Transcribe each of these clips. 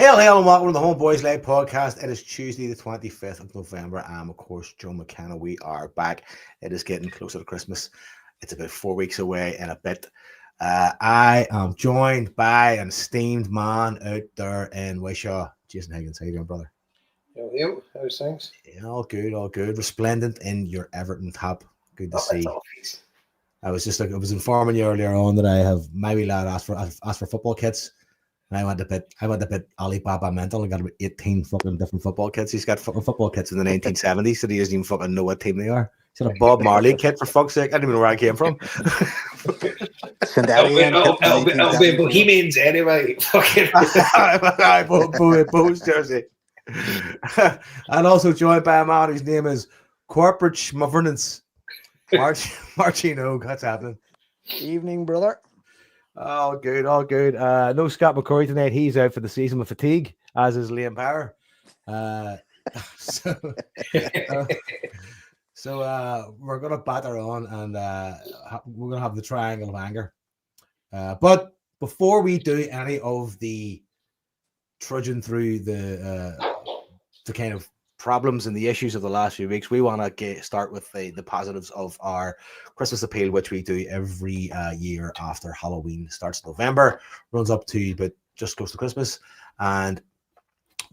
Hail, and welcome to the HomeBhoys Live podcast. It is Tuesday, the 25th of November. I'm, of course, Joe McKenna. We are back. It is getting closer to Christmas. It's about 4 weeks away in a bit. I am joined by an esteemed man out there in Wishaw. Jason Higgins, how you doing, brother? Yo, how's things? Yeah, all good, all good. Resplendent in your Everton top. Good to see. I was informing you earlier on that I have my wee lad asked for football kits. And I went a bit Alibaba mental and got about 18 fucking different football kits. He's got fucking football kits in the 1970s, so he doesn't even fucking know what team they are. He's got a Bob Marley kit, for fuck's sake. I didn't even know where I came from. It'll be Bohemians anyway. Fucking Bo's jersey. And also joined by a man whose name is Corporate Schmovernance. Marty Oak, what's happening? Evening, brother. All good. No Scott McCurry tonight. He's out for the season with fatigue, as is Liam Power. So we're going to batter on and we're going to have the triangle of anger. But before we do any of the trudging through the kind of problems and the issues of the last few weeks, we want to start with the positives of our Christmas appeal, which we do every year after Halloween. Starts November, runs up to but just close to Christmas, and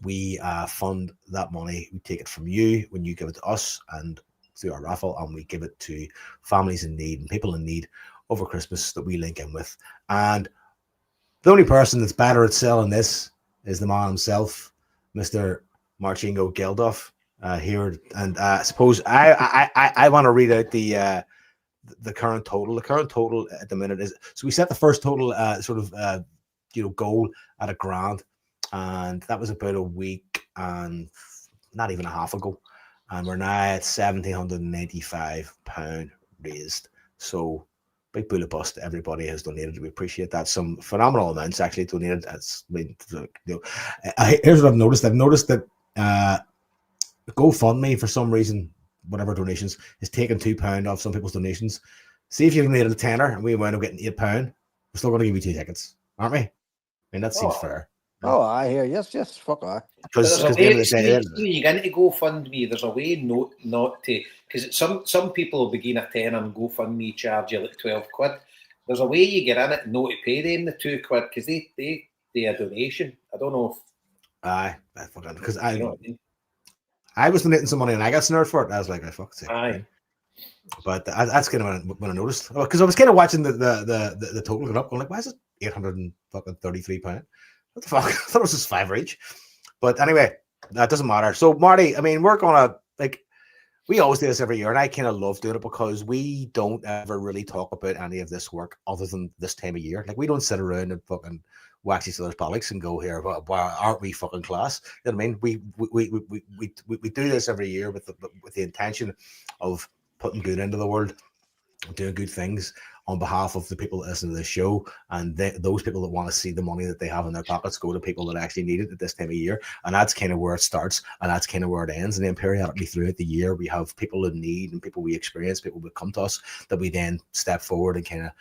we fund that money. We take it from you when you give it to us and through our raffle, and we give it to families in need and people in need over Christmas that we link in with. And the only person that's better at selling this is the man himself, Mr. Marchingo Geldof here, and I suppose I want to read out the current total. The current total at the minute is, so we set the first total goal at £1,000, and that was about a week and not even a half ago, and we're now at £1,795 raised. So big bullet bust. Everybody has donated. We appreciate that. Some phenomenal amounts actually donated. Here's what I've noticed. I've noticed that GoFundMe, for some reason, whatever donations, is taking £2 off some people's donations. See, if you've donated a tenner and we wind up getting £8, we're still going to give you 2 tickets, aren't we? I mean, that seems fair. Oh, I hear. Yes, fuck I. Because you get into GoFundMe, there's a way not to, because some people will begin a tenner and GoFundMe charge you like £12. There's a way you get in it not to pay them the £2 because they a donation. I don't know if because I was donating some money and I got snared for it. I was like, I fuck's sake. Aye. But that's kind of when I noticed, because I was kind of watching the total going up, going like, why is it £833? What the fuck? I thought it was just £5 each. But anyway, that doesn't matter. So Marty, I mean, we're gonna we always do this every year, and I kind of love doing it because we don't ever really talk about any of this work other than this time of year. Like, we don't sit around and fucking wax each other's bollocks and go, here, wow, aren't we fucking class? You know what I mean? We do this every year with the intention of putting good into the world, doing good things on behalf of the people that listen to this show, and those people that want to see the money that they have in their pockets go to people that actually need it at this time of year. And that's kind of where it starts, and that's kind of where it ends. And then periodically throughout the year, we have people in need and people we experience, people that come to us that we then step forward and kind of,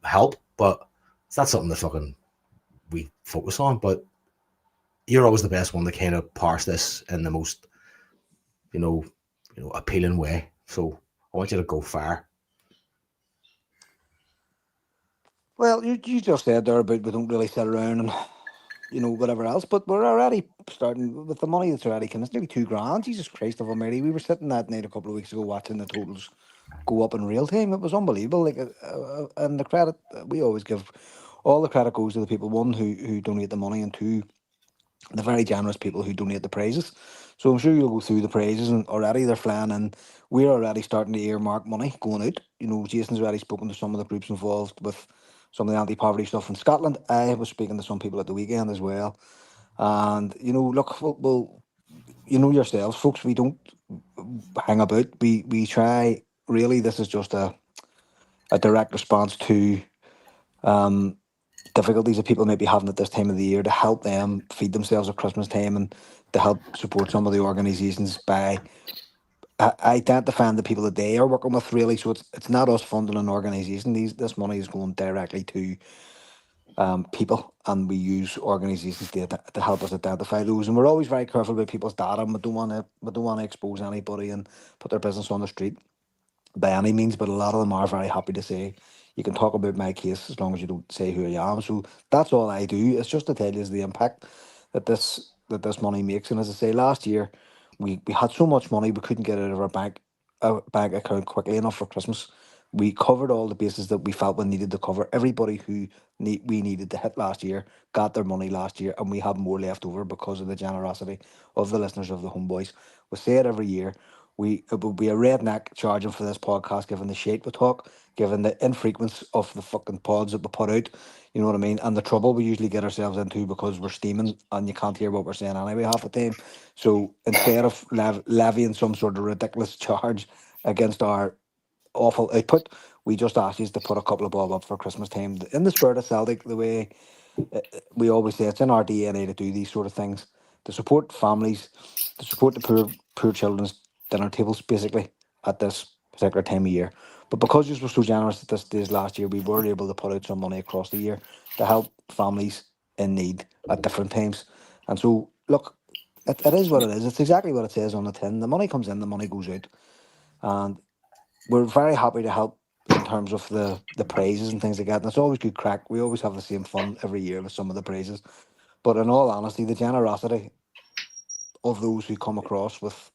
help. But it's not something that fucking we focus on. But you're always the best one to kind of parse this in the most, appealing way. So I want you to go far. Well, you just said there about we don't really sit around and whatever else, but we're already starting with the money that's already coming. It's nearly £2,000. Jesus Christ of Almighty! We were sitting that night a couple of weeks ago watching the totals go up in real time. It was unbelievable. And the credit, we always give all the credit goes to the people, one, who donate the money, and two, the very generous people who donate the prizes. So I'm sure you'll go through the prizes, and already they're flying, and we're already starting to earmark money going out. Jason's already spoken to some of the groups involved with some of the anti-poverty stuff in Scotland. I was speaking to some people at the weekend as well. And, look, well, yourselves, folks, we don't hang about. We try, really, this is just a direct response to difficulties that people may be having at this time of the year, to help them feed themselves at Christmas time, and to help support some of the organisations by identifying the people that they are working with, really. So it's not us funding an organisation. This money is going directly to people, and we use organisations to help us identify those. And we're always very careful about people's data, and we don't want to expose anybody and put their business on the street by any means. But a lot of them are very happy to say, you can talk about my case as long as you don't say who I am. So that's all I do. It's just to tell you the impact that this money makes. And as I say, last year we had so much money we couldn't get it out of our bank account quickly enough for Christmas. We covered all the bases that we felt we needed to cover. Everybody who we needed to hit last year got their money last year, and we have more left over because of the generosity of the listeners of the Homeboys. We say it every year. It would be a redneck charging for this podcast, given the shit we talk, given the infrequence of the fucking pods that we put out. You know what I mean? And the trouble we usually get ourselves into because we're steaming and you can't hear what we're saying anyway half the time. So instead of levying some sort of ridiculous charge against our awful output, we just ask you to put a couple of bob up for Christmas time. In the spirit of Celtic, the way we always say, it's in our DNA to do these sort of things, to support families, to support the poor children's dinner tables, basically, at this particular time of year. But because you were so generous at this stage last year, we were able to put out some money across the year to help families in need at different times. And so, look, it is what it is. It's exactly what it says on the tin. The money comes in, the money goes out. And we're very happy to help in terms of the prizes and things like that. And it's always good crack. We always have the same fun every year with some of the prizes. But in all honesty, the generosity of those who come across with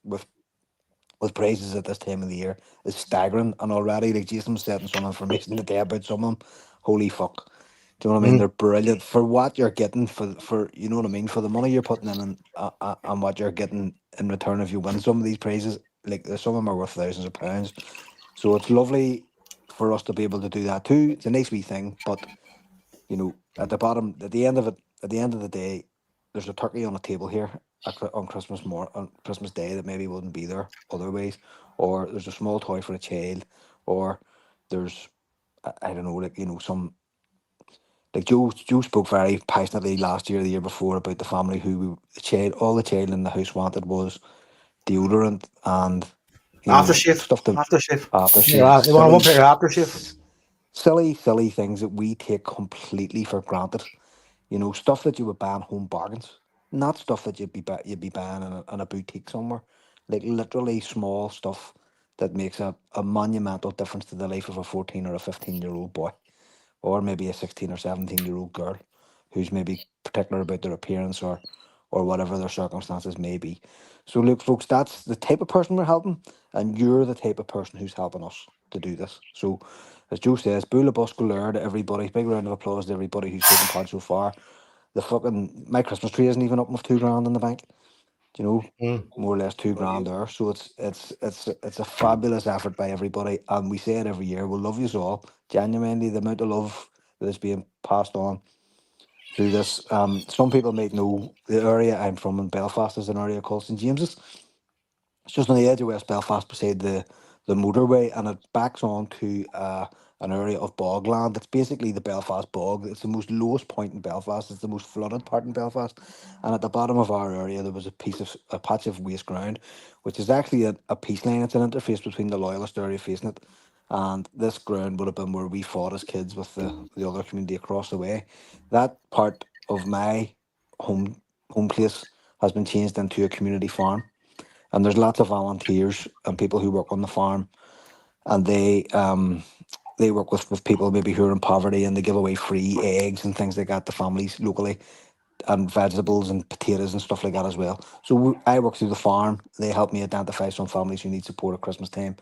prizes at this time of the year is staggering. And already, like Jason was setting some information today about some of them. Holy fuck. Do you know what I mean? Mm. They're brilliant for what you're getting for you know what I mean, for the money you're putting in, and what you're getting in return if you win some of these prizes. Like some of them are worth thousands of pounds. So it's lovely for us to be able to do that too. It's a nice wee thing, but at the bottom, at the end of the day, there's a turkey on a table here on on Christmas Day that maybe wouldn't be there otherwise, or there's a small toy for a child, or there's I don't know, like some like Joe spoke very passionately last year, the year before, about the family all the child in the house wanted was deodorant and Aftershave. stuff to Aftershave. aftershave, Yeah, they want one pair of aftershave. silly things that we take completely for granted. Stuff that you would buy in home bargains, not stuff that you'd be buying in a boutique somewhere. Like literally small stuff that makes a monumental difference to the life of a 14 or a 15-year-old boy, or maybe a 16 or 17-year-old girl who's maybe particular about their appearance or whatever their circumstances may be. So look, folks, that's the type of person we're helping, and you're the type of person who's helping us to do this. So as Joe says, Bula Buscaler to everybody, big round of applause to everybody who's taken part so far. My Christmas tree isn't even up with 2 grand in the bank. Mm. More or less 2 grand there. So it's a fabulous effort by everybody, and we say it every year. We'll love you all. Genuinely, the amount of love that is being passed on through this. Some people might know the area I'm from in Belfast is an area called St James's. It's just on the edge of West Belfast, beside the motorway, and it backs on to an area of bogland. It's basically the Belfast bog. It's the most lowest point in Belfast. It's the most flooded part in Belfast. And at the bottom of our area, there was a patch of waste ground, which is actually a peace line. It's an interface between the Loyalist area facing it, and this ground would have been where we fought as kids with the other community across the way. That part of my home place has been changed into a community farm, and there's lots of volunteers and people who work on the farm, and they work with people maybe who are in poverty, and they give away free eggs and things like that to families locally, and vegetables and potatoes and stuff like that as well. So I work through the farm. They help me identify some families who need support at Christmas time,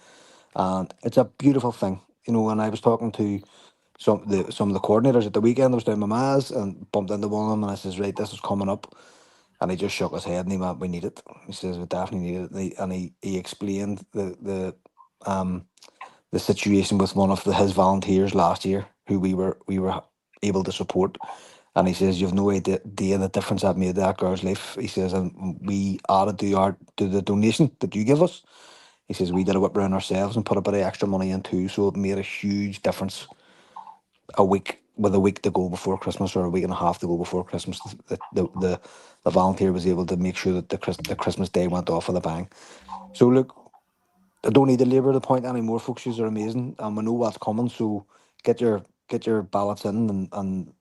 and it's a beautiful thing. When I was talking to some of the coordinators at the weekend, I was down my ma's and bumped into one of them, and I says, right, this is coming up. And he just shook his head and he went, we need it. He says, we definitely need it. And he explained um the situation with one of his volunteers last year, who we were able to support. And he says, you've no idea the difference that made that girl's life. He says, and we added to the donation that you give us. He says, we did a whip round ourselves and put a bit of extra money in too. So it made a huge difference a week to go before Christmas, or a week and a half to go before Christmas. The volunteer was able to make sure that the Christmas day went off with a bang. So look, I don't need to labour the point anymore, folks. Yous are amazing, and we know what's coming. So get your ballots in, and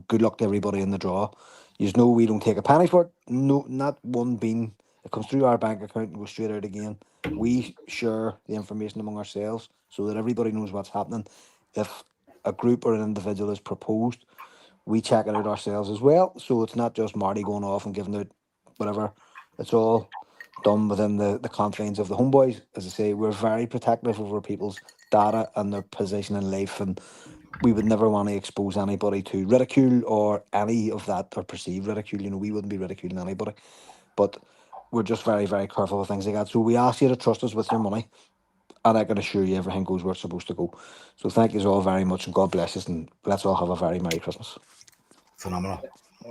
good luck to everybody in the draw. You know we don't take a penny for it. No, not one bean. It comes through our bank account and goes straight out again. We share the information among ourselves so that everybody knows what's happening. If a group or an individual is proposed, we check it out ourselves as well. So it's not just Marty going off and giving out whatever. It's all done within the confines of the Homeboys. As I say, we're very protective over people's data and their position in life, and we would never want to expose anybody to ridicule or any of that, or perceived ridicule. We wouldn't be ridiculing anybody, but we're just very, very careful with things like that. So we ask you to trust us with your money, and I can assure you everything goes where it's supposed to go. So thank you all very much, and God bless us, and let's all have a very Merry Christmas. Phenomenal.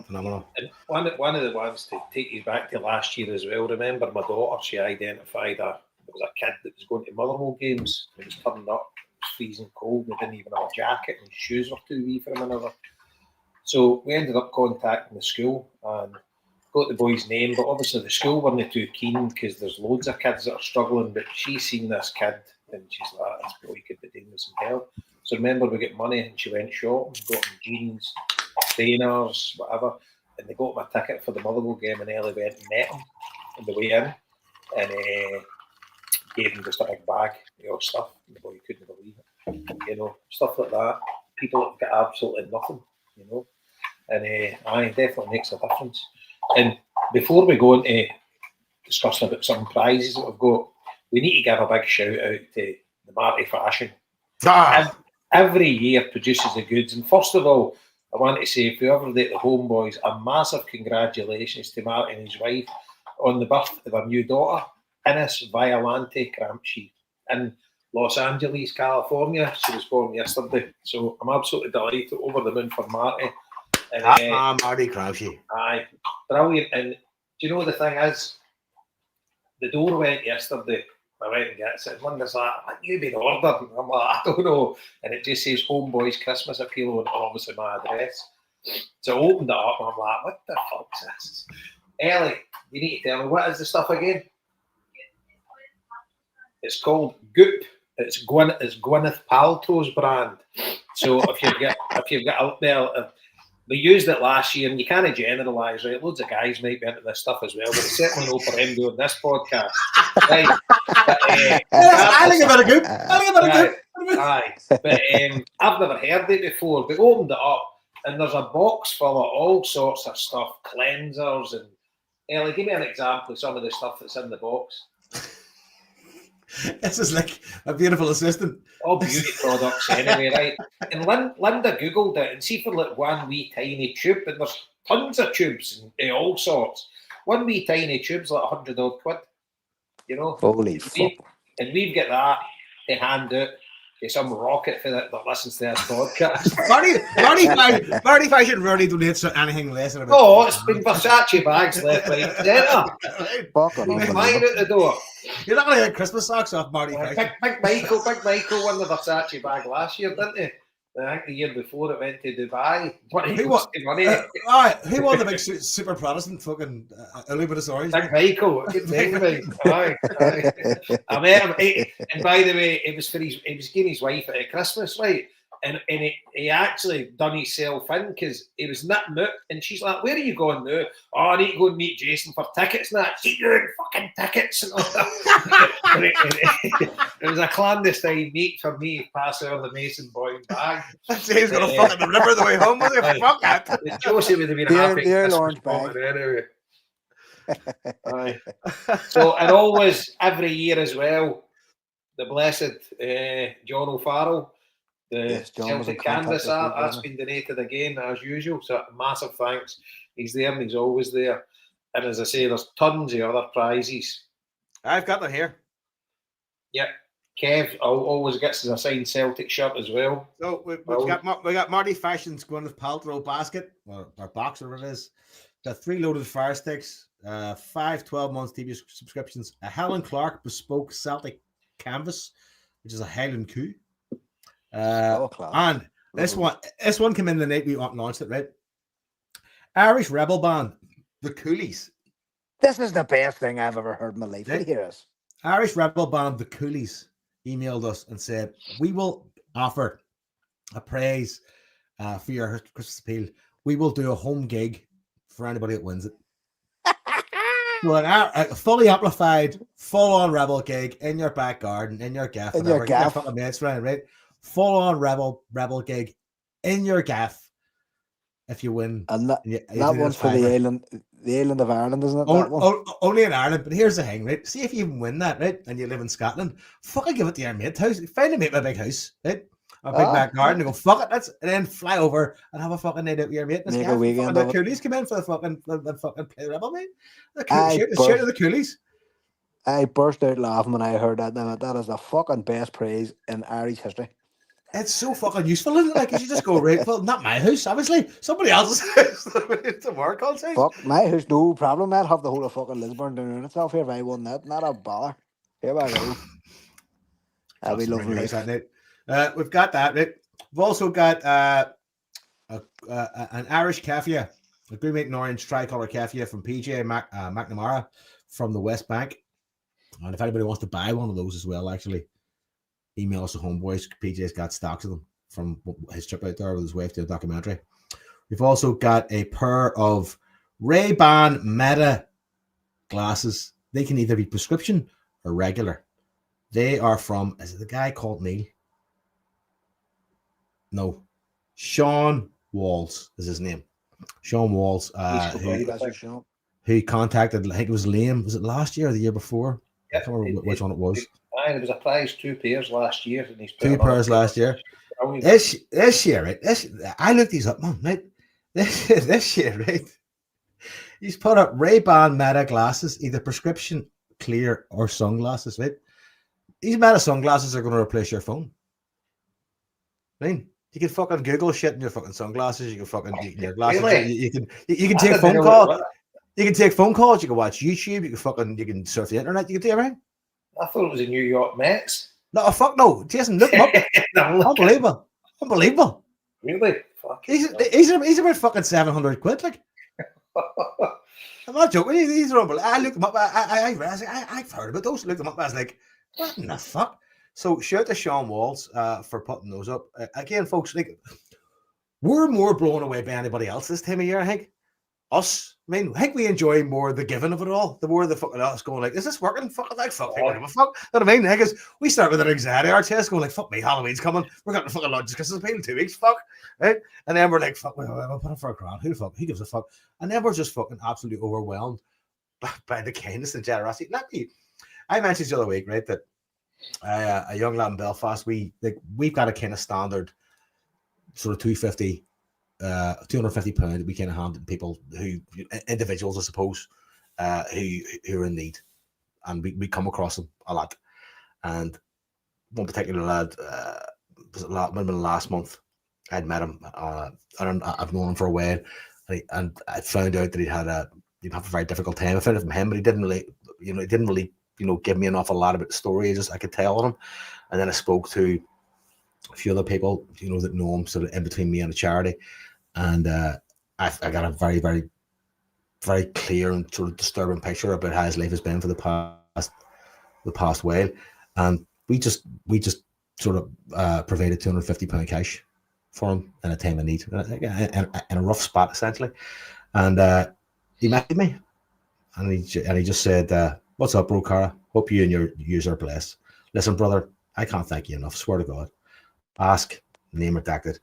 And one of the ones to take you back to last year as well. Remember, my daughter, she identified there was a kid that was going to Motherwell games. It was turning up, it was freezing cold. They didn't even have a jacket, and his shoes were too wee for him and other. So we ended up contacting the school and got the boy's name, but obviously the school weren't too keen because there's loads of kids that are struggling. But she's seen this kid and she's like, this boy could be doing with some help. So remember, we got money and she went shopping, got him jeans, trainers, whatever, and they got him a ticket for the Motherwell game, and Ellie went and met him on the way in and gave him just a big bag of stuff. And the boy couldn't believe it. Stuff like that. People have got absolutely nothing, and it definitely makes a difference. And before we go into discussing about some prizes that we've got, we need to give a big shout out to the Marty Fashion. Every year produces the goods. And first of all, I want to say, whoever did the Homeboys, a massive congratulations to Marty and his wife on the birth of their new daughter, Ines Violante Cramsci, in Los Angeles, California. She was born yesterday. So I'm absolutely delighted, over the moon for Marty. And, Marty Cramsci. Aye, brilliant. And do you know the thing is, the door went yesterday. I went and got it. Said, when does that? You've been ordered. And I'm like, I don't know. And it just says Homeboys Christmas Appeal and obviously my address. So I opened it up and I'm like, what the fuck's this? Ellie, you need to tell me, what is the stuff again? It's called Goop. It's Gwyneth Paltrow's brand. So if you've got out there, we used it last year, and you can't generalise, right? Loads of guys might be into this stuff as well, but it's certainly not for him doing this podcast. Right? But, I think about a Goop. Aye. But I've never heard it before. We opened it up, and there's a box full of all sorts of stuff, cleansers, and Ellie, give me an example of some of the stuff that's in the box. This is like a beautiful assistant. All beauty products anyway, right? And Linda Googled it, and see for like one wee tiny tube, and there's tons of tubes and all sorts. One wee tiny tube's like 100 odd quid, Holy fuck. And we've got that to hand out to some rocket for that listens to this podcast. Marty Fashion rarely donates anything less than about. Oh, it's been Versace bags left, right, centre. Been flying out the door. You're not going to get Christmas socks off Marty Fashion. Big Michael won the Versace bag last year, didn't he? I think the year before it went to Dubai. Who won the big super Protestant fucking Illuminasaurus? Big Michael. Aye. I met him, and by the way, it was giving his wife at Christmas, right? And he actually done himself in because he was knitting out, and she's like, "Where are you going now?" "Oh, I need to go and meet Jason for tickets." And that, "Keep your fucking tickets." And all that. It was a clandestine meet for me to pass over the Mason Boyne bag. James gonna fucking the river the way home, was it? Fuck that. Josie would have been happy. The orange bag. Anyway. Aye. So, and always every year as well, the blessed John O'Farrell. The Celtic canvas art, that's been donated again as usual. So massive thanks. He's there and he's always there. And as I say, there's tons of other prizes. I've got them here. Yep. Kev always gets his assigned Celtic shirt as well. So we got Marty Fashion's Gwyneth Paltrow basket, or box, or whatever it is. Got 3 loaded fire sticks, 5 12-month TV subscriptions, a Helen Clark bespoke Celtic canvas, which is a Highland coup. And this one came in the night we launched it, right? Irish rebel band, the Coolies. This is the best thing I've ever heard in my life. Hear us. Irish rebel band, the Coolies, emailed us and said, we will offer a prize for your Christmas appeal, we will do a home gig for anybody that wins it. Well, a fully amplified, full-on rebel gig in your back garden, in your gaff, In your whatever. Get your gaff. fucking mates round, right? Full-on rebel gig in your gaff. If you win, And that, you that do one's this for the fiver. island of Ireland, isn't it? That one. Only in Ireland, but here's the thing, right? See if you even win that, right? And you live in Scotland, fucking give it to your mate's house. Find a mate with a big house, right? A big back garden, and go, fuck it, and then fly over and have a fucking night out with your mate. Make a weekend the of it. coolies come in for the fucking play rebel, mate. I Shout to the coolies. I burst out laughing when I heard that. Now, that is the fucking best praise in Irish history. It's so fucking useful, isn't it? Like, you just go, right, well, not my house, obviously. Somebody else's house. It's a work on site. Fuck, my house, no problem. I'd have the whole of fucking Lisburn doing itself here if I won that. Not a bother. Here we go. That'd be lovely. We've got that, right? We've also got an Irish cafe, a green, white, and orange tricolour cafe from PJ McNamara from the West Bank. And if anybody wants to buy one of those as well, actually, email us at HomeBhoys. PJ's got stocks of them from his trip out there with his wife to a documentary. We've also got a pair of Ray-Ban Meta glasses. They can either be prescription or regular. They are from, is it the guy called Neil? No. Sean Walls is his name. Sean Walls, who contacted, I think it was Liam, was it last year or the year before? Yep, I can't remember which one it was. There was a prize, 2 pairs last year. And he's 2 pairs last year. This year, right? I looked these up, man, right? This year, right? He's put up Ray-Ban Meta glasses, either prescription, clear, or sunglasses, right? These Meta sunglasses are going to replace your phone. I mean, you can fucking Google shit in your fucking sunglasses. You can fucking your glasses. Really? You can take phone calls. You can take phone calls. You can watch YouTube. You can surf the internet. You can do everything. I thought it was the New York Mets. No, fuck no, Jason, look them up. Unbelievable. Really? Fuck. He's about fucking 700 quid. Like, I'm not joking. These are unbelievable. I looked them up. I've heard about those. Looked them up. I was like, what in the fuck? So shout out to Sean Walls for putting those up. Again, folks, like, we're more blown away by anybody else this time of year, I think. Us. I mean, I think we enjoy more the giving of it all. The more the fucking us going like, is this working? Fuck, like, fuck, fuck. You know what I mean? Because we start with an anxiety, our chest going like, fuck me, Halloween's coming. We're going to fucking lunch because it's been 2 weeks, fuck. Right? And then we're like, fuck, we'll put it for a grand. Who the fuck? Who gives a fuck? And then we're just fucking absolutely overwhelmed by the kindness and generosity. Not me. I mentioned the other week, right, that a young lad in Belfast, we've got a kind of standard sort of £250 that we kind of hand to people individuals, I suppose, who are in need, and we come across them a lot. And one particular lad, last month, I'd met him. I've known him for a while, and I found out that he'd have a very difficult time. I found it from him, but he didn't really give me an awful lot about the story. I could tell on him, and then I spoke to a few other people, that know him, sort of in between me and the charity. And I got a very, very, very clear and sort of disturbing picture about how his life has been for the past while. And we just sort of provided £250 cash for him in a time of need, in a rough spot essentially. And he met me, and he just said, "What's up, bro, Cara? Hope you and your users are blessed. Listen, brother, I can't thank you enough. Swear to God. Ask, name redacted.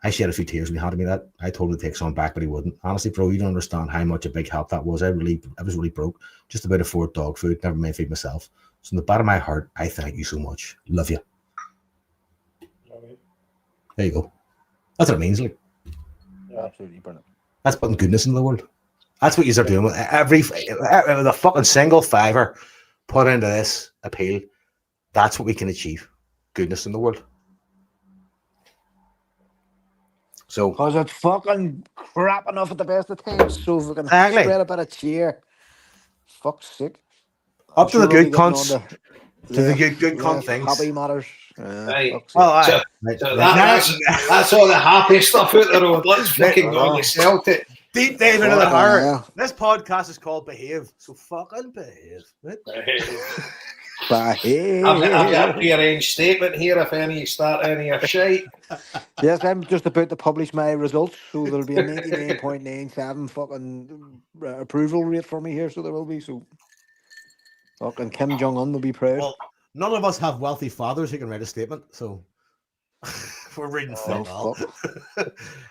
I shed a few tears when he handed me that. I told him to take some back, but he wouldn't. Honestly, bro, you don't understand how much a big help that was. I was really broke. Just about to afford dog food. Never mind feed myself. So in the bottom of my heart, I thank you so much. Love you." There you go. That's what it means. Like, Absolutely brilliant. that's putting goodness in the world. That's what you're doing with the fucking single fiver put into this appeal. That's what we can achieve. Goodness in the world. So, because it's fucking crap enough at the best of times, so if we can spread a bit of cheer, fuck's sake. Up to the good cunts, to the good cunt things. Happy matters. Right. Well, that's all the happy stuff out there. Let's fucking go on the Celtic. Deep dive into the heart. This podcast is called Behave, so fucking behave. Right? But I've got a pre-arranged statement here if any start any of shite. yes, I'm just about to publish my results, so there'll be a 99.97 fucking approval rate for me here, so there will be. So fucking Kim Jong Un will be proud. Well, none of us have wealthy fathers who can write a statement, so we're reading Oh fuck all.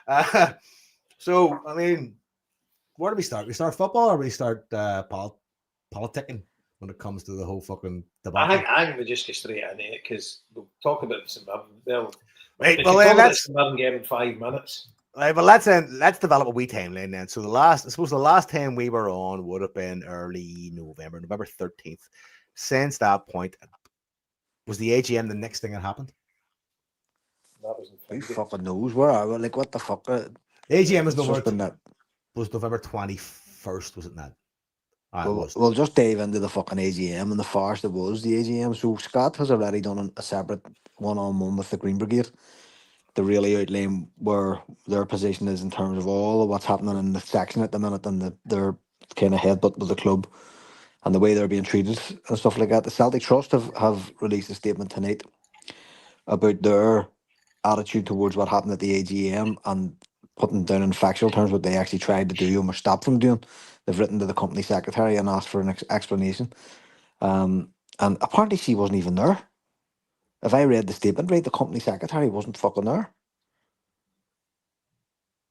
fuck! So, I mean, where do we start? We start football or we start politicking when it comes to the whole fucking debacle? I think we just go straight into it because we'll talk about St Mirren. Well, Right, we well, can talk about let's St Mirren game in 5 minutes. right, well, let's develop a wee timeline then. So I suppose the last time we were on would have been early November, November 13th. Since that point, was the AGM the next thing that happened? That was in Who February. fucking knows? Where are we? Like, what the fuck? The AGM It's just been that. was November 21st, was it not? Ah, it Well, was. we'll just dive into the fucking AGM and the farce that was the AGM. So Scott has already done a separate one-on-one with the Green Brigade to really outline where their position is in terms of all of what's happening in the section at the minute and their kind of headbutt with the club and the way they're being treated and stuff like that. The Celtic Trust have released a statement tonight about their attitude towards what happened at the AGM and putting down in factual terms what they actually tried to do and were stopped from doing. They've written to the company secretary and asked for an explanation. And apparently she wasn't even there. If I read the statement right, the company secretary wasn't fucking there.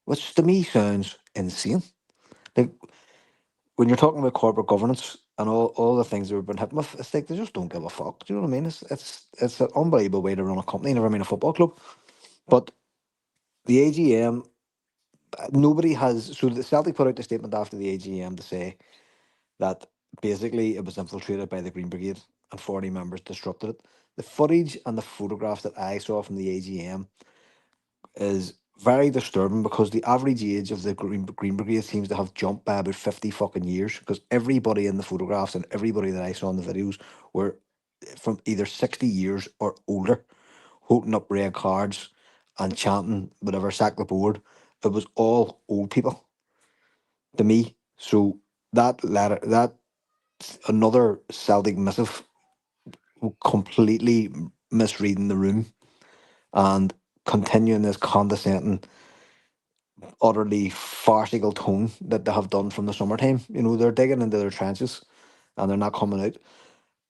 Which to me sounds insane. Like when you're talking about corporate governance and all the things that we've been hitting with, it's like they just don't give a fuck. Do you know what I mean? It's an unbelievable way to run a company, never mind a football club. But the AGM, nobody has. So the Celtic put out the statement after the AGM to say that basically it was infiltrated by the Green Brigade and 40 members disrupted it. The footage and the photographs that I saw from the AGM is very disturbing because the average age of the Green Brigade seems to have jumped by about 50 fucking years because everybody in the photographs and everybody that I saw in the videos were from either 60 years or older, holding up red cards and chanting whatever, sack the board. It was all old people to me. So that letter, that another Celtic missive, completely misreading the room and continuing this condescending, utterly farcical tone that they have done from the summertime. You know, they're digging into their trenches and they're not coming out.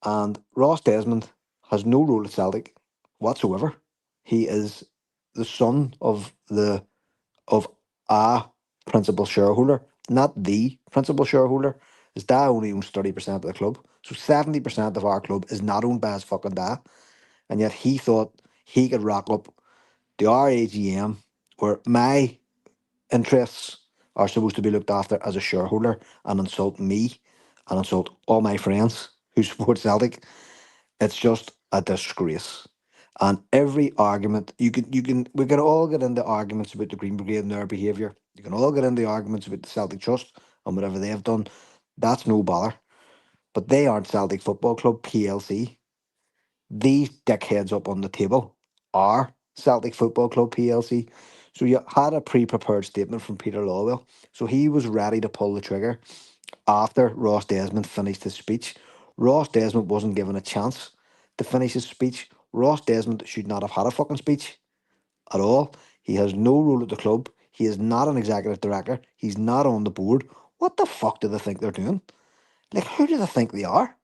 And Ross Desmond has no role at Celtic whatsoever. He is the son of a principal shareholder, not the principal shareholder. His dad only owns 30% of the club. So 70% of our club is not owned by his fucking dad. And yet he thought he could rock up the RAGM where my interests are supposed to be looked after as a shareholder and insult me and insult all my friends who support Celtic. It's just a disgrace. And every argument we can all get into arguments about the Green Brigade and their behaviour. You can all get into arguments about the Celtic Trust and whatever they have done. That's no bother. But they aren't Celtic Football Club PLC. These dickheads up on the table are Celtic Football Club PLC. So you had a pre-prepared statement from Peter Lawwell. So he was ready to pull the trigger after Ross Desmond finished his speech. Ross Desmond wasn't given a chance to finish his speech. Ross Desmond should not have had a fucking speech at all. He has no role at the club. He is not an executive director. He's not on the board. What the fuck do they think they're doing? Like, who do they think they are?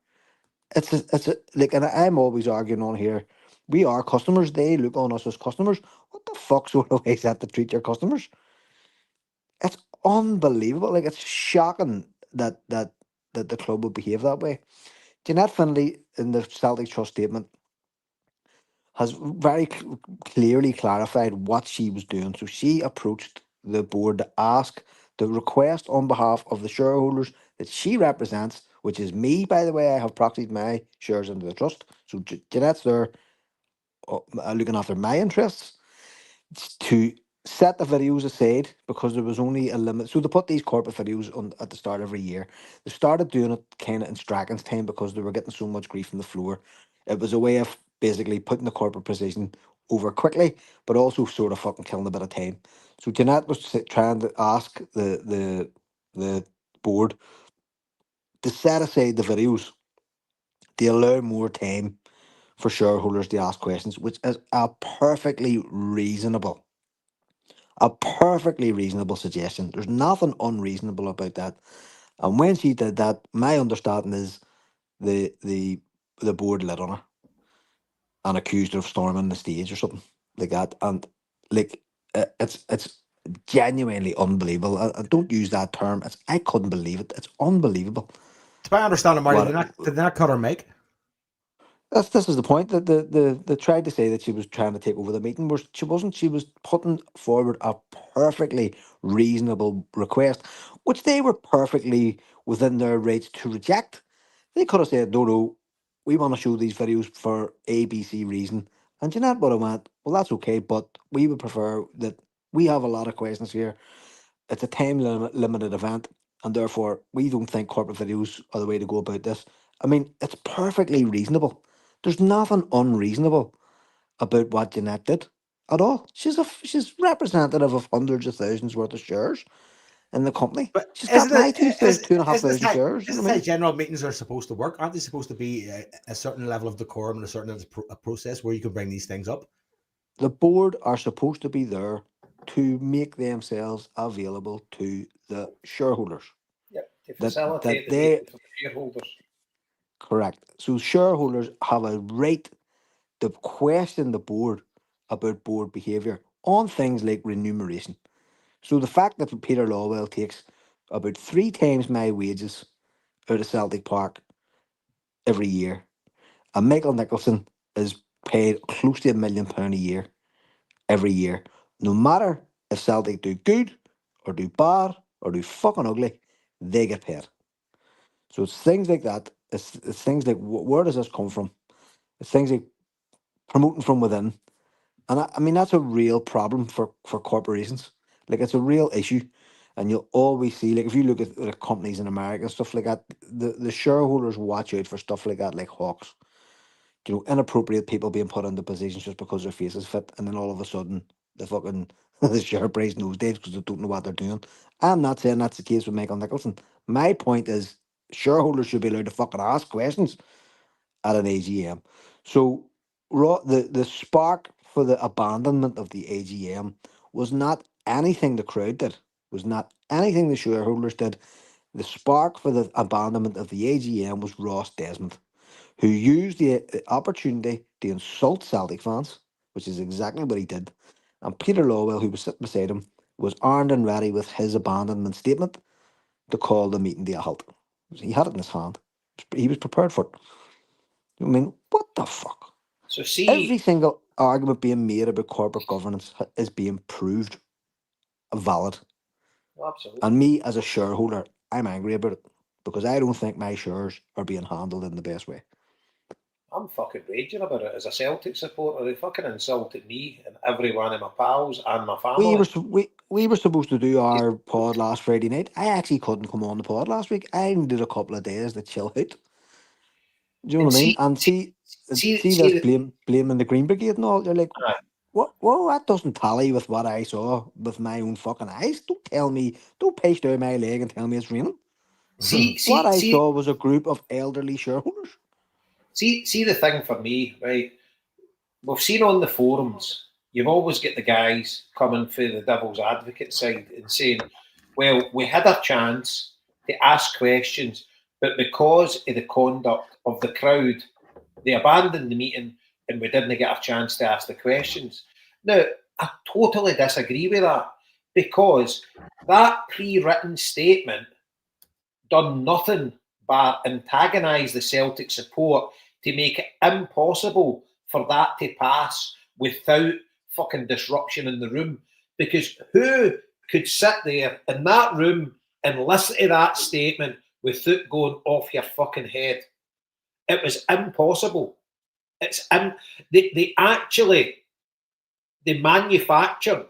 Like, and I'm always arguing on here. We are customers. They look on us as customers. What the fuck sort of way is that to treat your customers? It's unbelievable. Like, it's shocking that the club would behave that way. Jeanette Finlay in the Celtic Trust statement has very clearly clarified what she was doing. So she approached the board to ask, to request on behalf of the shareholders that she represents, which is me, by the way. I have proxied my shares into the trust. So Jeanette's there looking after my interests, to set the videos aside because there was only a limit. So they put these corporate videos on at the start every year. They started doing it kind of in Strachan's time because they were getting so much grief from the floor. It was a way of basically putting the corporate position over quickly, but also sort of fucking killing a bit of time. So Jeanette was trying to ask the board to set aside the videos they allow more time for shareholders to ask questions, which is a perfectly reasonable suggestion. There's nothing unreasonable about that. And when she did that, my understanding is the board lit on her and accused her of storming the stage or something like that. And like it's genuinely unbelievable. I don't use that term. I couldn't believe it. It's unbelievable. To my understanding, Marty, What did they not cut her mic? this is the point that they tried to say that she was trying to take over the meeting, where she wasn't. She was putting forward a perfectly reasonable request, which they were perfectly within their rights to reject. They could have said, no, we want to show these videos for ABC reason. And Jeanette would have went, well, that's okay, but we would prefer that we have a lot of questions here. It's a time limited event, and therefore we don't think corporate videos are the way to go about this. I mean, it's perfectly reasonable. There's nothing unreasonable about what Jeanette did at all. She's representative of hundreds of thousands worth of shares in the company. But She's got isn't my it? two and a half thousand shares. You know Isn't what I how mean? general meetings are supposed to work? Aren't they supposed to be a certain level of decorum and a certain a process where you can bring these things up? The board are supposed to be there to make themselves available to the shareholders. Yep, to That facilitate the they meeting for the shareholders. correct. So shareholders have a right to question the board about board behaviour on things like remuneration. So the fact that Peter Lawwell takes about 3 times my wages out of Celtic Park every year, and Michael Nicholson is paid close to £1 million a year every year, no matter if Celtic do good or do bad or do fucking ugly, they get paid. So it's things like that. It's things like where does this come from? It's things like promoting from within. And I mean, that's a real problem for corporations. Like, it's a real issue. And you'll always see, like, if you look at the companies in America and stuff like that, the shareholders watch out for stuff like that, like hawks. You know, inappropriate people being put into positions just because their faces fit. And then all of a sudden, the fucking the share price nosedives because they don't know what they're doing. I'm not saying that's the case with Michael Nicholson. My point is, shareholders should be allowed to fucking ask questions at an AGM. So the spark for the abandonment of the AGM was not anything the crowd did, was not anything the shareholders did. The spark for the abandonment of the AGM was Ross Desmond, who used the opportunity to insult Celtic fans, which is exactly what he did. And Peter Lawwell, who was sitting beside him, was armed and ready with his abandonment statement to call the meeting to a halt. He had it in his hand. He was prepared for it. I mean, what the fuck? So Every see, single argument being made about corporate governance is being proved valid. absolutely. And me, as a shareholder, I'm angry about it because I don't think my shares are being handled in the best way. I'm fucking raging about it as a Celtic supporter. They fucking insulted me and every one of my pals and my family. We were supposed to do our pod last Friday night. I actually couldn't come on the pod last week. I needed a couple of days to chill out. Do you know And what I mean? see, And see this see, blaming the Green Brigade and all. You're like, aye. what? Well, that doesn't tally with what I saw with my own fucking eyes. Don't tell me. Don't pace down my leg and tell me it's raining. see, What see, I see, saw was a group of elderly shareholders. see the thing for me, right? We've seen on the forums, you've always got the guys coming for the devil's advocate side and saying, well, we had a chance to ask questions, but because of the conduct of the crowd, they abandoned the meeting and we didn't get a chance to ask the questions. Now, I totally disagree with that because that pre-written statement done nothing but antagonise the Celtic support to make it impossible for that to pass without fucking disruption in the room. Because who could sit there in that room and listen to that statement without going off your fucking head? It was impossible. They actually they manufactured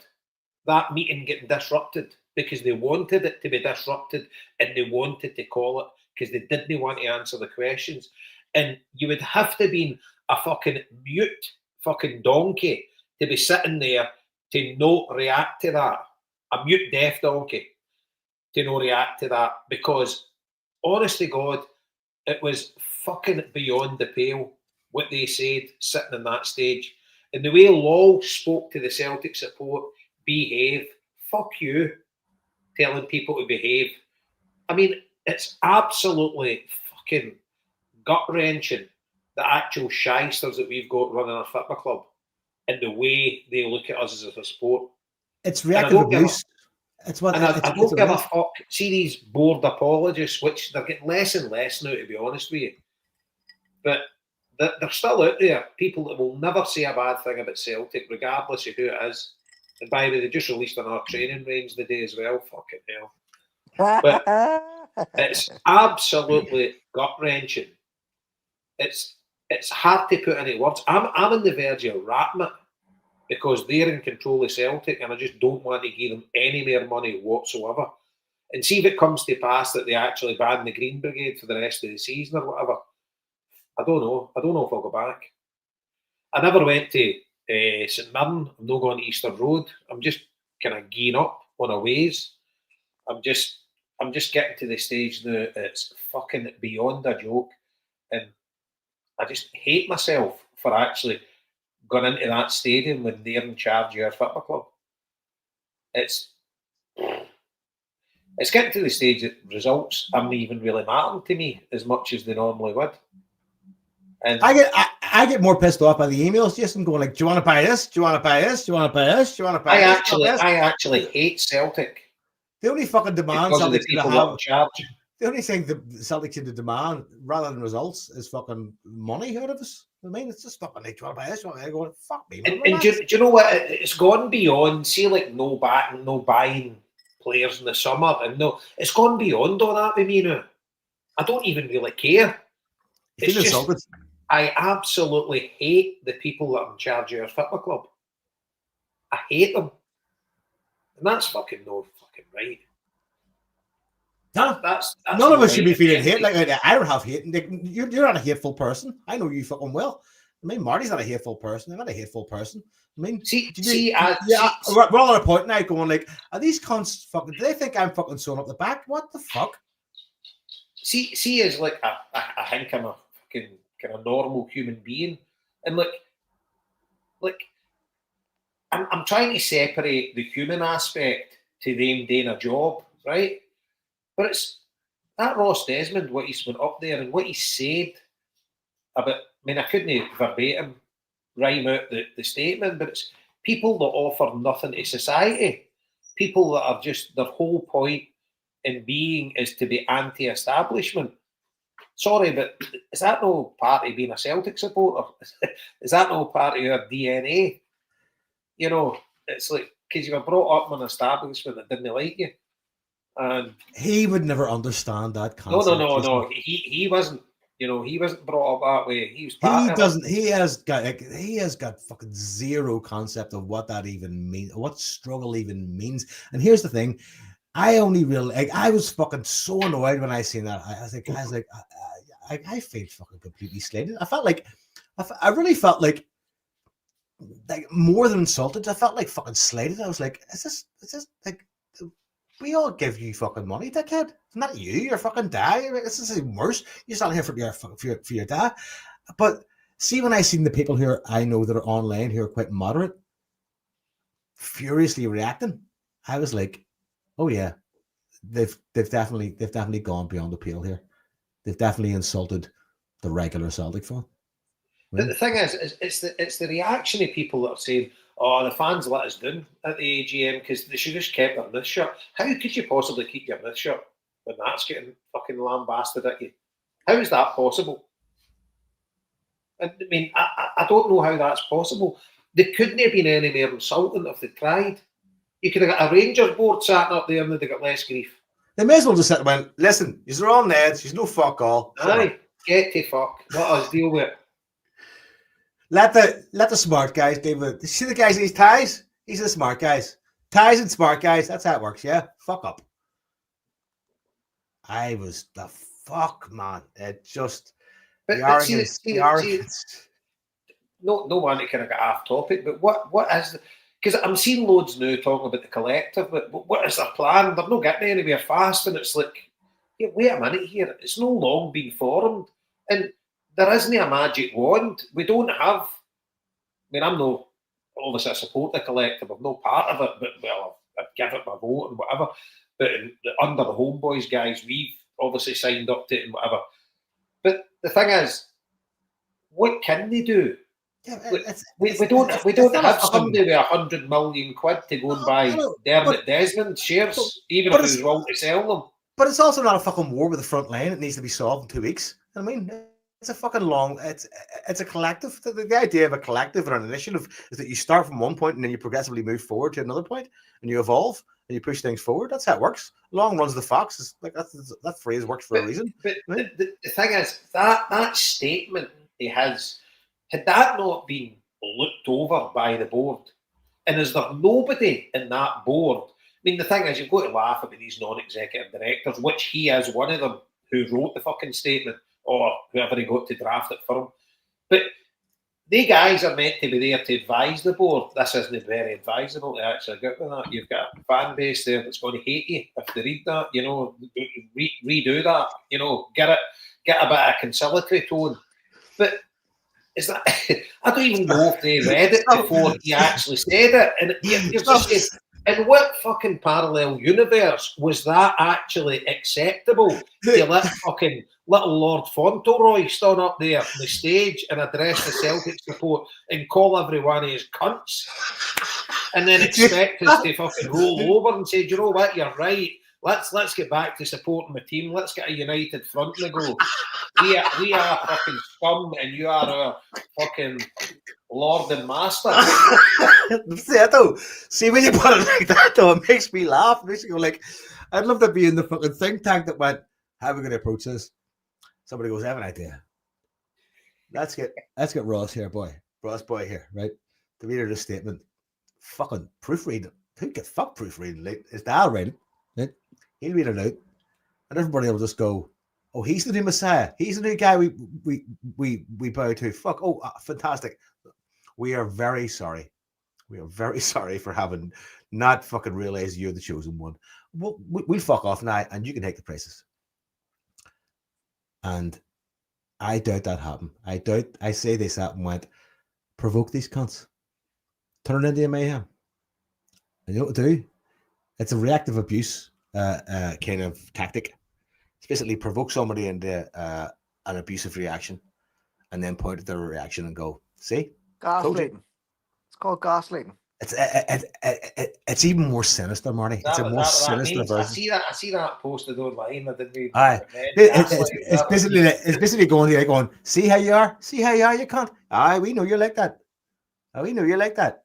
that meeting getting disrupted because they wanted it to be disrupted and they wanted to call it because they didn't want to answer the questions. And you would have to be a fucking mute fucking donkey to be sitting there to not react to that. A mute deaf donkey to not react to that because, honest to God, it was fucking beyond the pale what they said sitting on that stage. And the way Law spoke to the Celtic support, behave, fuck you, telling people to behave. I mean, it's absolutely fucking gut-wrenching, the actual shysters that we've got running our football club and the way they look at us as a sport. It's reactive abuse. It's what I don't give a fuck. See these bored apologists, which they're getting less and less now, to be honest with you. But they're still out there. People that will never say a bad thing about Celtic, regardless of who it is. And by the way, they just released another training range today as well. Fucking hell. But it's absolutely gut-wrenching. It's hard to put into words. I'm on the verge of rapping it because they're in control of Celtic and I just don't want to give them any more money whatsoever. And see if it comes to pass that they actually ban the Green Brigade for the rest of the season or whatever. I don't know. I don't know if I'll go back. I never went to St Mirren. I'm not going to Easter Road. I'm just kind of geeing up on a ways. I'm just getting to the stage now. It's fucking beyond a joke. And I just hate myself for actually going into that stadium when they're in charge of our football club. It's getting to the stage that results aren't even really mattering to me as much as they normally would. And I get more pissed off by the emails, just going like, "Do you want to buy this? Do you want to buy this? Do you want to buy this? Do you want to buy this?" I actually hate Celtic. The only fucking demand because of the people that are in charge. The only thing the Celtic seem to demand, rather than results, is fucking money out of us. I mean, it's just fucking like, "Do you want to buy this? Do you want to go?" Fuck me. And do you know what? It's gone beyond. See, like no buying players in the summer, and it's gone beyond all that with me now. I don't even really care. It's just, insulted. I absolutely hate the people that are in charge of our football club. I hate them. And that's fucking no fucking right. No, that's none of us should be feeling hate. Like I don't have hate. You're not a hateful person. I know you fucking well. I mean, Marty's not a hateful person. I'm not a hateful person. I mean, we're all at a point now going like, are these cunts fucking? Do they think I'm fucking sewing up the back? What the fuck? See, as like I think I'm a fucking kind of normal human being, and like I'm trying to separate the human aspect to them doing a job, right? But it's that Ross Desmond, what he's went up there and what he said about. I mean, I couldn't verbatim rhyme out the statement, but it's people that offer nothing to society, people that are just their whole point in being is to be anti-establishment. Sorry, but is that no part of being a Celtic supporter? Is that no part of your DNA? You know, it's like because you were brought up in an establishment that didn't like you. And he would never understand that concept. No. He wasn't. You know, he wasn't brought up that way. He has got fucking zero concept of what that even means, what struggle even means. And here's the thing. I was fucking so annoyed when I seen that. I felt fucking completely slated. I really felt like more than insulted. I felt like fucking slated. I was like, is this like, we all give you fucking money, dickhead. It's not you, your fucking dad. This is worse. You're not here for your dad. But see, when I seen the people here I know that are online who are quite moderate, furiously reacting, I was like, oh yeah, they've definitely gone beyond the pale here. They've definitely insulted the regular Celtic fan. But the thing is it's the reaction of people that are saying, "Oh, the fans let us down at the AGM because they should just kept their mouth shut." How could you possibly keep your mouth shut when that's getting fucking lambasted at you? How is that possible? I mean, I don't know how that's possible. They couldn't have been any more insulting if they tried. You could have got a Rangers board sat up there and they'd got less grief. They may as well just sit and went, listen, you're all Neds, she's no fuck all. Aye, get to fuck. Let us deal with it. Let the smart guys deal with it. See the guys in these ties? These are the smart guys. Ties and smart guys, that's how it works, yeah? Fuck up. I was the fuck, man. It just the arrogance. No one that kind of got off topic, but what is because I'm seeing loads now talking about the collective, but what is their plan? They're not getting anywhere fast, and it's like, yeah, wait a minute here. It's no long been formed. And there isn't a magic wand. We don't have. I mean, I'm no obviously I support the collective. I'm no part of it, but well, I'd give it my vote and whatever. But under the HomeBhoys guys, we've obviously signed up to it and whatever. But the thing is, what can they do? Yeah, we don't have somebody with 100 million quid to go and buy Dermot Desmond shares, even if he's wrong to sell them. But it's also not a fucking war with the front line. It needs to be solved in 2 weeks. I mean, it's a fucking long. It's a collective. The idea of a collective and an initiative is that you start from one point and then you progressively move forward to another point and you evolve and you push things forward. That's how it works. Long runs the fox. Is like that phrase works for a reason. But right? the thing is that statement he has. Had that not been looked over by the board, and is there nobody in that board? I mean, the thing is, you've got to laugh about these non-executive directors, which he is one of them, who wrote the fucking statement, or whoever he got to draft it for him. But they guys are meant to be there to advise the board. This isn't very advisable to actually get with that. You've got a fan base there that's going to hate you if they read that. You know, redo that. You know, get a bit of conciliatory tone, but. Is that? I don't even know if they read it before he actually said it. And you're just saying, in what fucking parallel universe was that actually acceptable to let fucking little Lord Fauntleroy stand up there on the stage and address the Celtic support and call everyone his cunts, and then expect us to fucking roll over and say, do you know what, you're right. Let's get back to supporting the team. Let's get a united front and go. We are fucking scum, and you are our fucking lord and master. See, when you put it like that, though, it makes me laugh. It makes me go like, I'd love to be in the fucking think tank that went, how are we going to approach this? Somebody goes, I have an idea. Let's get Ross here, Ross boy here, right? To read this statement. Fucking proofread it. Who can fuck proofreading? Like, it's Dal read it, right? He'll read it out, and everybody will just go, oh, he's the new Messiah. He's the new guy we bow to. Fuck. Oh, fantastic. We are very sorry. We are very sorry for having not fucking realized you're the chosen one. We'll fuck off now, and you can take the prices. And I doubt that happened. I say they sat and went, provoke these cunts. Turn it into a mayhem. And you know what to do? It's a reactive abuse kind of tactic. It's basically provoke somebody into an abusive reaction and then point at their reaction and go, see? Gaslighting. It's called gaslighting. It's even more sinister, Marty. It's a more sinister version. I see that posted online. I didn't read it's basically going, see how you are? See how you are, you can't. Aye, we know you're like that. We know you're like that.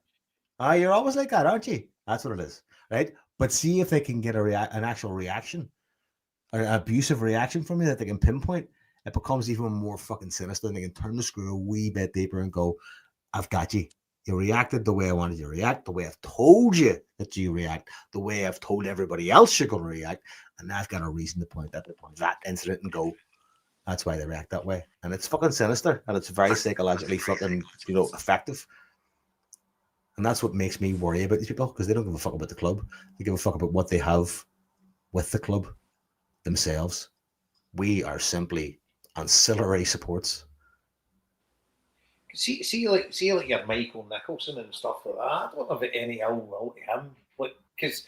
Aye, you're always like that, aren't you? That's what it is, right? But see if they can get an actual reaction, or an abusive reaction from you that they can pinpoint. It becomes even more fucking sinister, and they can turn the screw a wee bit deeper and go, I've got you. You reacted the way I wanted you to react, the way I've told you that you react, the way I've told everybody else you're going to react, and I've got a reason to point that incident and go, that's why they react that way. And it's fucking sinister, and it's very psychologically fucking, effective. And that's what makes me worry about these people, because they don't give a fuck about the club. They give a fuck about what they have with the club themselves. We are simply ancillary supports. See, like your Michael Nicholson and stuff like that. I don't have any ill will to him, because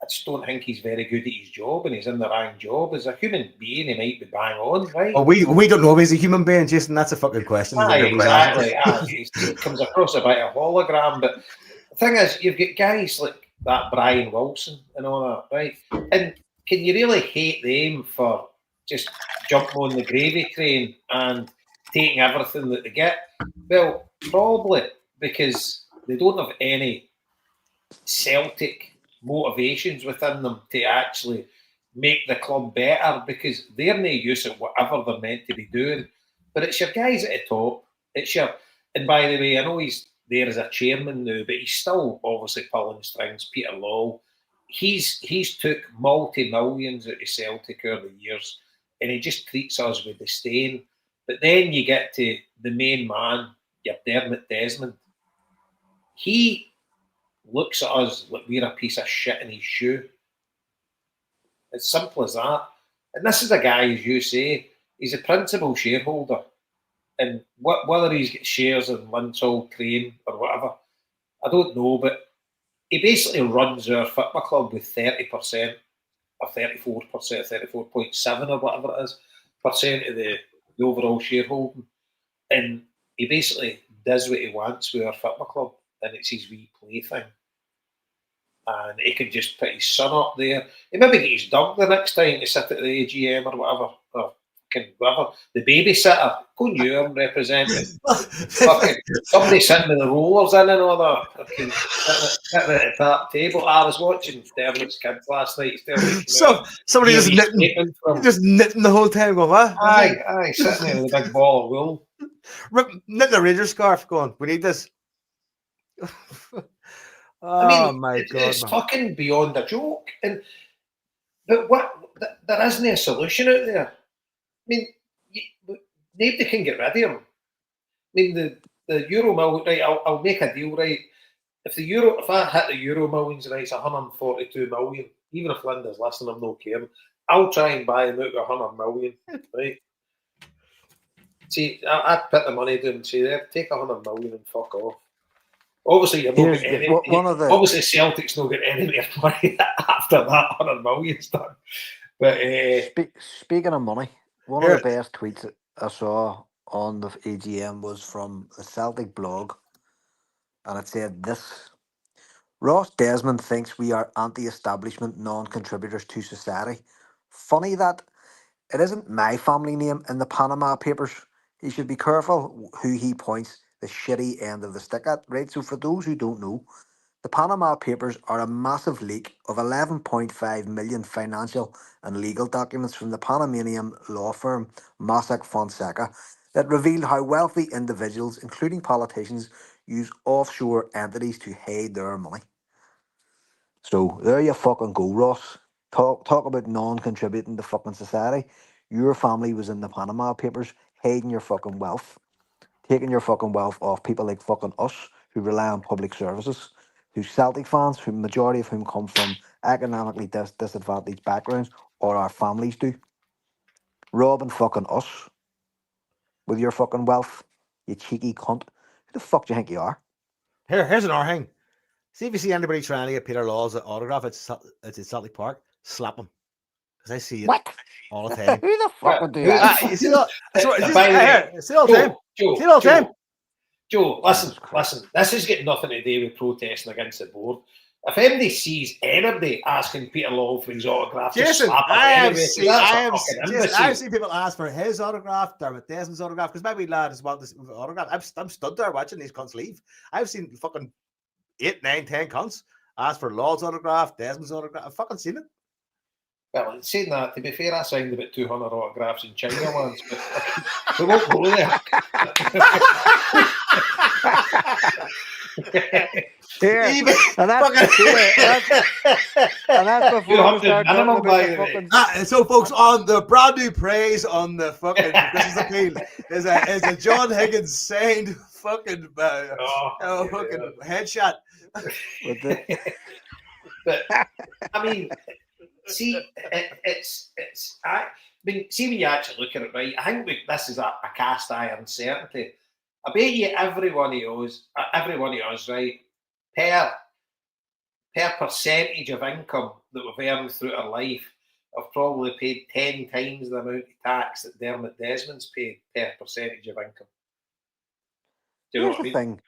I just don't think he's very good at his job, and he's in the wrong job. As a human being, he might be bang on, right? Oh, we don't know if he's a human being, Jason. That's a fucking question. Exactly. He comes across a bit of a hologram, but the thing is, you've got guys like that Brian Wilson and all that, right? And can you really hate them for just jumping on the gravy train and taking everything that they get? Well, probably because they don't have any Celtic motivations within them to actually make the club better, because they're no use at whatever they're meant to be doing. But it's your guys at the top. And by the way, I know he's there as a chairman now, but he's still obviously pulling strings. Peter Law, he's took multi-millions out of Celtic over the years, and he just treats us with disdain. But then you get to the main man, your Dermot Desmond. He looks at us like we're a piece of shit in his shoe. It's simple as that. And this is a guy, as you say, he's a principal shareholder, and whether he's got shares in Linsall, Crane, or whatever, I don't know, but he basically runs our football club with 30% or 34%, 34.7 or whatever it is, percent of the overall shareholding. And he basically does what he wants with our football club, and it's his wee plaything. And he could just put his son up there. He maybe get his dog the next time to sit at the AGM or whatever, or whatever. The babysitter, go and you and represent it. Fucking somebody sitting with the rollers in and all that. Fucking sitting at the top table. I was watching Dermot's kids last night. Somebody just knitting the whole time, going, what? Aye, sitting there with a big ball of wool. Knitting a Rangers scarf, going, we need this. I mean, it's fucking beyond a joke. But there isn't a solution out there. I mean, nobody can get rid of him. I mean, the Euro Million, right? I'll make a deal, right? If I hit the Euro Millions, right, it's 142 million. Even if Linda's listening, I'm not caring. I'll try and buy him out with 100 million, right? See, I'd put the money down and say, there, take 100 million and fuck off. Obviously, you're not getting any. Obviously, Celtic's not getting any more money after that 100 million's done. But speaking of money, one of the best tweets that I saw on the AGM was from a Celtic blog, and it said this: Ross Desmond thinks we are anti-establishment, non-contributors to society. Funny that it isn't my family name in the Panama Papers. He should be careful who he points the shitty end of the stick at, right? So for those who don't know, the Panama Papers are a massive leak of 11.5 million financial and legal documents from the Panamanian law firm Mossack Fonseca that revealed how wealthy individuals, including politicians, use offshore entities to hide their money. So there you fucking go, Ross. Talk about non-contributing to fucking society. Your family was in the Panama Papers hiding your fucking wealth, taking your fucking wealth off people like fucking us who rely on public services, who's Celtic fans, who majority of whom come from economically disadvantaged backgrounds, or our families do. Robbing fucking us with your fucking wealth, you cheeky cunt. Who the fuck do you think you are? Here's another thing. See if you see anybody trying to get Peter Law's autograph at Celtic Park, slap him. Because I see it all the time. Who the fuck would do that? You see it all the time. Joe, listen. This has got nothing to do with protesting against the board. If anybody sees anybody asking Peter Law for his autograph, Jason, I've seen people ask for his autograph, Dermot Desmond's autograph, because maybe lads want this autograph. I'm stood there watching these cunts leave. I've seen fucking 8, 9, 10 cunts ask for Law's autograph, Desmond's autograph. I've fucking seen it. Well, saying that, to be fair, I signed about 200 autographs in China once, but we won't go there. That's before we start talking about fucking... So, folks, on the brand new praise on the fucking Christmas appeal is a John Higgins signed fucking fucking headshot. But I mean, see, see when you actually look at it, right? I think this is a cast iron certainty. I bet you every one of us, right, per percentage of income that we've earned through our life, have probably paid 10 times the amount of tax that Dermot Desmond's paid per percentage of income. Do you know what I mean? Thing,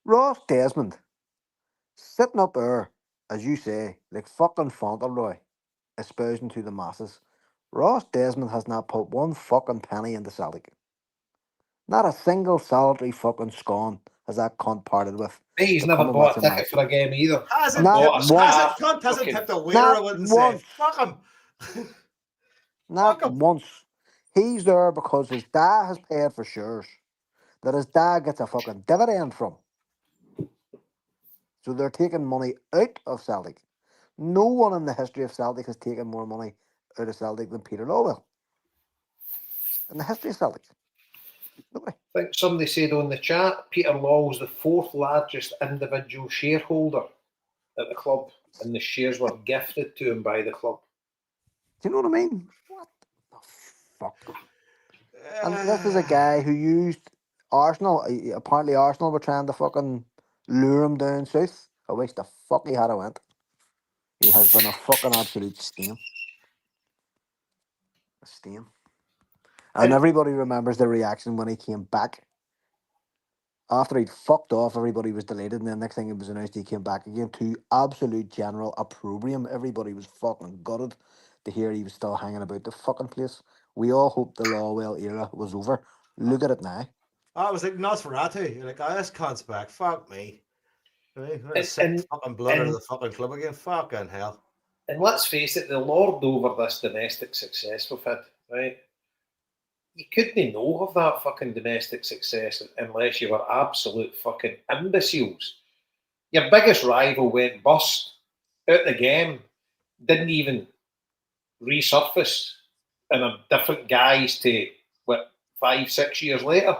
Ross Desmond, sitting up there, as you say, like fucking Fauntleroy, espousing to the masses. Ross Desmond has not put one fucking penny into Celtic. Not a single solitary fucking scone has that cunt parted with. He's never bought a ticket for a game either. Hasn't tipped a waiter once. Fuck him. Not once. He's there because his dad has paid for shares that his dad gets a fucking dividend from. So they're taking money out of Celtic. No one in the history of Celtic has taken more money out of Celtic than Peter Law will. In the history of Celtic. Nobody. I think somebody said on the chat, Peter Law was the 4th largest individual shareholder at the club, and the shares were gifted to him by the club. Do you know what I mean? What the fuck? And this is a guy who used Arsenal. Apparently, Arsenal were trying to fucking lure him down south. I wish the fuck he had a went. He has been a fucking absolute steam. A steam. And And everybody remembers the reaction when he came back. After he'd fucked off, everybody was delighted, and then next thing it was announced he came back again to absolute general opprobrium. Everybody was fucking gutted to hear he was still hanging about the fucking place. We all hoped the Lawwell era was over. Look at it now. I was like Nosferatu. You're like, oh, this cunt's back. Fuck me. I'm gonna and sick and, fucking blood out of and the fucking club again. Fucking hell. and let's face it, the lord over this domestic success we've had, right? You couldn't know of that fucking domestic success unless you were absolute fucking imbeciles. Your biggest rival went bust out the game, didn't even resurface in a different guise to what 5, 6 years later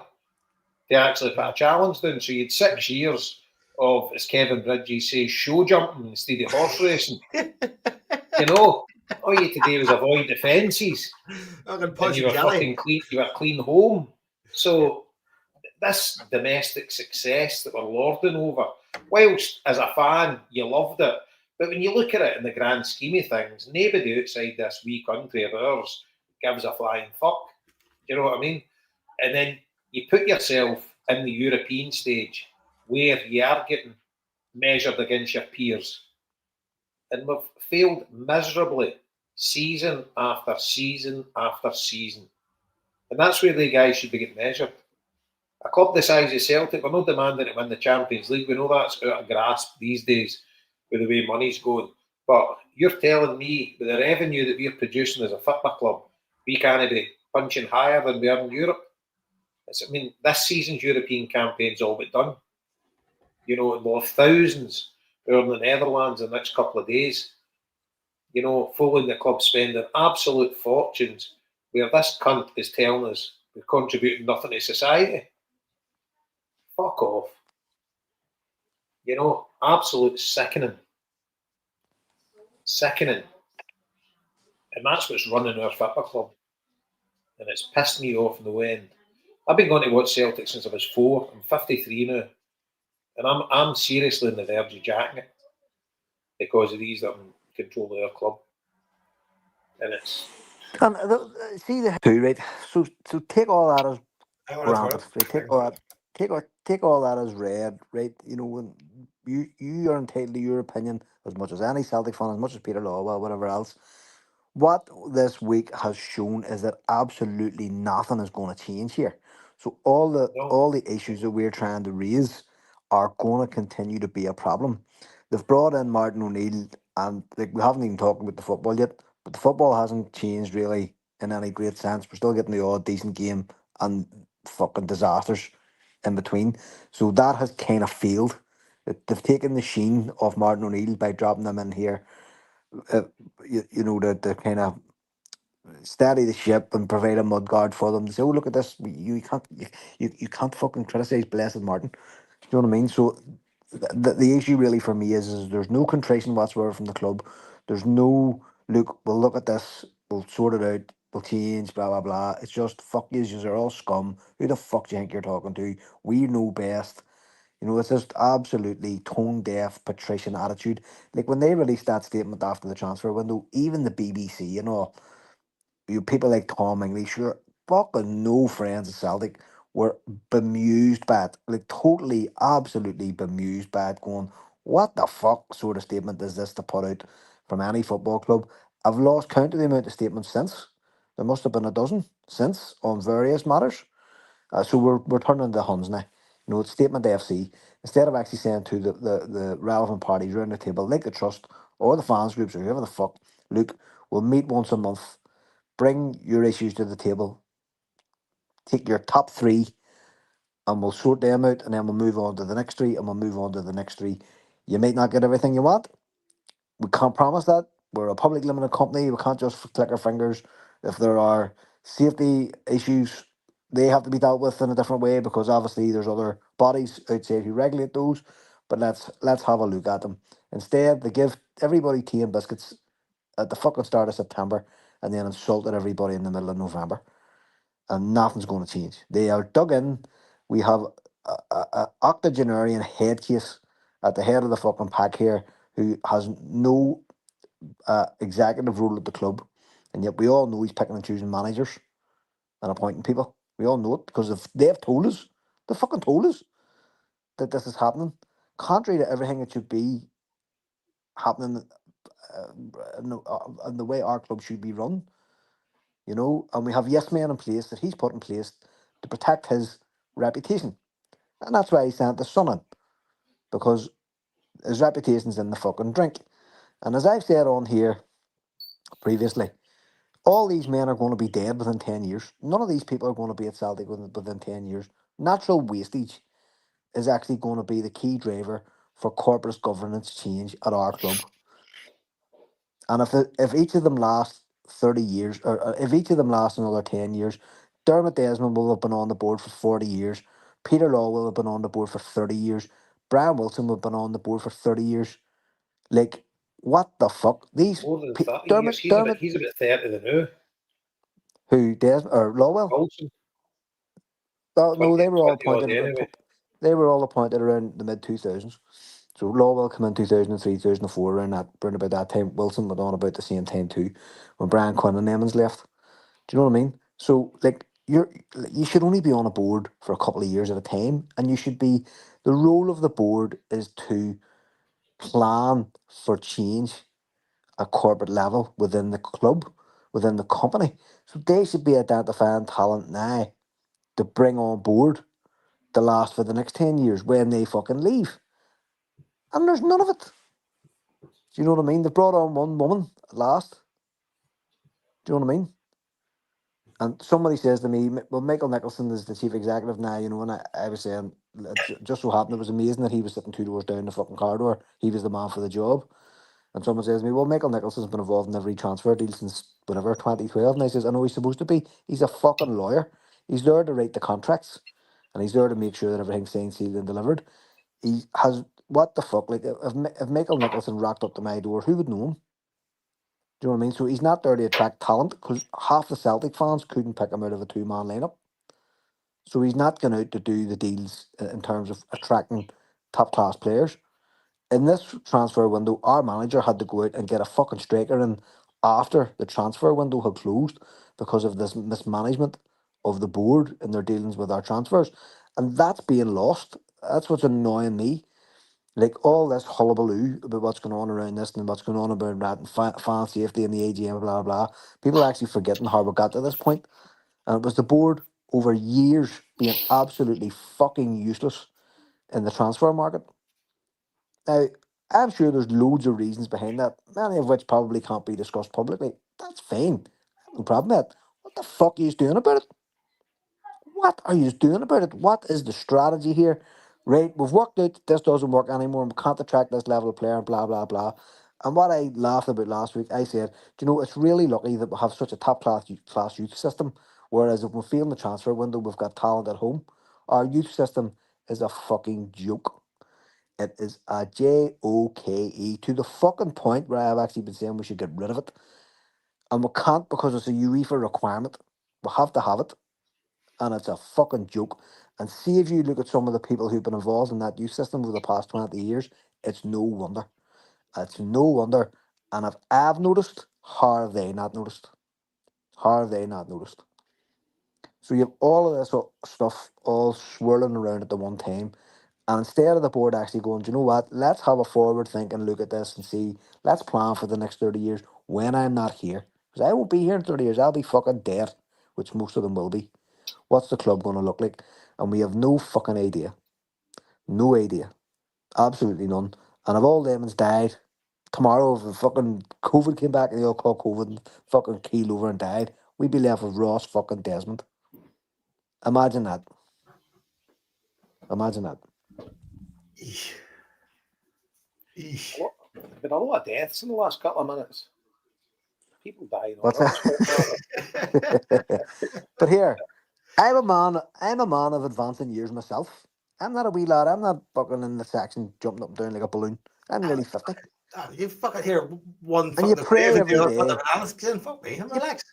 to actually put a challenge down. So you had 6 years of, as Kevin Bridges says, show jumping instead of horse racing. You know, all you had to do was avoid the fences, Fucking and punch you and were jelly. fucking clean. You were clean home. So this domestic success that we're lording over, whilst as a fan you loved it, but when you look at it in the grand scheme of things, nobody outside this wee country of ours gives a flying fuck. Do you know what I mean? And then you put yourself in the European stage where you are getting measured against your peers, and we've failed miserably season after season after season. And that's where the guys should be getting measured. A club the size of Celtic, we're not demanding to win the Champions League. We know that's out of grasp these days with the way money's going. But you're telling me with the revenue that we're producing as a football club, we can't be punching higher than we are in Europe. I mean, this season's European campaign's all but done. You know, and we'll have thousands over in the Netherlands in the next couple of days. You know, following the club spending absolute fortunes where this cunt is telling us we're contributing nothing to society. Fuck off. You know, absolute sickening. Sickening. And that's what's running our football club. And it's pissed me off in the end. I've been going to watch Celtic since I was 4. I'm 53 now. And I'm seriously on the verge of jacking it because of these that are in control of our club. And it's And see the two right. So take all that as I want to granted. twirl. Right? Take all that as read. Right? You know when you are entitled to your opinion as much as any Celtic fan, as much as Peter Lawwell, whatever else. What this week has shown is that absolutely nothing is going to change here. So no, all the issues that we're trying to raise are going to continue to be a problem. They've brought in Martin O'Neill, and like we haven't even talked about the football yet, but the football hasn't changed really in any great sense. We're still getting the odd decent game and fucking disasters in between. So that has kind of failed. They've taken the sheen off Martin O'Neill by dropping them in here, uh, you know, to kind of steady the ship and provide a mud guard for them. To say, oh, look at this, you can't fucking criticize Blessed Martin. You know what I mean? So the issue really for me is there's no contrition whatsoever from the club. There's no look. We'll look at this. We'll sort it out. We'll change. Blah blah blah. It's just fuck yous. You're all scum. Who the fuck do you think you're talking to? We know best. You know, it's just absolutely tone deaf patrician attitude. Like when they released that statement after the transfer window, even the BBC and all, you people like Tom English, you're fucking no friends of Celtic, were bemused by it. Like totally, absolutely bemused by it, going, what the fuck sort of statement is this to put out from any football club? I've lost count of the amount of statements since. There must have been a dozen since on various matters. So we're turning to Huns now. You know, it's Statement FC. Instead of actually saying to the relevant parties around the table, like the trust or the fans groups or whoever the fuck, look, we'll meet once a month, bring your issues to the table, take your top three, and we'll sort them out, and then we'll move on to the next three, and we'll move on to the next three. You might not get everything you want. We can't promise that. We're a public limited company. We can't just click our fingers. If there are safety issues, they have to be dealt with in a different way because obviously there's other bodies outside who regulate those. But let's have a look at them. Instead, they give everybody tea and biscuits at the fucking start of September and then insulted everybody in the middle of November. and nothing's going to change. They are dug in. We have a octogenarian head case at the head of the fucking pack here who has no executive role at the club, and yet we all know he's picking and choosing managers and appointing people. We all know it because if they've told us, they fucking told us that this is happening, contrary to everything it should be happening in the way our club should be run. You know, and we have yes men in place that he's put in place to protect his reputation, and that's why he sent the son in, because his reputation's in the fucking drink. And as I've said on here previously, all these men are going to be dead within 10 years. None of these people are going to be at Celtic within 10 years. Natural wastage is actually going to be the key driver for corporate governance change at our club. And if each of them last 30 years, or if each of them lasts another 10 years, Dermot Desmond will have been on the board for 40 years. Peter Law will have been on the board for 30 years. Brian Wilson will have been on the board for 30 years. Like, what the fuck? More than 30 years. He's about 30 the now. Who, Desmond or Lawwell? Wilson. No, they were all 20 appointed. anyway. They were all appointed around the mid 2000s. So Lawwell came in 2003, 2004, around about that time. Wilson went on about the same time too, when Brian Quinn and Emmons left. Do you know what I mean? So like you should only be on a board for a couple of years at a time, and you should be. The role of the board is to plan for change at corporate level within the club, within the company. So they should be identifying talent now to bring on board to last for the next 10 years when they fucking leave. And there's none of it. Do you know what I mean? They brought on one woman at last. Do you know what I mean? And somebody says to me, well, Michael Nicholson is the chief executive now, you know, and I was saying, it just so happened, it was amazing that he was sitting 2 doors down the fucking corridor. He was the man for the job. And someone says to me, well, Michael Nicholson's been involved in every transfer deal since whatever, 2012. And I says, I know he's supposed to be. He's a fucking lawyer. He's there to write the contracts. And he's there to make sure that everything's signed, sealed and delivered. He has, what the fuck, like, if Michael Nicholson rocked up to my door, who would know him? Do you know what I mean? So he's not there to attract talent, because half the Celtic fans couldn't pick him out of a 2-man lineup. So he's not going out to do the deals in terms of attracting top class players. In this transfer window, our manager had to go out and get a fucking striker in after the transfer window had closed because of this mismanagement of the board in their dealings with our transfers. And that's being lost. That's what's annoying me. Like all this hullabaloo about what's going on around this and what's going on about that and fan safety and the AGM, blah, blah. People are actually forgetting how we got to this point. And it was the board over years being absolutely fucking useless in the transfer market. Now, I'm sure there's loads of reasons behind that, many of which probably can't be discussed publicly. That's fine. I have no problem with that. What the fuck are you doing about it? What are you doing about it? What is the strategy here? Right, we've worked out this doesn't work anymore. We can't attract this level of player and blah, blah, blah. And what I laughed about last week, I said, do you know, it's really lucky that we have such a top class youth system. Whereas if we fail in the transfer window, we've got talent at home. Our youth system is a fucking joke. It is a joke to the fucking point where I've actually been saying we should get rid of it. And we can't because it's a UEFA requirement. We have to have it. And it's a fucking joke. And see if you look at some of the people who've been involved in that youth system over the past 20 years, it's no wonder. It's no wonder. And if I've noticed, how have they not noticed? How have they not noticed? So you have all of this stuff all swirling around at the one time. And instead of the board actually going, do you know what, let's have a forward thinking look at this and see, let's plan for the next 30 years when I'm not here. Because I won't be here in 30 years, I'll be fucking dead, which most of them will be. What's the club going to look like? And we have no fucking idea. No idea. Absolutely none. And if all Lemons died, tomorrow if the fucking COVID came back and they all caught COVID and fucking keeled over and died, we'd be left with Ross fucking Desmond. Imagine that. Imagine that. Been a lot of deaths in the last couple of minutes. People dying. What's that? But here, I'm a man of advancing years myself. I'm not a wee lad. I'm not fucking in the section jumping up and down like a balloon. I'm nearly 50. You fucking hear one and you pray every day. Fuck me, relax.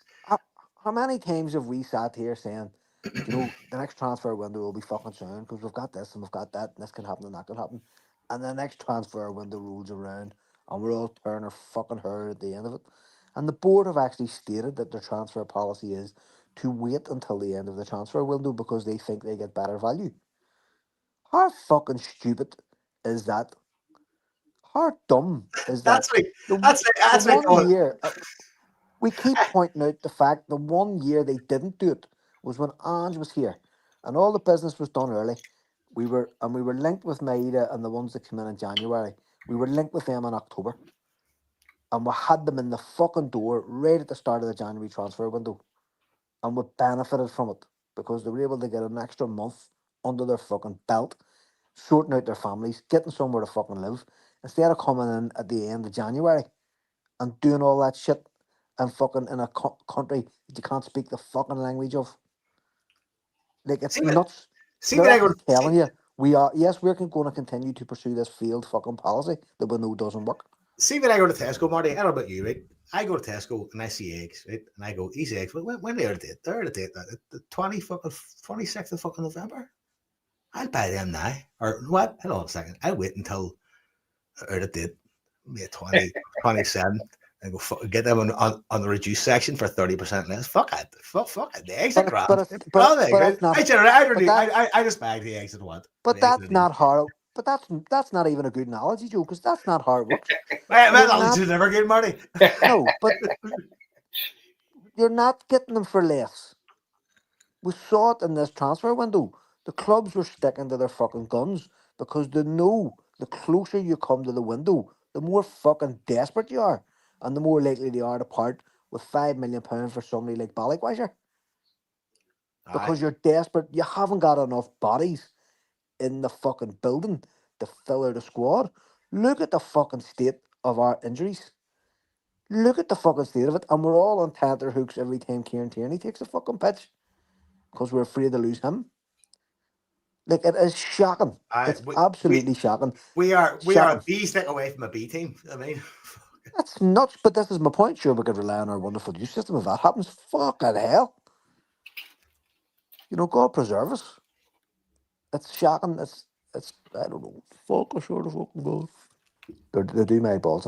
How many times have we sat here saying, you know, the next transfer window will be fucking soon because we've got this and we've got that, and this can happen and that can happen. And the next transfer window rolls around and we're all turning our fucking hair at the end of it. And the board have actually stated that their transfer policy is to wait until the end of the transfer window because they think they get better value. How fucking stupid is that? How dumb is that? That's like The, the that's like one going. year, we keep pointing out the fact the one year they didn't do it was when Ange was here, and all the business was done early. We were linked with Maida and the ones that came in January. We were linked with them in October, and we had them in the fucking door right at the start of the January transfer window, and we benefited from it because they were able to get an extra month under their fucking belt, sorting out their families, getting somewhere to fucking live, instead of coming in at the end of January and doing all that shit and fucking in a country that you can't speak the fucking language of. Like, it's See what nuts. see They're what I go. actually telling you, we are, yes, we're going to continue to pursue this failed fucking policy that we know doesn't work. See when I go to Tesco, Marty. I don't know about you, right? I go to Tesco and I see eggs, right? And I go, these eggs. When they are the date? They're the date. The 26th of fucking November. I'll buy them now. Or what? Hold on a second. I'll wait until they're the date. May 27. And go get them on the reduced section for 30% less. Fuck it. Fuck it. The eggs are grand. But that's not. I just bag the eggs at what. But that's not how. But that's not even a good analogy, Joe, because that's not how it works. My knowledge is never good, Marty. No, but you're not getting them for less. We saw it in this transfer window. The clubs were sticking to their fucking guns because they know the closer you come to the window, the more fucking desperate you are, and the more likely they are to part with £5 million for somebody like Ballyquasher. Because you're desperate, you haven't got enough bodies in the fucking building to fill out a squad. Look at the fucking state of our injuries. Look at the fucking state of it, and we're all on tenterhooks every time Kieran Tierney takes a fucking pitch because we're afraid to lose him. Like, it is shocking. It's absolutely shocking. We are a B stick away from a B team. I mean, that's nuts. But this is my point. Sure, we could rely on our wonderful youth system. If that happens, fucking hell. You know, God preserve us. It's shocking. It's I don't know. Fuck, I sort of fucking God. They do my balls.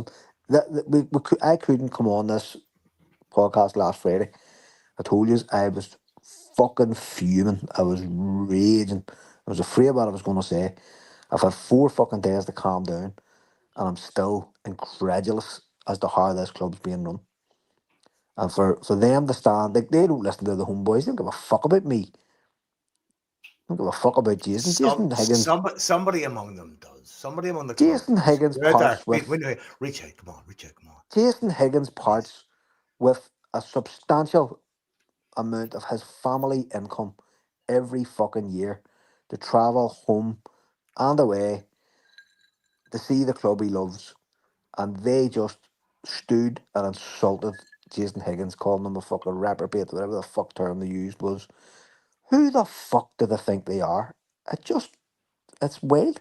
I couldn't come on this podcast last Friday. I told you I was fucking fuming. I was raging. I was afraid what I was going to say. I've had 4 fucking days to calm down, and I'm still incredulous as to how this club's being run. And for them to stand, like, they don't listen to the HomeBhoys. They don't give a fuck about me. They don't give a fuck about Jason. Jason Higgins. Somebody among them does. Somebody among the Jason Higgins parts with. Reach out, come on. Jason Higgins parts with a substantial amount of his family income every fucking year to travel home and away to see the club he loves, and they just stood and insulted Jason Higgins, calling him a fucking reprobate, whatever the fuck term they used was. Who the fuck do they think they are? It's wild.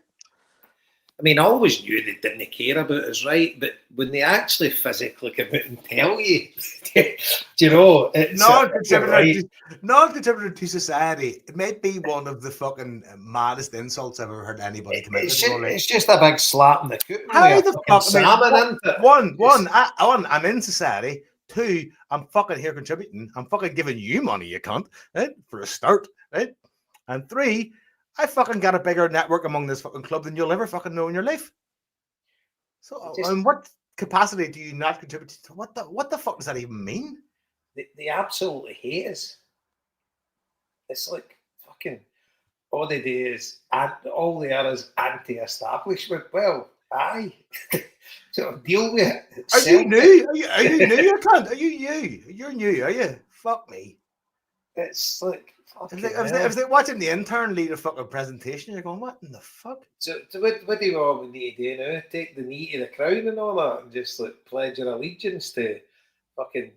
I mean, I always knew they didn't care about us, right? But when they actually physically come out and tell you, do you know, it's non-contributor to society. It might be one of the fucking maddest insults I've ever heard anybody come out with. It's just a big slap in the coot. How the fuck? One, I'm in society. 2, I'm fucking here contributing. I'm fucking giving you money, you cunt, right? For a start, right? And 3, I fucking got a bigger network among this fucking club than you'll ever fucking know in your life. So, in what capacity do you not contribute to? What the fuck does that even mean? They absolutely hate us. It's like fucking all they do is all they are is anti-establishment. Well, aye. So deal with it. Are you new? Are you new? You can't. Are you new? You're new, are you? Fuck me. It's like. If they're watching the intern lead a fucking presentation, you're going, what in the fuck? So what do you all need to do now? Take the knee to the crown and all that and just like pledge your allegiance to fucking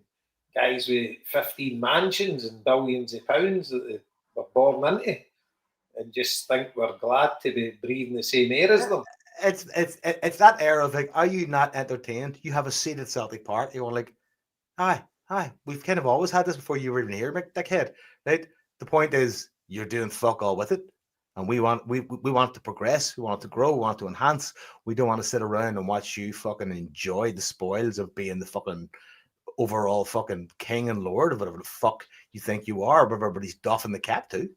guys with 15 mansions and billions of pounds that they were born into and just think we're glad to be breathing the same air as them. It's that air of like, are you not entertained? You have a seat at Celtic Park. You're like, aye, Hi, we've kind of always had this before you were in here, dickhead. Right? The point is, you're doing fuck all with it, and we want to progress, we want to grow, we want to enhance. We don't want to sit around and watch you fucking enjoy the spoils of being the fucking overall fucking king and lord of whatever the fuck you think you are, but everybody's doffing the cap to.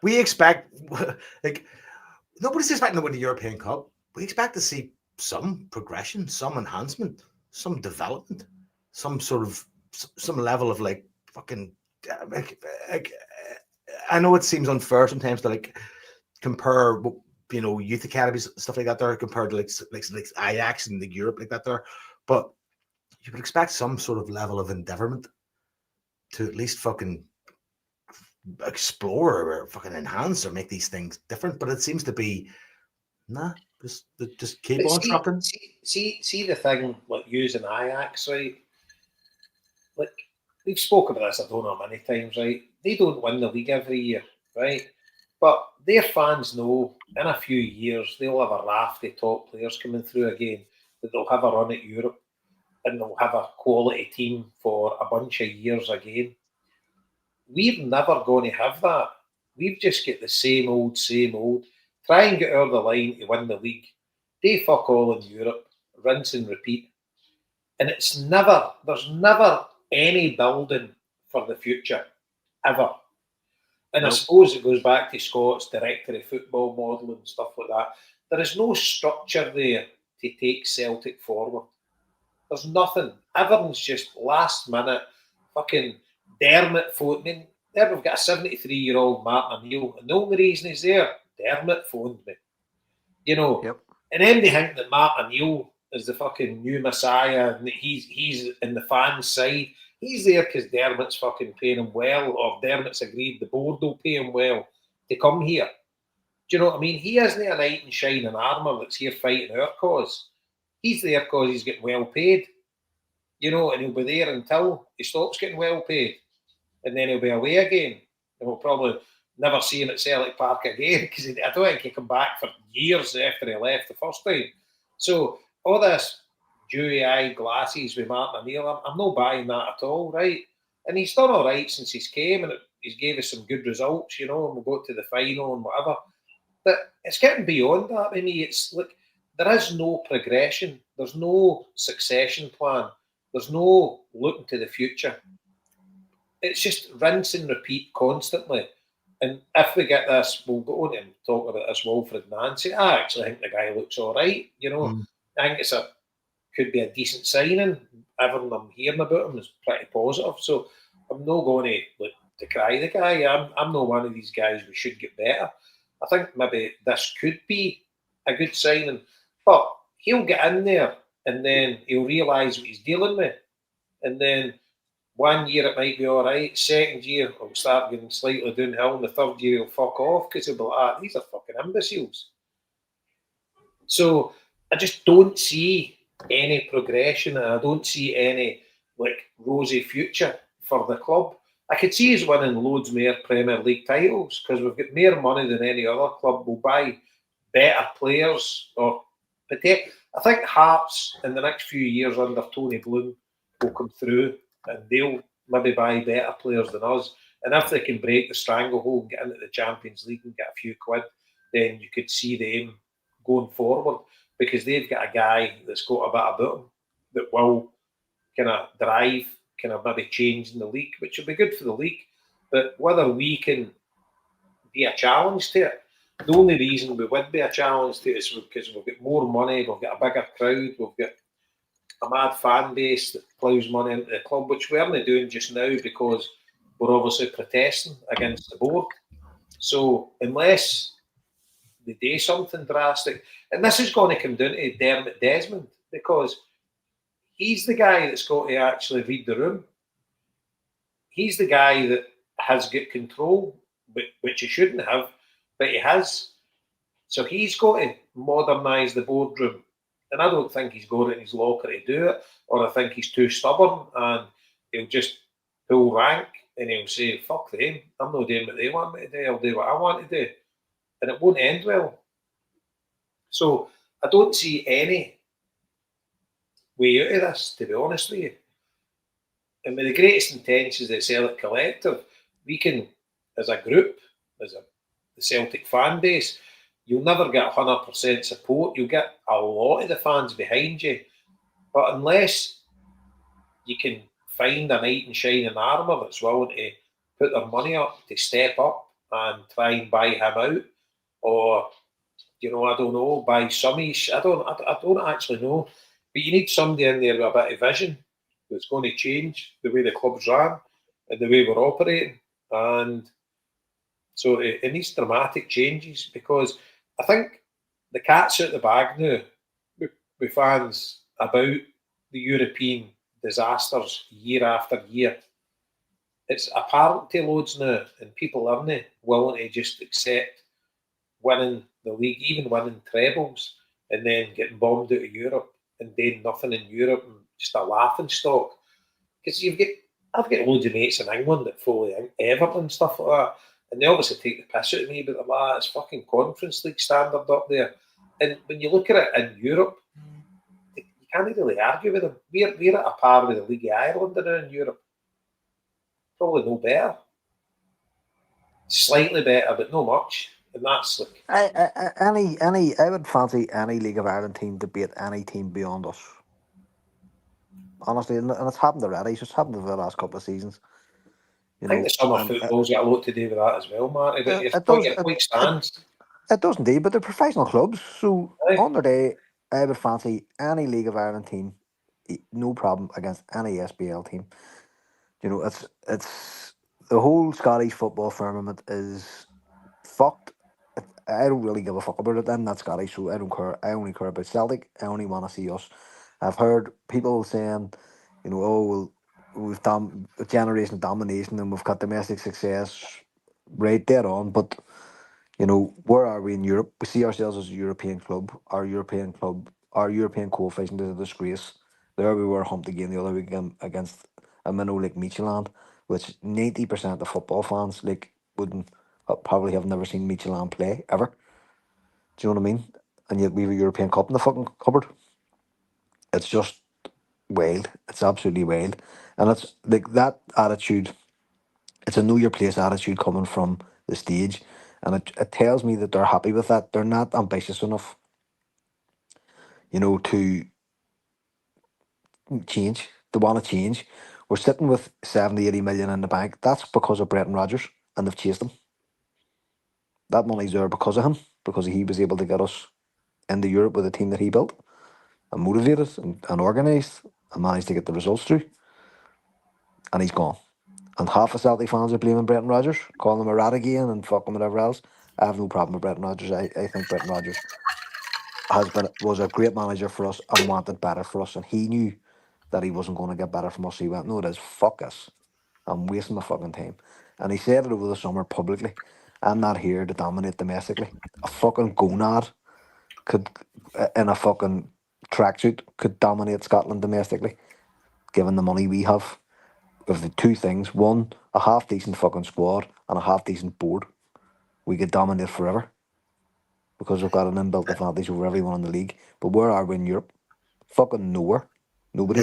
We expect, like, nobody's expecting to win the European Cup. We expect to see some progression, some enhancement, some development, some sort of some level of like fucking. Like, I know it seems unfair sometimes to like compare, you know, youth academies stuff like that there compared to like Ajax and the Europe like that there, but you would expect some sort of level of endeavorment to at least fucking explore or fucking enhance or make these things different. But it seems to be nah, just keep But on trucking. see the thing like using Ajax, right? Like we've spoken about this, I don't know how many times, right? They don't win the league every year, right? But their fans know in a few years they'll have a raft of top players coming through again, that they'll have a run at Europe and they'll have a quality team for a bunch of years again. We're never going to have that. We've just got the same old, same old. Try and get over the line to win the league. They fuck all in Europe, rinse and repeat. And there's never any building for the future, ever. And I suppose it goes back to Scott's director of football model and stuff like that. There is no structure there to take Celtic forward. There's nothing. Everything's just last minute. Fucking Dermot phoned me. There we've got a 73-year-old Martin O'Neill, and the only reason he's there, Dermot phoned me. You know, Yep. And then they think that Martin O'Neill is the fucking new messiah, and that he's in the fans' side. He's there because Dermot's fucking paying him well, or Dermot's agreed the board will pay him well to come here. Do you know what I mean? He isn't a knight in shining armour that's here fighting our cause. He's there because he's getting well paid. You know, and he'll be there until he stops getting well paid. And then he'll be away again. And we'll probably never see him at Celtic Park again because I don't think he'll come back for years after he left the first time. So all this dewy-eyed glasses with Martin O'Neill, I'm not buying that at all, right? And he's done all right since he's came, and he's gave us some good results, you know, and we'll go to the final and whatever. But it's getting beyond that. I mean, it's like there is no progression. There's no succession plan. There's no looking to the future. It's just rinse and repeat constantly. And if we get this, we'll go on and talk about this Wilfred Nancy. I actually think the guy looks all right. You know, I think could be a decent signing. Everything I'm hearing about him is pretty positive. So I'm not going to decry the guy. I'm not one of these guys we should get better. I think maybe this could be a good signing, but he'll get in there and then he'll realise what he's dealing with. And then 1 year it might be all right. Second year it'll start getting slightly downhill. And the third year he'll fuck off because he'll be like, these are fucking imbeciles. So I just don't see any progression, and I don't see any rosy future for the club. I could see us winning loads more Premier League titles because we've got more money than any other club. We'll buy better players, I think Hearts in the next few years under Tony Bloom will come through and they'll maybe buy better players than us. And if they can break the stranglehold and get into the Champions League and get a few quid, then you could see them going forward because they've got a guy that's got a bit about him that will kind of drive, kind of maybe change in the league, which will be good for the league. But whether we can be a challenge to it, the only reason we would be a challenge to it is because we've got more money, we've got a bigger crowd, we've got a mad fan base that ploughs money into the club, which we're only doing just now because we're obviously protesting against the board. So unless they do something drastic, and this is going to come down to Dermot Desmond because he's the guy that's got to actually read the room. He's the guy that has got control, which he shouldn't have, but he has. So he's got to modernise the boardroom. And I don't think he's got it in his locker to do it, or I think he's too stubborn and he'll just pull rank and he'll say, fuck them, I'm not doing what they want me to do, I'll do what I want to do. And it won't end well. So I don't see any way out of this, to be honest with you. And with the greatest intentions of the Celtic collective, we can, as a group, the Celtic fan base, you'll never get 100% support. You'll get a lot of the fans behind you. But unless you can find a knight in shining armour that's willing to put their money up, to step up and try and buy him out, or, I don't know, buy summies. I don't actually know. But you need somebody in there with a bit of vision that's going to change the way the club's ran and the way we're operating. And so it needs dramatic changes, because I think the cat's out the bag now with fans about the European disasters year after year. It's apparent to loads now, and people aren't willing to just accept winning the league, even winning trebles, and then getting bombed out of Europe and doing nothing in Europe and just a laughing stock. Because I've got loads of mates in England that follow Everton and stuff like that, and they obviously take the piss out of me, but they're like, it's fucking Conference League standard up there. And when you look at it in Europe, you can't really argue with them. We're at a par with the League of Ireland in Europe. Probably no better. Slightly better, but no much. And that's like... I would fancy any League of Ireland team to beat any team beyond us. Honestly, and it's happened already. It's just happened over the last couple of seasons. I think the summer football's got a lot to do with that as well, Marty. But your point stands. It does indeed, but they're professional clubs. So on their day, I would fancy any League of Ireland team, no problem, against any SBL team. It's the whole Scottish football firmament is fucked. I don't really give a fuck about it. I'm not Scottish, so I don't care. I only care about Celtic. I only want to see us. I've heard people saying, we've done a generation of domination and we've got domestic success, right dead on. But where are we in Europe? We see ourselves as a European club. Our European coefficient is a disgrace. There we were humped again the other week against a minnow like Midtjylland, which 90% of football fans wouldn't probably have never seen Midtjylland play ever. Do you know what I mean? And yet we have a European Cup in the fucking cupboard. It's just wild. It's absolutely wild. And it's like that attitude, it's a know your place attitude coming from the stage. And it tells me that they're happy with that. They're not ambitious enough, to change. They want to change. We're sitting with 70, 80 million in the bank. That's because of Brendan Rodgers, and they've chased him. That money's there because of him, because he was able to get us into Europe with a team that he built and motivated and organised and managed to get the results through. And he's gone. And half of Celtic fans are blaming Brendan Rodgers, calling him a rat again and fucking whatever else. I have no problem with Brendan Rodgers. I think Brendan Rodgers was a great manager for us and wanted better for us. And he knew that he wasn't going to get better from us. He went, no, it is, fuck us. I'm wasting my fucking time. And he said it over the summer publicly. I'm not here to dominate domestically. A fucking gonad could, in a fucking tracksuit, could dominate Scotland domestically, given the money we have. Of the two things, one, a half decent fucking squad and a half decent board, we could dominate forever because we've got an inbuilt advantage over everyone in the league. But where are we in Europe? Fucking nowhere. Nobody.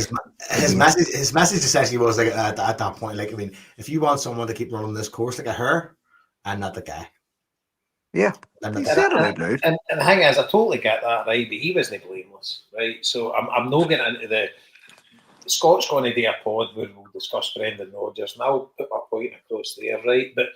His message essentially was like at that point, like, I mean, if you want someone to keep running this course, like a her, I'm not the guy. Yeah, he said it out loud. And the thing is, I totally get that, right? But he wasn't blameless, right? So I'm not getting into the Scott's going to do a pod where we'll discuss Brendan Rodgers, and I'll put my point across there, right? But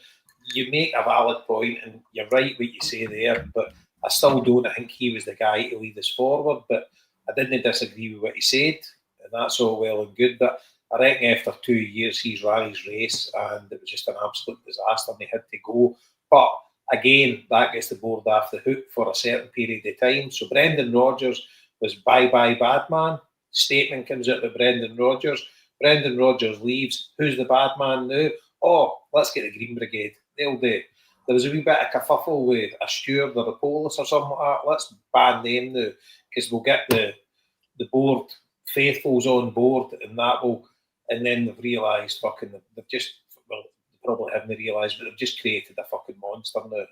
you make a valid point, and you're right what you say there, but I still don't think he was the guy to lead us forward. But I didn't disagree with what he said, and that's all well and good. But I reckon after 2 years, he's ran his race, and it was just an absolute disaster, and he had to go. But again, that gets the board off the hook for a certain period of time. So Brendan Rodgers was bye-bye bad man. Statement comes out with Brendan Rodgers. Brendan Rodgers leaves. Who's the bad man now? Oh, let's get the Green Brigade. They'll do. There was a wee bit of kerfuffle with a steward or a police or something like that. Let's ban them now, because we'll get the board faithfuls on board, and that will. And then they've realised they've just, well, they probably haven't realised, but they've just created a fucking monster now, and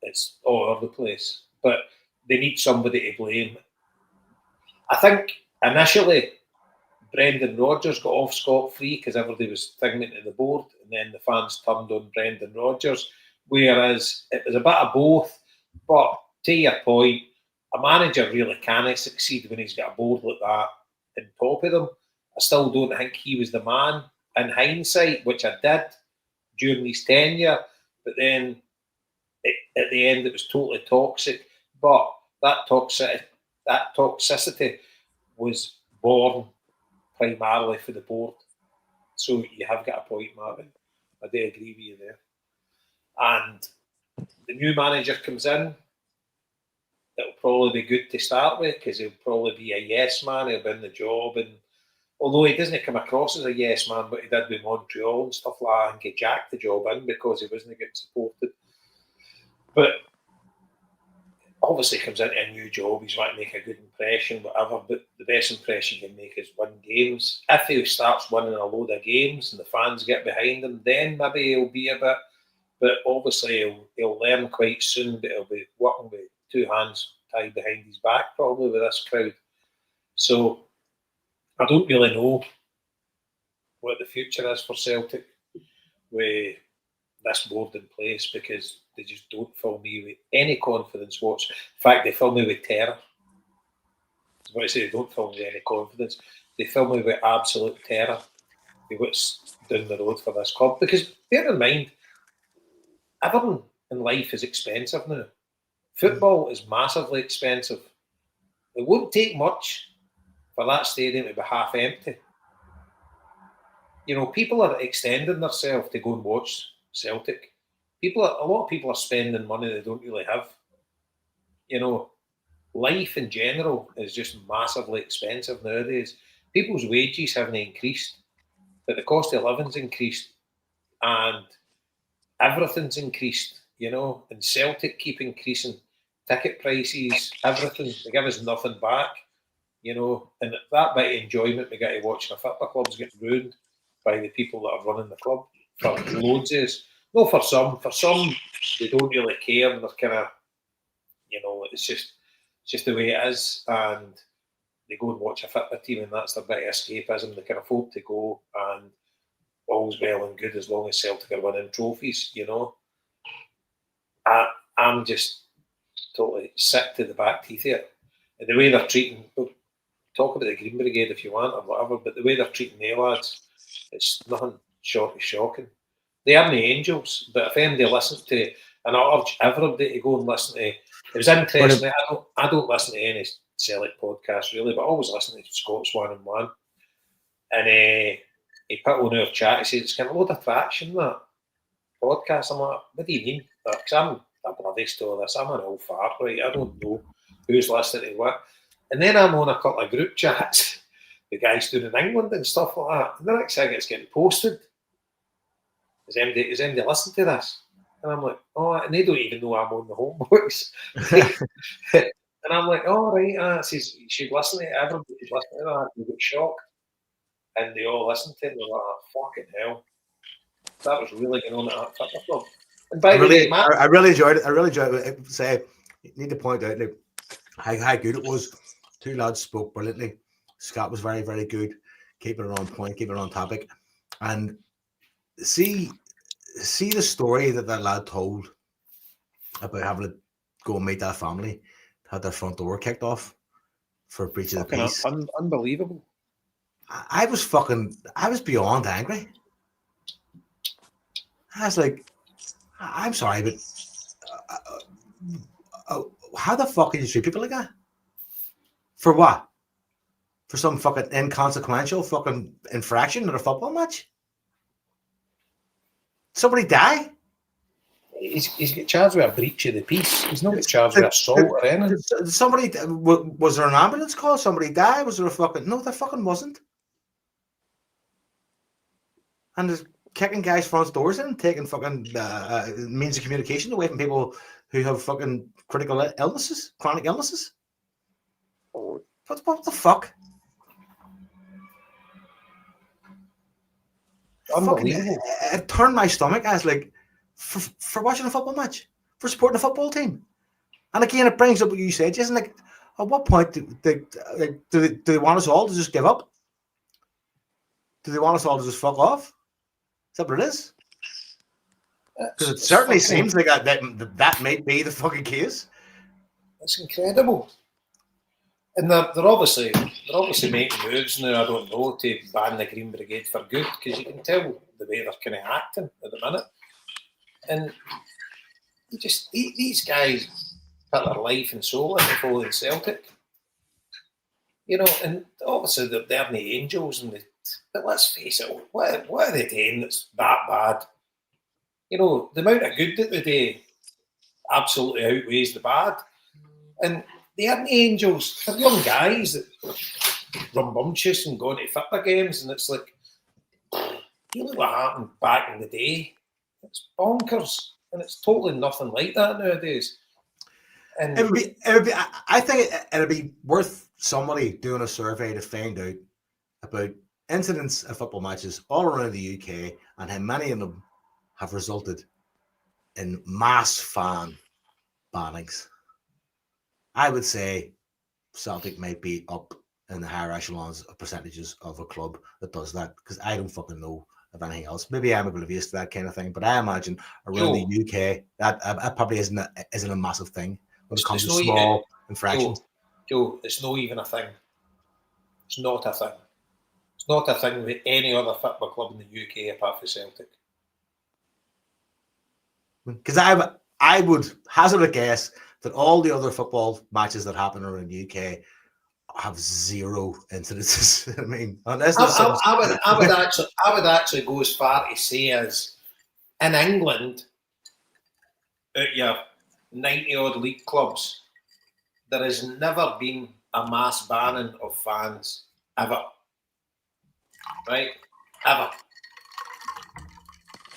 it's all over the place. But they need somebody to blame. I think initially Brendan Rodgers got off scot-free because everybody was thinking to the board, and then the fans turned on Brendan Rodgers, whereas it was a bit of both. But to your point, a manager really can't succeed when he's got a board like that on top of them. I still don't think he was the man in hindsight, which I did during his tenure, but then at the end it was totally toxic. But that toxicity was born primarily for the board. So you have got a point, Martin. I do agree with you there. And the new manager comes in, it'll probably be good to start with because he'll probably be a yes man, he'll be in the job. And although he doesn't come across as a yes man, but he did with Montreal and stuff like that, and he jacked the job in because he wasn't getting supported. But obviously comes into a new job, he's trying to make a good impression, whatever, but the best impression he can make is win games. If he starts winning a load of games and the fans get behind him, then maybe he'll be a bit, but obviously he'll learn quite soon, but he'll be working with two hands tied behind his back probably with this crowd. So I don't really know what the future is for Celtic with this board in place, because they just don't fill me with any confidence whatsoever. In fact, they fill me with terror. That's what I say, they don't fill me with any confidence. They fill me with absolute terror with what's down the road for this club. Because bear in mind, everything in life is expensive now. Football is massively expensive. It won't take much for that stadium to be half empty. You know, people are extending themselves to go and watch Celtic. A lot of people are spending money they don't really have. You know, life in general is just massively expensive nowadays. People's wages haven't increased, but the cost of living's increased, and everything's increased. You know, and Celtic keep increasing ticket prices, everything. They give us nothing back. You know, and that bit of enjoyment we get to watching a football club's getting ruined by the people that are running the club for loads of us. No, for some they don't really care, and they're kind of, you know, it's just the way it is, and they go and watch a football team, and that's their bit of escapism. They can afford to go, and all's well and good as long as Celtic are winning trophies. You know, I'm just totally sick to the back teeth here, and the way they're treating. Talk about the Green Brigade if you want or whatever, but the way they're treating the lads, it's nothing short of shocking. They are the angels, but if anybody listens to, and I urge everybody to go and listen to. It was interesting. I don't listen to any Celtic podcasts really, but I always listen to Scott's 1-on-1. And he put on our chat. He said it's kind of a load of traction that podcast. I'm like, what do you mean? Because I'm a bloody store this. I'm an old fart, right? I don't know who's listening to what. And then I'm on a couple of group chats, the guys doing in England and stuff like that. And the next thing it's getting posted. Is anybody listening to this? And I'm like, oh, and they don't even know I'm on the HomeBhoys. And I'm like, oh, right. Says, you should listen to it. Everybody should listen to that. They got shocked. And they all listened to it. And they're like, oh, fucking hell. That was really going on at that football club. And by the way, Matt, I really enjoyed it. I really enjoyed it. Say, you need to point out like, how good it was. Two lads spoke brilliantly. Scott was very, very good. Keeping it on point, keeping it on topic. And see the story that lad told about having to go and meet that family, had their front door kicked off for breach of the peace. Unbelievable. I was beyond angry. I was like, I'm sorry, but how the fuck can you treat people like that? For what? For some fucking inconsequential fucking infraction in a football match? Somebody die? He's got charged with a breach of the peace. He's not got charged with assault or anything. Somebody, was there an ambulance call? Somebody died? Was there a fucking... No, there fucking wasn't. And there's kicking guys' front doors in, taking fucking means of communication away from people who have fucking critical illnesses, chronic illnesses. What the fuck? Unbelievable. It turned my stomach. I was like, for watching a football match, for supporting a football team. And again, it brings up what you said, Jason. Like, At what point do they want us all to just give up? Do they want us all to just fuck off? Is that what it is? Because it certainly seems like that might be the fucking case. It's incredible. And they're obviously making moves now, I don't know, to ban the Green Brigade for good, because you can tell the way they're kind of acting at the minute. And these guys put their life and soul into following Celtic. You know, and obviously they're the angels, but let's face it, what are they doing that's that bad? You know, the amount of good that they do absolutely outweighs the bad. And they aren't the angels. They're young guys that rambunctious and going to football games, and it's like, you look what happened back in the day. It's bonkers, and it's totally nothing like that nowadays. And I think it'd be worth somebody doing a survey to find out about incidents of football matches all around the UK and how many of them have resulted in mass fan bannings. I would say Celtic might be up in the higher echelons of percentages of a club that does that, because I don't fucking know of anything else. Maybe I'm oblivious to that kind of thing, but I imagine around the UK that probably isn't a massive thing when it comes to small infractions. Joe, it's not even a thing. It's not a thing. It's not a thing with any other football club in the UK apart from Celtic. Because I would hazard a guess that all the other football matches that happen around the UK have zero incidences. I mean, unless I would actually go as far to say as in England, out your 90 odd league clubs, there has never been a mass banning of fans ever. Right? Ever.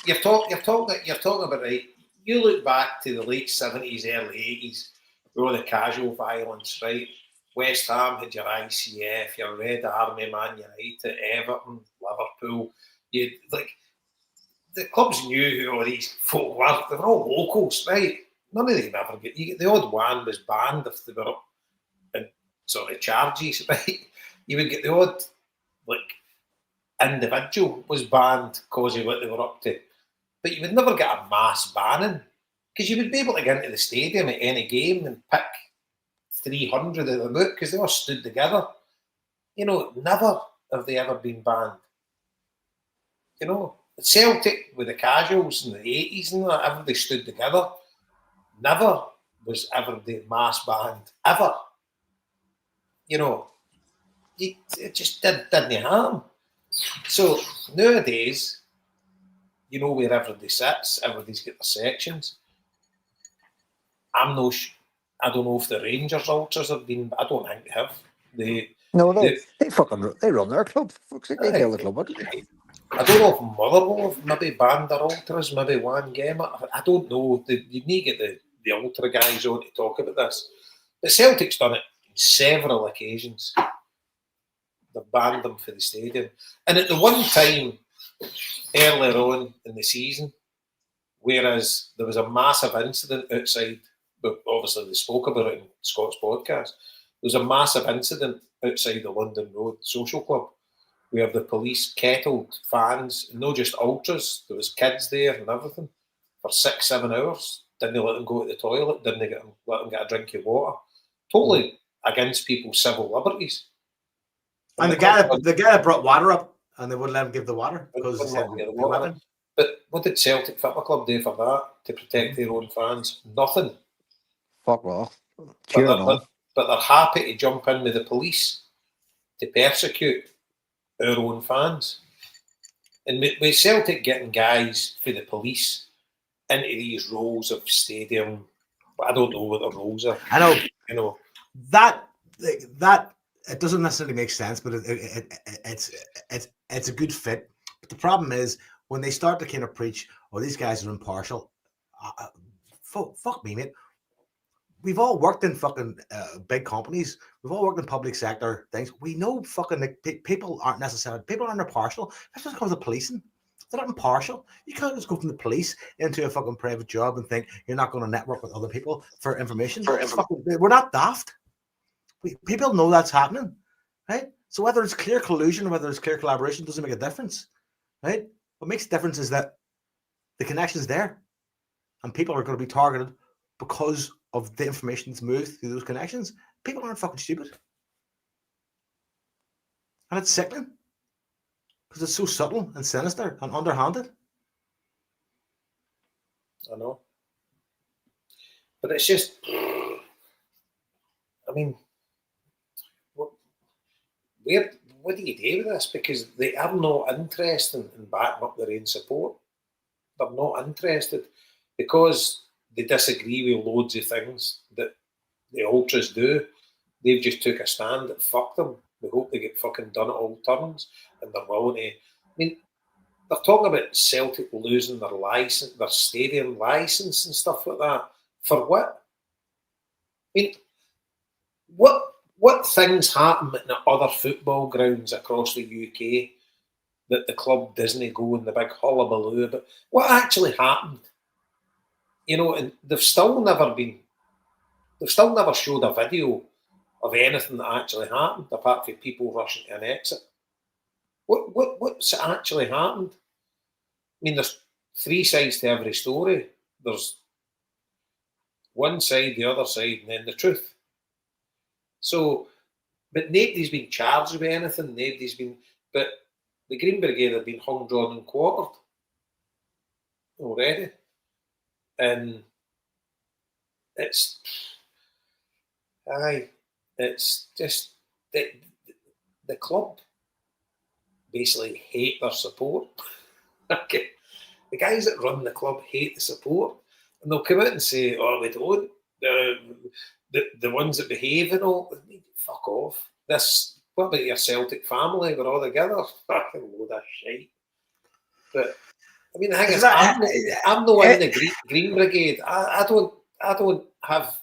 You're talking about, right? You look back to the late 70s, early 80s, with all the casual violence, right? West Ham had your ICF, your Red Army, Man United, Everton, Liverpool. The clubs knew who all these folk were. They were all locals, right? None of them ever get. The odd one was banned if they were up in sort of charges, right? You would get the odd individual was banned because of what they were up to. But you would never get a mass banning, because you would be able to get into the stadium at any game and pick 300 of them out because they all stood together. You know, never have they ever been banned. You know, Celtic with the casuals in the 80s and that, everybody stood together. Never was ever the mass banned, ever. You know, it just didn't happen. So nowadays, you know where everybody sits, everybody's got their sections. I don't know if the Rangers ultras have been. I don't think they have. They run their club. They tell the club. I don't know if Motherwell have maybe banned their ultras, maybe one game. I don't know. You need to get the ultra guys on to talk about this. But Celtic's done it on several occasions. They've banned them for the stadium. And at the one time earlier on in the season, whereas there was a massive incident outside, but obviously they spoke about it in Scott's podcast, there was a massive incident outside the London Road Social Club where the police kettled fans, not just ultras, there was kids there and everything, for 6-7 hours. Didn't let them go to the toilet, didn't let them get a drink of water. Totally against people's civil liberties. And the guy that brought water up, and they wouldn't let him give the water because they said water. But what did Celtic Football Club do for that to protect their own fans? Nothing. Fuck off. But they're happy to jump in with the police to persecute our own fans. And with Celtic getting guys for the police into these roles of stadium, I don't know what the roles are. I know. You know that it doesn't necessarily make sense, but it's a good fit. But the problem is when they start to kind of preach, "Oh, these guys are impartial." Fuck me, mate. We've all worked in fucking big companies. We've all worked in public sector things. We know fucking people aren't impartial. That's just because of policing. They're not impartial. You can't just go from the police into a fucking private job and think you're not going to network with other people for information. We're not daft. People know that's happening, right? So whether it's clear collusion or whether it's clear collaboration doesn't make a difference, right? What makes a difference is that the connection's there, and people are going to be targeted because of the information that's moved through those connections. People aren't fucking stupid, and it's sickening because it's so subtle and sinister and underhanded. I know, but it's just, I mean, what do you do with this? Because they are not interested in backing up their own support. They're not interested because they disagree with loads of things that the ultras do. They've just took a stand that fuck them. They hope they get fucking done at all turns, and they're willing to. I mean, they're talking about Celtic losing their license, their stadium license, and stuff like that. For what? I mean, what things happen in other football grounds across the UK that the club doesn't go in the big hullabaloo about? What actually happened? And they've still never showed a video of anything that actually happened, apart from people rushing to an exit. What's actually happened? I mean, there's three sides to every story. There's one side, the other side, and then the truth. So, but nobody's been charged with anything. But the Green Brigade have been hung, drawn, and quartered already, and it's just the club basically hate their support. Okay, the guys that run the club hate the support, and they'll come out and say, "Oh, we don't." The ones that behave and all, fuck off. What about your Celtic family? We're all together. Fucking load of shit. But I mean, the thing is, I'm not in the Green Brigade. I don't have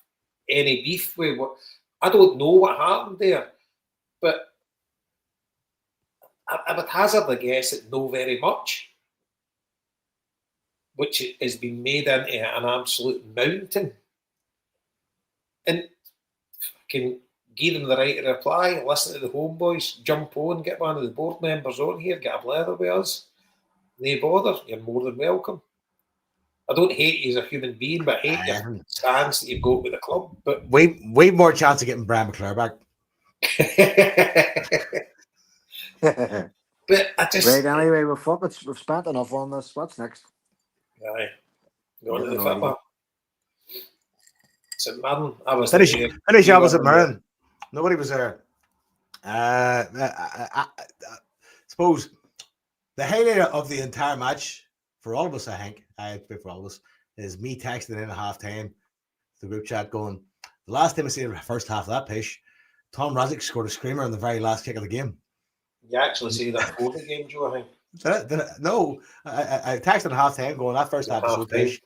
any beef with what. I don't know what happened there, but I would hazard a guess that know very much, which has been made into an absolute mountain. And can give them the right to reply, listen to the HomeBhoys, jump on, get one of the board members on here, get a blather with us. No bother, you're more than welcome. I don't hate you as a human being, but I hate your stance that you've got with the club. But way more chance of getting Brian McClure back. But I just right, anyway, we've spent enough on this. What's next? Aye. Go on to the football. St Mirren. I was finish I was at Mirren. Nobody was there. I suppose the highlight of the entire match for all of us, I think, I speak for all of us, is me texting in at half-time, the group chat going, the last time I seen the first half of that pitch, Tom Razic scored a screamer in the very last kick of the game. You actually see that before the game, Joe, I think. No, I texted at half-time going, that first half was so pitch.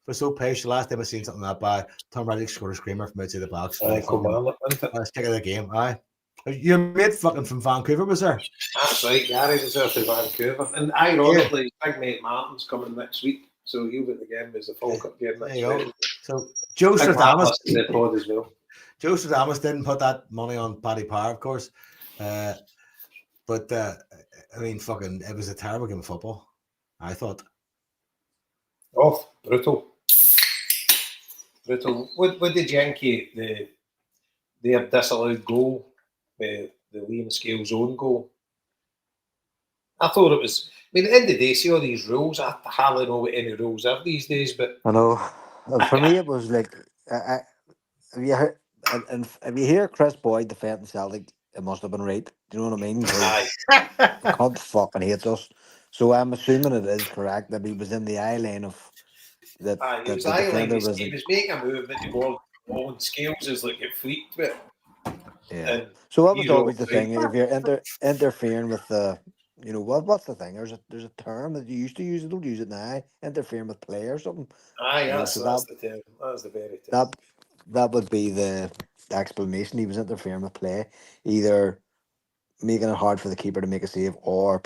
For so patient, the last time I seen something that bad, Tom Razic scored a screamer from outside the box. Let's check out the game. Aye, your mate fucking from Vancouver was there. That's right, Gary was there from Vancouver, and ironically, big mate Martin's coming next week, so he'll be at the game as a Falkirk game next week. So Joe Stradamus, the pod as well. Joe Stradamus didn't put that money on Paddy Power, of course, but I mean, fucking, it was a terrible game of football, I thought. Oh, brutal. What did Yankee their disallowed goal, the Liam Scales' own goal? I thought it was. I mean, at the end of the day, see all these rules. I hardly know what any rules are these days, but I know. For me, it was like, if you hear Chris Boyd defending Celtic, it must have been right. Do you know what I mean? The cunt fucking hates us. So I'm assuming it is correct that he was in the eye lane of that. He was eye lane. He was making a movement toward all Scales is like it freaked with. Yeah. So that was always the thing. If you're interfering with the, what's the thing? There's a term that you used to use. Don't use it now. Interfering with play or something. Aye, that's the term. That's the very term. That would be the explanation. He was interfering with play, either making it hard for the keeper to make a save or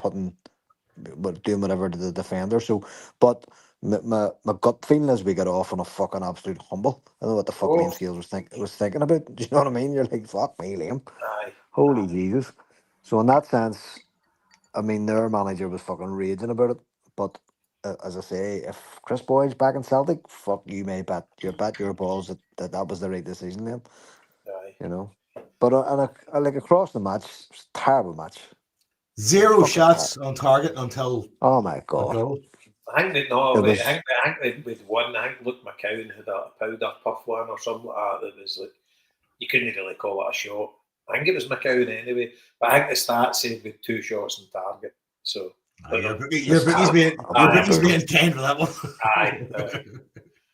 doing whatever to the defender. So, but My gut feeling is we got off on a fucking absolute humble. I don't know what the fuck Liam Scales was thinking about. Do you know what I mean? You're like, fuck me, Liam. Aye. Holy Jesus. So in that sense, I mean, their manager was fucking raging about it. But as I say, if Chris Boyd's back in Celtic, fuck, you may bet your balls that was the right decision then. Aye. You know. But like across the match, it was a terrible match. 0 shots on target until oh my a god. goal. I think that no, I think with one, I think Luke McCowan had a powder puff one or something like that was like you couldn't really call it a shot. I think it was McCowan anyway, but I think the stats said with 2 shots on target. So your bookie's being kind for that one. Aye.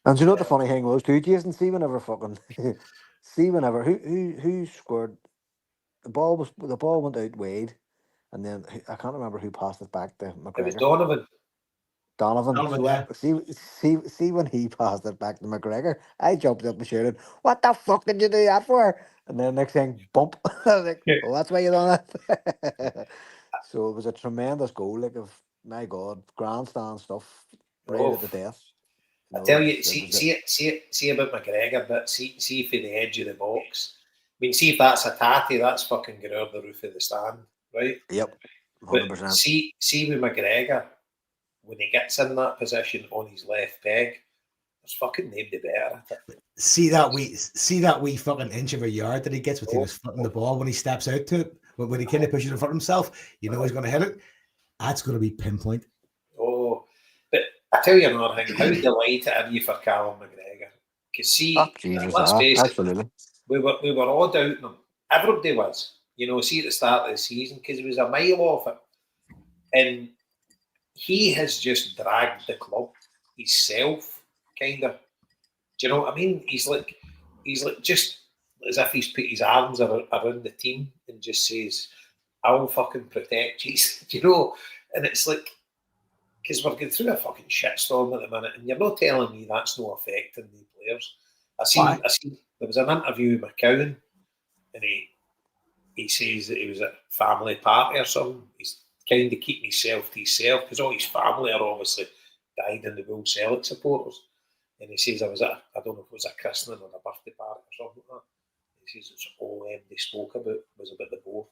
And do you know what the funny thing was too, Jason? See whenever who scored the ball went out Wade, and then I can't remember who passed it back to McGregor. It was Donovan. So yeah. See when he passed it back to McGregor, I jumped up and shouted, "What the fuck did you do that for?" And then next thing, bump. I was like, "Oh, that's why you done that." So it was a tremendous goal, like of my God, grandstand stuff, right at the death. I tell you, see about McGregor, but see for the edge of the box. I mean, see if that's a tatty, that's fucking get over the roof of the stand, right? Yep, 100%. See with McGregor, when he gets in that position on his left peg, there's fucking nobody better at it. See that wee fucking inch of a yard that he gets between his foot and the ball when he steps out to it, when he kind of pushes in front of himself, you know he's going to hit it. That's going to be pinpoint. Oh, but I tell you another thing, how delighted are you for Callum McGregor? Because see, let's face it, we were all doubting him. Everybody was, see at the start of the season, because he was a mile off it. And he has just dragged the club himself, kind of. Do you know what I mean? He's like just as if he's put his arms around the team and just says, "I'll fucking protect you," And it's like, because we're going through a fucking shitstorm at the minute, and you're not telling me that's not affecting the players. I seen there was an interview with McCowan, and he says that he was at a family party or something. He's kind of keeping himself to himself because all his family are obviously died in the Will Celtic supporters. And he says I don't know if it was a christening or a birthday party or something like that. He says it's all they spoke about was about the board.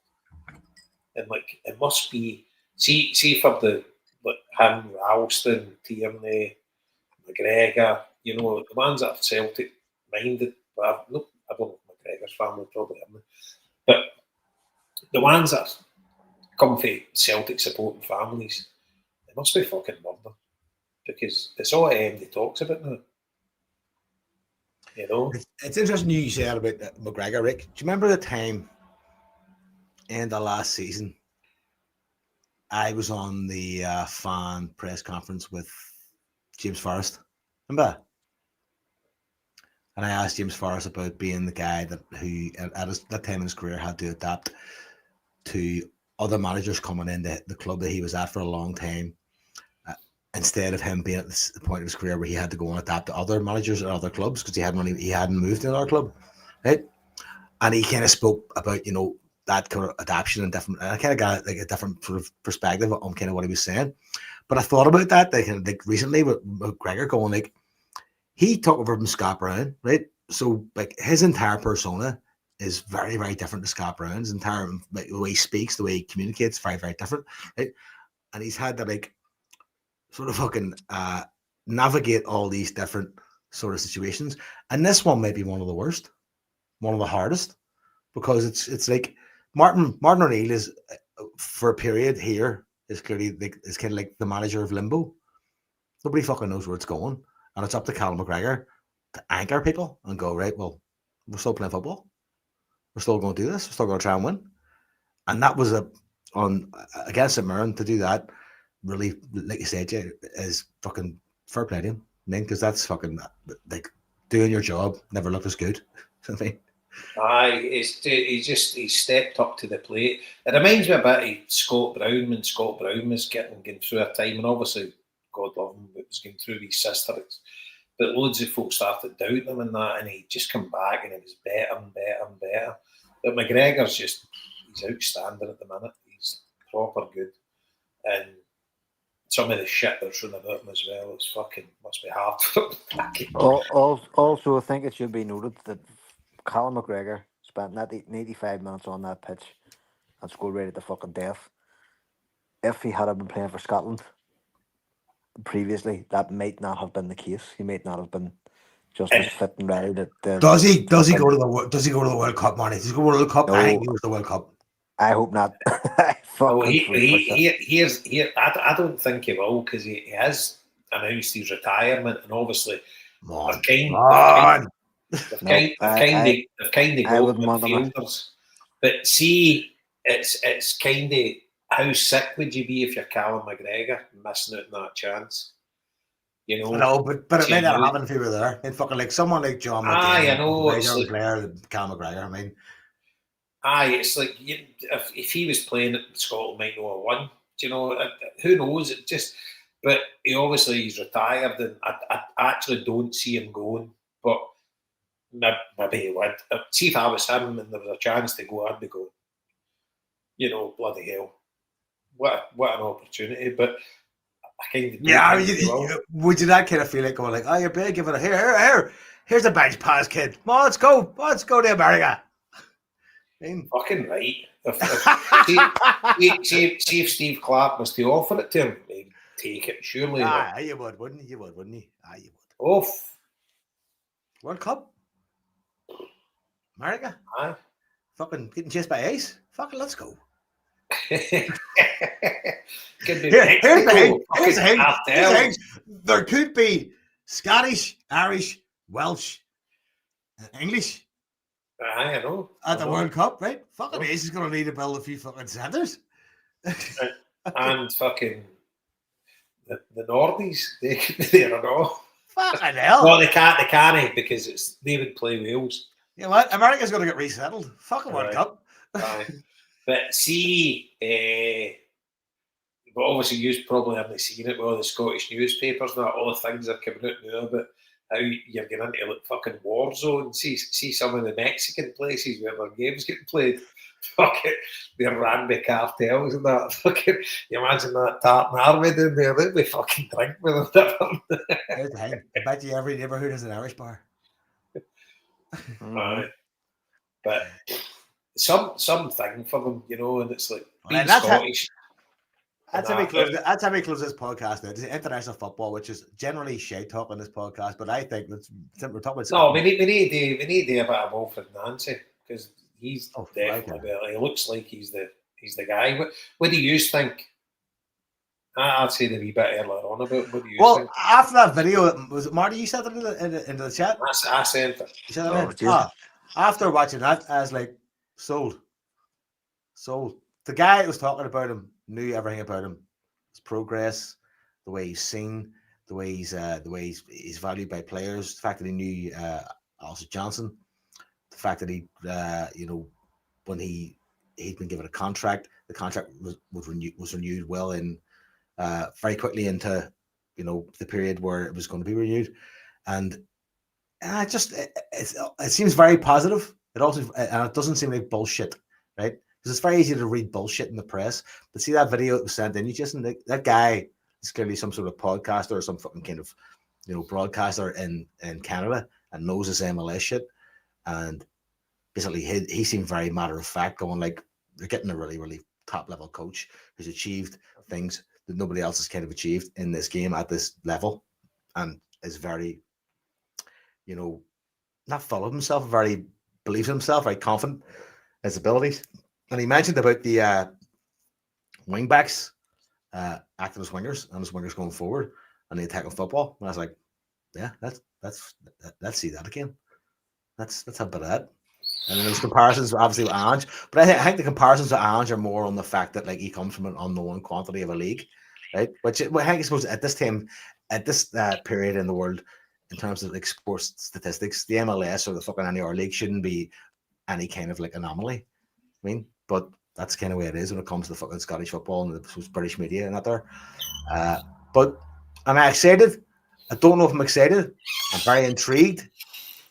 And like it must be see for the him, Ralston, Tierney, McGregor, the ones that are Celtic minded. I don't know if McGregor's family probably haven't. But the ones that come from Celtic supporting families, they must be fucking murder. Because it's all Andy talks about now. It's interesting you said about McGregor, Rick. Do you remember the time in the last season? I was on the fan press conference with James Forrest. Remember? And I asked James Forrest about being the guy who at that time in his career had to adapt to other managers coming in the club that he was at for a long time. Instead of him being at the point of his career where he had to go and adapt to other managers at other clubs because he hadn't moved to another club, right? And he kind of spoke about that kind of adaptation and different. And I kind of got like a different sort of perspective on kind of what he was saying. But I thought about that like recently with McGregor going like he took over from Scott Brown, right? So like his entire persona is very, very different to Scott Brown's entire like the way he speaks, the way he communicates, very, very different, right? And he's had to like sort of fucking navigate all these different sort of situations. And this one may be one of the worst, one of the hardest, because it's like Martin O'Neill is for a period here is clearly is kind of like the manager of limbo. Nobody fucking knows where it's going. And it's up to Callum McGregor to anchor people and go, right, well, we're still playing football. We're still going to do this. We're still going to try and win. And that was against St Mirren to do that. Really, like you said, is fucking fair play to him, because that's fucking like doing your job never looked as good. I mean, he stepped up to the plate. It reminds me a bit of Scott Brown when Scott Brown was going through a time, and obviously God love him, it was going through his sister. But loads of folks started doubting him and that, and he just come back and it was better and better and better. But McGregor's he's outstanding at the minute. He's proper good, and some of the shit that's run about him as well. It's fucking must be hard for him. Also, I think it should be noted that Callum McGregor spent 85 minutes on that pitch and scored right at the fucking death. If he had been playing for Scotland previously, that might not have been the case. He might not have been just as fit and ready. Does he go to the World Cup, Marty? Does he go to the World Cup? No, I think he goes to the World Cup. I hope not. I don't think he will, because he has announced his retirement, and obviously they've kind of got midfielders. But see, it's kind of, how sick would you be if you're Callum McGregor missing out on that chance? You know, no, but it may not happen if he were there. And fucking like someone like John McGregor, I know, it's like, player, Callum McGregor. I mean, it's like if he was playing at Scotland, might not have won. You know, who knows? It just, but he's retired, and I actually don't see him going. But maybe he would. See, if I was him and there was a chance to go, I'd be going. You know, bloody hell, what an opportunity! But I kind of would you not kind of feel like going like, oh, you're big, give it a here's a bench pass, kid. Come on, let's go to America. Fucking right. See if Steve Clark was to offer it to him, he'd take it, surely. You would, wouldn't you? You would, wouldn't you? You would. Off. World Cup? America? Aye. Fucking getting chased by Ace? Fucking let's go. Here's the thing. There could be Scottish, Irish, Welsh, English. I know. At the World Cup, right? Fucking Ace is going to need to build a few fucking centres. And fucking the Nordies, they could be there and all. Fucking hell. No, they can't because they would play Wales. You know what? America's going to get resettled. Fucking World Cup. But see, but obviously you probably haven't seen it with all the Scottish newspapers and all the things that are coming out now about how you're getting into like fucking war zone. See some of the Mexican places where their games getting played. Fucking, they're ran by cartels and that. Fucking, you imagine that Tartan Army down there? They'd be fucking drink with them. Here's the thing. I bet you every neighbourhood has an Irish bar. But something for them, you know, and it's like being Scottish. That's how we close this podcast. It's international football, which is generally shit talk on this podcast. But I think we're talking about. No, we need to do a bit of Wilfred Nancy, because he's definitely better. He looks like he's the guy. What do you think? I'd say the wee bit earlier on about. What do you think? Well, after that video, was it Marty? You said it into the chat. I sent it. You said it after watching that, I was like, sold. The guy that was talking about him knew everything about him. His progress, the way he's seen, the way he's valued by players, the fact that he knew Alistair Johnson, the fact that he when he'd been given a contract, the contract was renewed well in very quickly into the period where it was going to be renewed, and it seems very positive. It also and it doesn't seem like bullshit, right? Because it's very easy to read bullshit in the press. But see that video that was sent in, that guy is clearly some sort of podcaster or some fucking kind of broadcaster in Canada and knows his MLS shit. And basically he seemed very matter of fact, going like, they're getting a really, really top level coach who's achieved things that nobody else has kind of achieved in this game at this level, and is very, not full of himself, very believes in himself, very confident in his abilities. And he mentioned about the wing backs acting as wingers and as wingers going forward and the attacking football. And I was like, yeah, let's see that again. Let's have a bit of that. And then there's comparisons obviously with Ange, but I think the comparisons with Ange are more on the fact that like he comes from an unknown quantity of a league, right? Which I suppose at this time, at this period in the world, in terms of like sports statistics, the MLS or the fucking NR league shouldn't be any kind of like anomaly. I mean, but that's kind of the way it is when it comes to the fucking Scottish football and the British media and that there. But am I excited? I don't know if I'm excited. I'm very intrigued.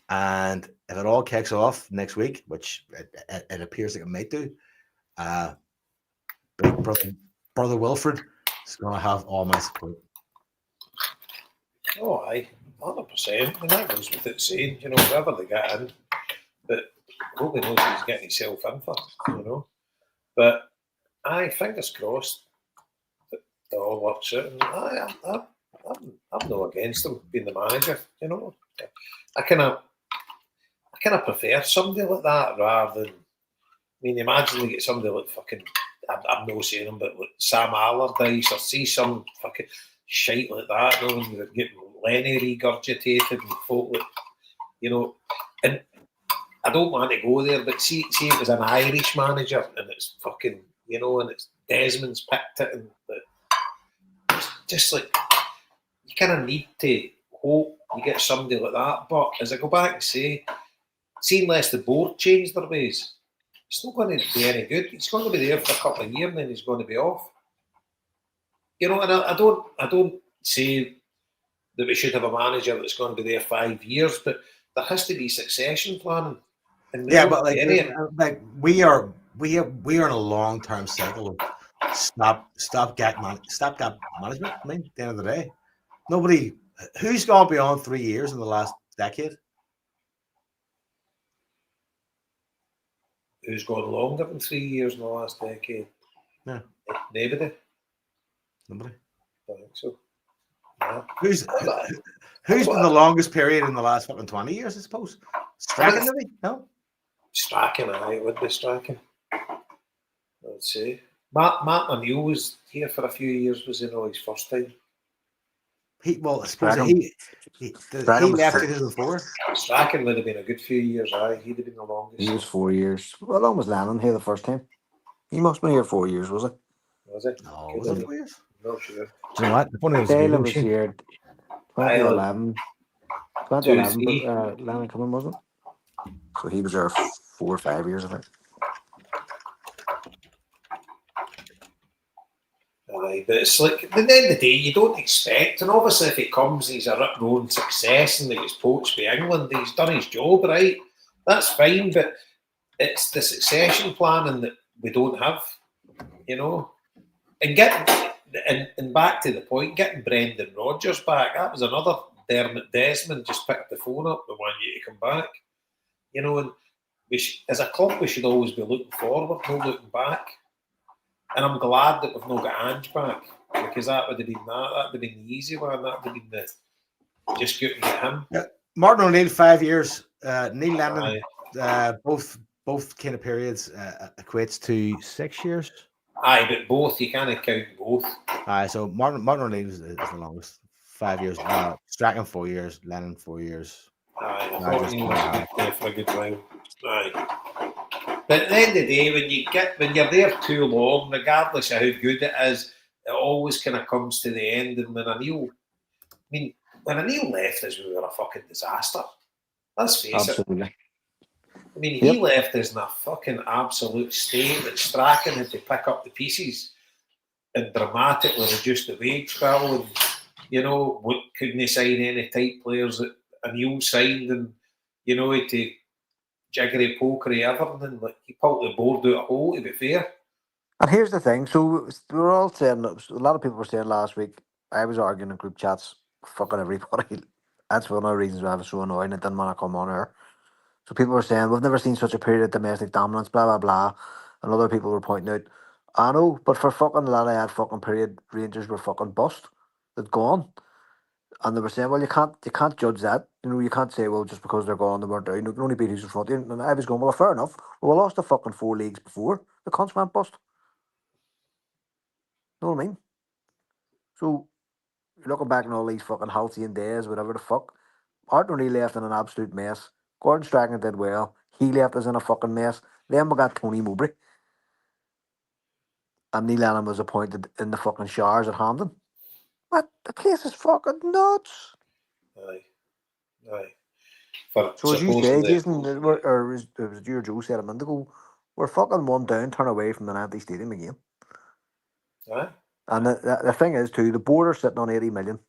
And if it all kicks off next week, which it appears like it might do, big brother Wilfred is going to have all my support. Oh, aye, 100%. And that goes without saying, whatever they get in. But hope he knows what he's getting himself in for, But aye, fingers crossed that it all works out. And I'm not against him being the manager, I kind of prefer somebody like that rather than. Imagine you get somebody like fucking. I'm not saying him, but like Sam Allardyce or see some fucking shite like that. When you're getting Lenny regurgitated and folk like, and I don't want to go there, but see it was an Irish manager and it's fucking, and it's Desmond's picked it, and it's just like you kind of need to hope you get somebody like that. But as I go back and say, unless the board change their ways, it's not going to be any good. He's going to be there for a couple of years and then he's going to be off. And I don't say that we should have a manager that's going to be there 5 years, but there has to be succession planning. But we are in a long-term cycle of stopgap management. At the end of the day, who's gone beyond 3 years in the last decade? Who's gone longer than 3 years in the last decade? Yeah. Nobody. I don't think so. No. Who's been the longest period in the last fucking 20 years, I suppose? Strachan, maybe? No? Strachan, it would be Strachan. I would say. Matt O'Neill was here for a few years, was his first time? He left in 2004. Strachan would have been a good few years, he'd have been the longest. He was 4 years. Well, long was Lennon here the first time? He must have been here 4 years, was he? Was it? No, was it 4 years? No, sure. Do you know what? The funny Taylor was here 2011. 2011, Lennon coming, wasn't it? So he was there 4 or 5 years, I think. Aye, but it's like, at the end of the day, you don't expect, and obviously if he comes and he's a rip-roaring success and he gets poached by England, he's done his job, right? That's fine, but it's the succession planning that we don't have, And and back to the point, getting Brendan Rodgers back, that was another Dermot Desmond just picked the phone up and wanted you to come back. And as a club, we should always be looking forward, not looking back. And I'm glad that we've not got Ange back, because that would have been the easy one. That would have been just good to get him. Yeah. Martin O'Neill, 5 years. Neil Lennon, both kind of periods equates to 6 years. Aye, but both, you can't count both. Aye, so Martin O'Neill is the longest. 5 years. Strachan 4 years. Lennon 4 years. Aye, I thought he was there for a good while. Aye. But at the end of the day, when you're there too long, regardless of how good it is, it always kind of comes to the end. And when O'Neill left us, we were a fucking disaster. Let's face it. He left us in a fucking absolute state that Strachan had to pick up the pieces and dramatically reduce the wage bill. And, couldn't he sign any type players that O'Neill signed, and, to jiggery pokery everything, like he pulled the board out a hole, to be fair. And here's the thing, so we were all saying, a lot of people were saying last week, I was arguing in group chats, fucking everybody. That's one of the reasons why I was so annoyed and I didn't want to come on here. So people were saying, we've never seen such a period of domestic dominance, blah, blah, blah. And other people were pointing out, I know, but for fucking a lot of that fucking period, Rangers were fucking bust. They'd gone. And they were saying, well, you can't judge that. You can't say, well, just because they're gone, they weren't down. You can only beat who's in front of you. And I was going, well, fair enough. Well, we lost the fucking 4 leagues before. The cunts went bust. Know what I mean? So, you're looking back on all these fucking halcyon days, whatever the fuck. Martin O'Neill left in an absolute mess. Gordon Strachan did well. He left us in a fucking mess. Then we got Tony Mowbray. And Neil Lennon was appointed in the fucking showers at Hampden. What? The place is fucking nuts. Aye. So as you say, Jason, or was it you or Joe said a minute ago, we're fucking one down, turn away from an empty stadium again. Aye. And the thing is too, the board are sitting on 80 million,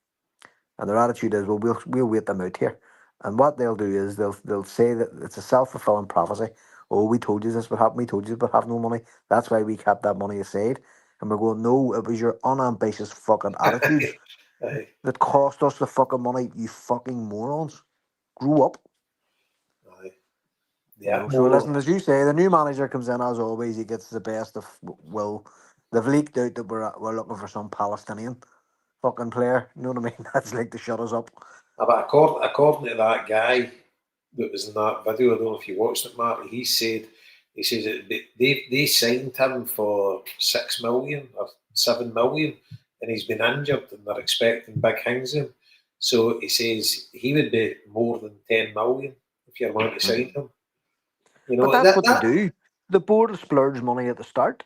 and their attitude is, well, we'll wait them out here. And what they'll do is they'll say that it's a self-fulfilling prophecy. Oh, we told you this would happen. We told you this would have no money. That's why we kept that money aside. And we're going, no, it was your unambitious fucking attitude Aye, that cost us the fucking money, you fucking morons. Grew up. aye. You Yeah, know, so listen, as you say, the new manager comes in as always. He gets the best of Will. They've leaked out that we're looking for some Palestinian fucking player. You know what I mean? That's like to shut us up. but according to that guy that was in that video, I don't know if you watched it, Marty. He says that they signed him for 6 million or 7 million, and he's been injured, and they're expecting big things of him. So he says he would be more than 10 million if you're wanting to sign him. You But know that's that what they that do. The board will splurge money at the start.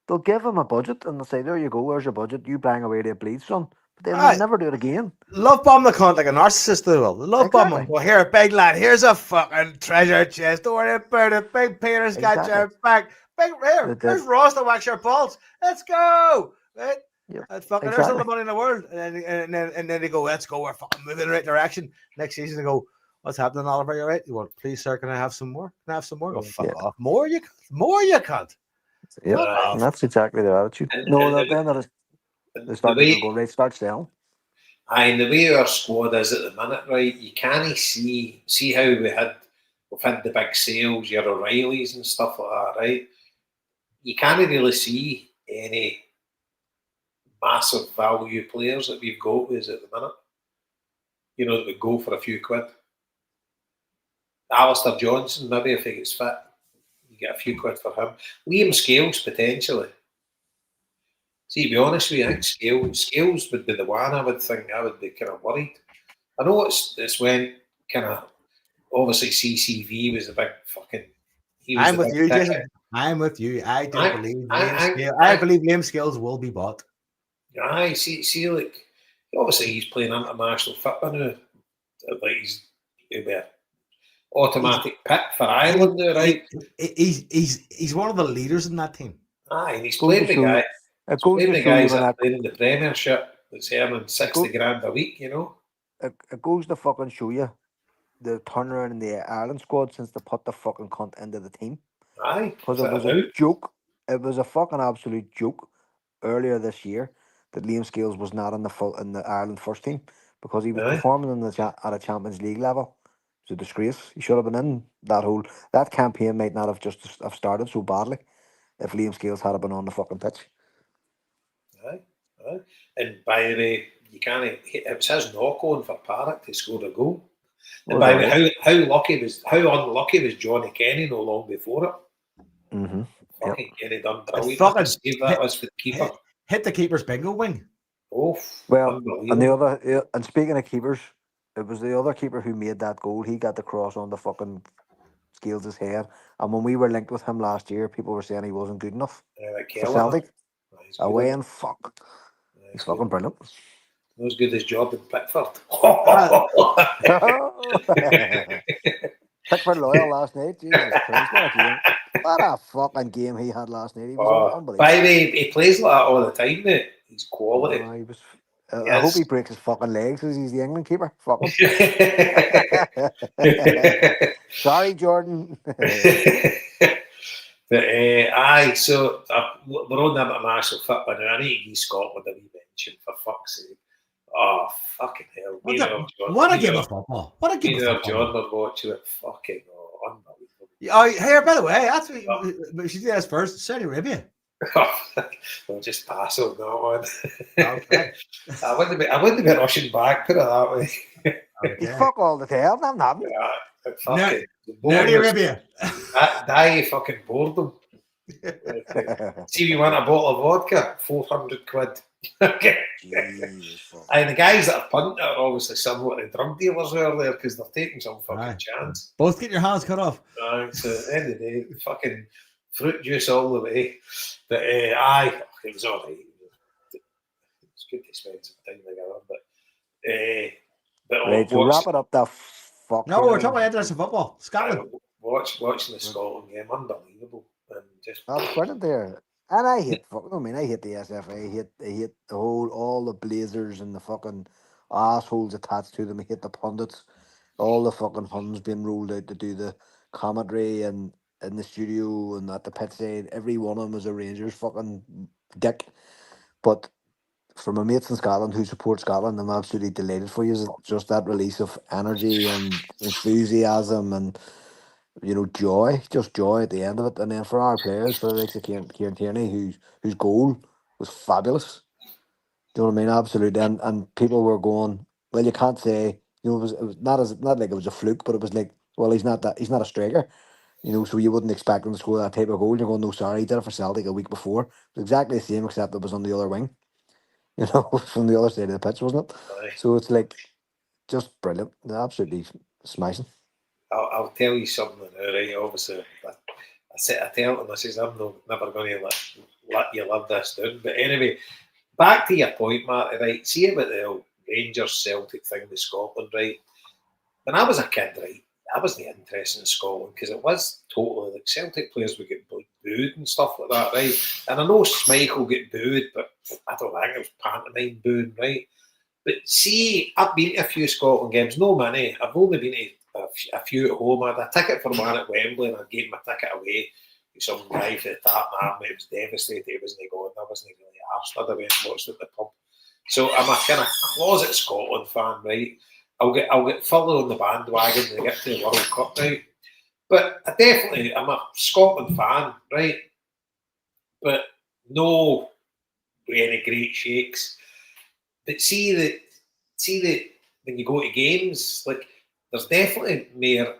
They'll give him a budget and they'll say, there you go, where's your budget? You bang away to a bleed, son. But then they'll Aye. never do it again. Love bomb the cunt like a narcissist, they will. Love bomb him. Exactly. Well, here, big lad, here's a fucking treasure chest. Don't worry about it. Big Peter's got Exactly. your back. Big here, That- there's Ross to wax your balls. Let's go. Right? Yep. That's fucking there's all the Exactly. money in the world. And then they go, let's go, we're fucking moving in the right direction. Next season they go, what's happening, Oliver? You're right. You want, please, sir, can I have some more? Can I have some more? Go fuck Yeah. off. More you can't. More you can't. Yep. Fuck Aye. off. And that's exactly their attitude. And- No, and then they the start way to go, right, start selling. And the way our squad is at the minute, right? You can't see how we've had the big sales, your O'Reillys and stuff like that, right? You can't really see any massive value players that we've got with us at the minute. You know, that would go for a few quid. Alistair Johnson, maybe if he gets fit, you get a few quid for him. Liam Scales potentially. See, to be honest with you, I think Scales would be the one I would think I would be kind of worried. I know it's when kind of obviously CCV was the big fucking. He was I'm the with big you, ticket. Jason. I'm with you. I do I- believe I- I believe Liam Scales will be bought. Aye, see, like obviously he's playing international football now. Like he'll be an automatic pick for Ireland now, right? He's one of the leaders in that team. Aye, and he's Goes playing to the show- guy. It goes Playing to the show you guys when that that, play in the Premiership that's earning 60 grand a week, you know. it goes to fucking show you the turnaround in the Ireland squad since they put the fucking cunt into the team. Aye, Because it was a joke. It was a fucking absolute joke earlier this year that Liam Scales was not in the Ireland first team because he was Aye. performing in at a Champions League level. It's a disgrace. He should have been in that campaign might not have started so badly if Liam Scales had been on the fucking pitch. Aye. And by the way, you can't. It was his knock on for Parrott to score a goal. And by the way, how unlucky was Johnny Kenny no long before it? Mm-hmm. Fucking Kenny done brilliant. fucking Save that was for the keeper. Hit the keeper's bingo wing. Oh, Well, unbelievable. and speaking of keepers, it was the other keeper who made that goal. He got the cross on the fucking Scales' head. And when we were linked with him last year, people were saying he wasn't good enough Like for Kelleher. Celtic. He's good Away at- and fuck. he's He's good. fucking brilliant. Not as good as Jordan Pickford. Pickford loyal last night. Jesus Christ, what a game. What a fucking game he had last night. He was unbelievable. By the way, he plays like that all the time now. He's quality. He was, Yes. I hope he breaks his fucking legs because he's the England keeper. Fuck him. Sorry, Jordan. But aye, so we're on the international football now. I need to give Scotland a wee mention for fuck's sake. Oh fucking hell! What a game of football! What a game of football! John were watching it. Fucking unbelievable. Oh, here, by the way, that's what we should do this first. Saudi Arabia. We'll just pass on that one. Okay. I wouldn't be rushing back. Put it that way. You fuck all the time. I'm not. Fucking Saudi Arabia. Die fucking boredom. See, you want a bottle of vodka, 400 quid. Okay. And the guys that are punting are obviously somewhat of drug dealers out there because they're taking some fucking chance. Both get your hands cut off. So at the end of the day, fucking fruit juice all the way. But aye, it was all right. It's good to spend some time together. But Right, to wrap it up, the fuck. No, we're talking about international football. Scotland. Watching the Scotland game, unbelievable. And just That's brilliant there. And I hate I hate the SFA. I hate all the Blazers and the fucking assholes attached to them. I hate the pundits. All the fucking Huns being rolled out to do the commentary and in the studio and at the pit side, every one of them was a Rangers fucking dick. But for my mates in Scotland who support Scotland, I'm absolutely delighted for you. It's just that release of energy and enthusiasm and joy, just joy at the end of it. And then for our players, for the likes of Kieran Tierney, whose goal was fabulous. Do you know what I mean? Absolutely. And people were going, well, you can't say, it was not like it was a fluke, but it was like, well, he's not a striker. So you wouldn't expect him to score that type of goal. You're going, no, sorry, he did it for Celtic a week before. It was exactly the same, except it was on the other wing, from the other side of the pitch, wasn't it? Aye. So it's like, just brilliant. Absolutely smashing. I'll tell you something now, right? Obviously, I tell them, I says, I'm never going to let you live this down. But anyway, back to your point, Marty, right? See about the old Rangers Celtic thing with Scotland, right? When I was a kid, right, I wasn't interested in Scotland because it was totally like Celtic players would get booed and stuff like that, right? And I know Schmeichel get booed, but I don't think it was pantomime booing, right? But see, I've been to a few Scotland games, no money. I've only been to a few at home. I had a ticket for one at Wembley and I gave my ticket away to some guy for the Tottenham. It was devastated. He wasn't going. I wasn't really arsed. I went and watched it at the pub. So I'm a kind of closet Scotland fan, right? I'll get fully on the bandwagon when I get to the World Cup, right? But I'm a Scotland fan, right? But no any great shakes. But see that when you go to games, like there's definitely more.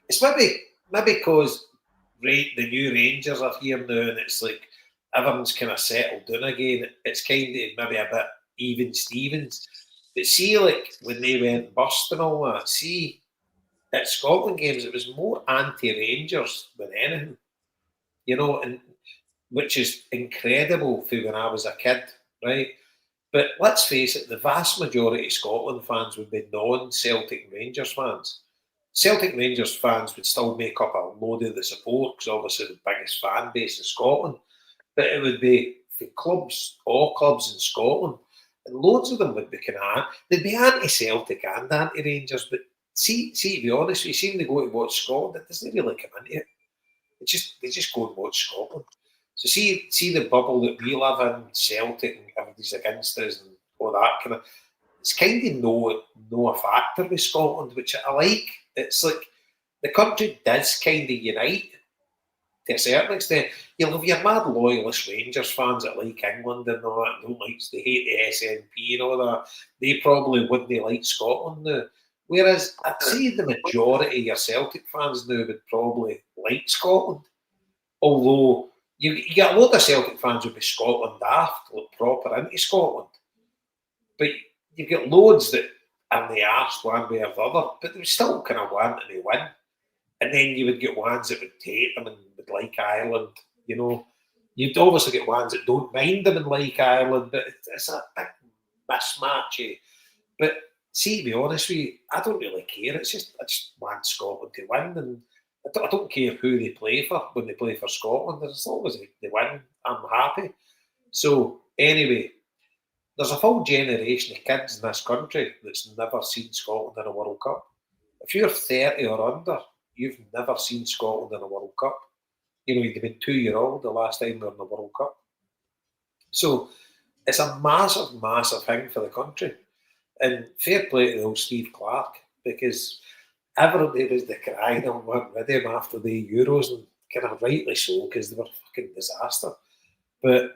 It's maybe because the new Rangers are here now, and it's like everyone's kind of settled down again. It's kind of maybe a bit even Stevens. But see, like when they went bust and all that, see at Scotland games, it was more anti-Rangers than anything, and which is incredible for when I was a kid, right? But let's face it, the vast majority of Scotland fans would be non-Celtic Rangers fans. Celtic Rangers fans would still make up a load of the support because obviously the biggest fan base in Scotland. But it would be for all clubs in Scotland. And loads of them would be they'd be anti-Celtic and anti-Rangers. But see, to be honest, you see when they go to watch Scotland, it doesn't really come into it. They just go and watch Scotland. So see the bubble that we live in, Celtic and everybody's against us and all that kind of. It's kind of no a factor with Scotland, which I like. It's like the country does kind of unite to a certain extent. You'll have your mad loyalist Rangers fans that like England and all that, they hate the SNP and all that. They probably wouldn't like Scotland now. Whereas I'd say the majority of your Celtic fans now would probably like Scotland. Although you get a lot of Celtic fans would be Scotland daft, like proper into Scotland. But you get loads that are the arse one way or the other, but they still kind of want to win. And then you would get ones that would hate them and would like Ireland, You'd obviously get ones that don't mind them and like Ireland, but it's a big mismatch. But see, to be honest with you, I don't really care. I just want Scotland to win, and I don't care who they play for when they play for Scotland. As long as they win, I'm happy. So anyway, there's a full generation of kids in this country that's never seen Scotland in a World Cup. If you're 30 or under, you've never seen Scotland in a World Cup. You'd have been 2-year-old the last time we were in the World Cup. So it's a massive, massive thing for the country. And fair play to the old Steve Clarke, because everybody was decrying him, went with him after the Euros, and kind of rightly so, because they were fucking disaster. But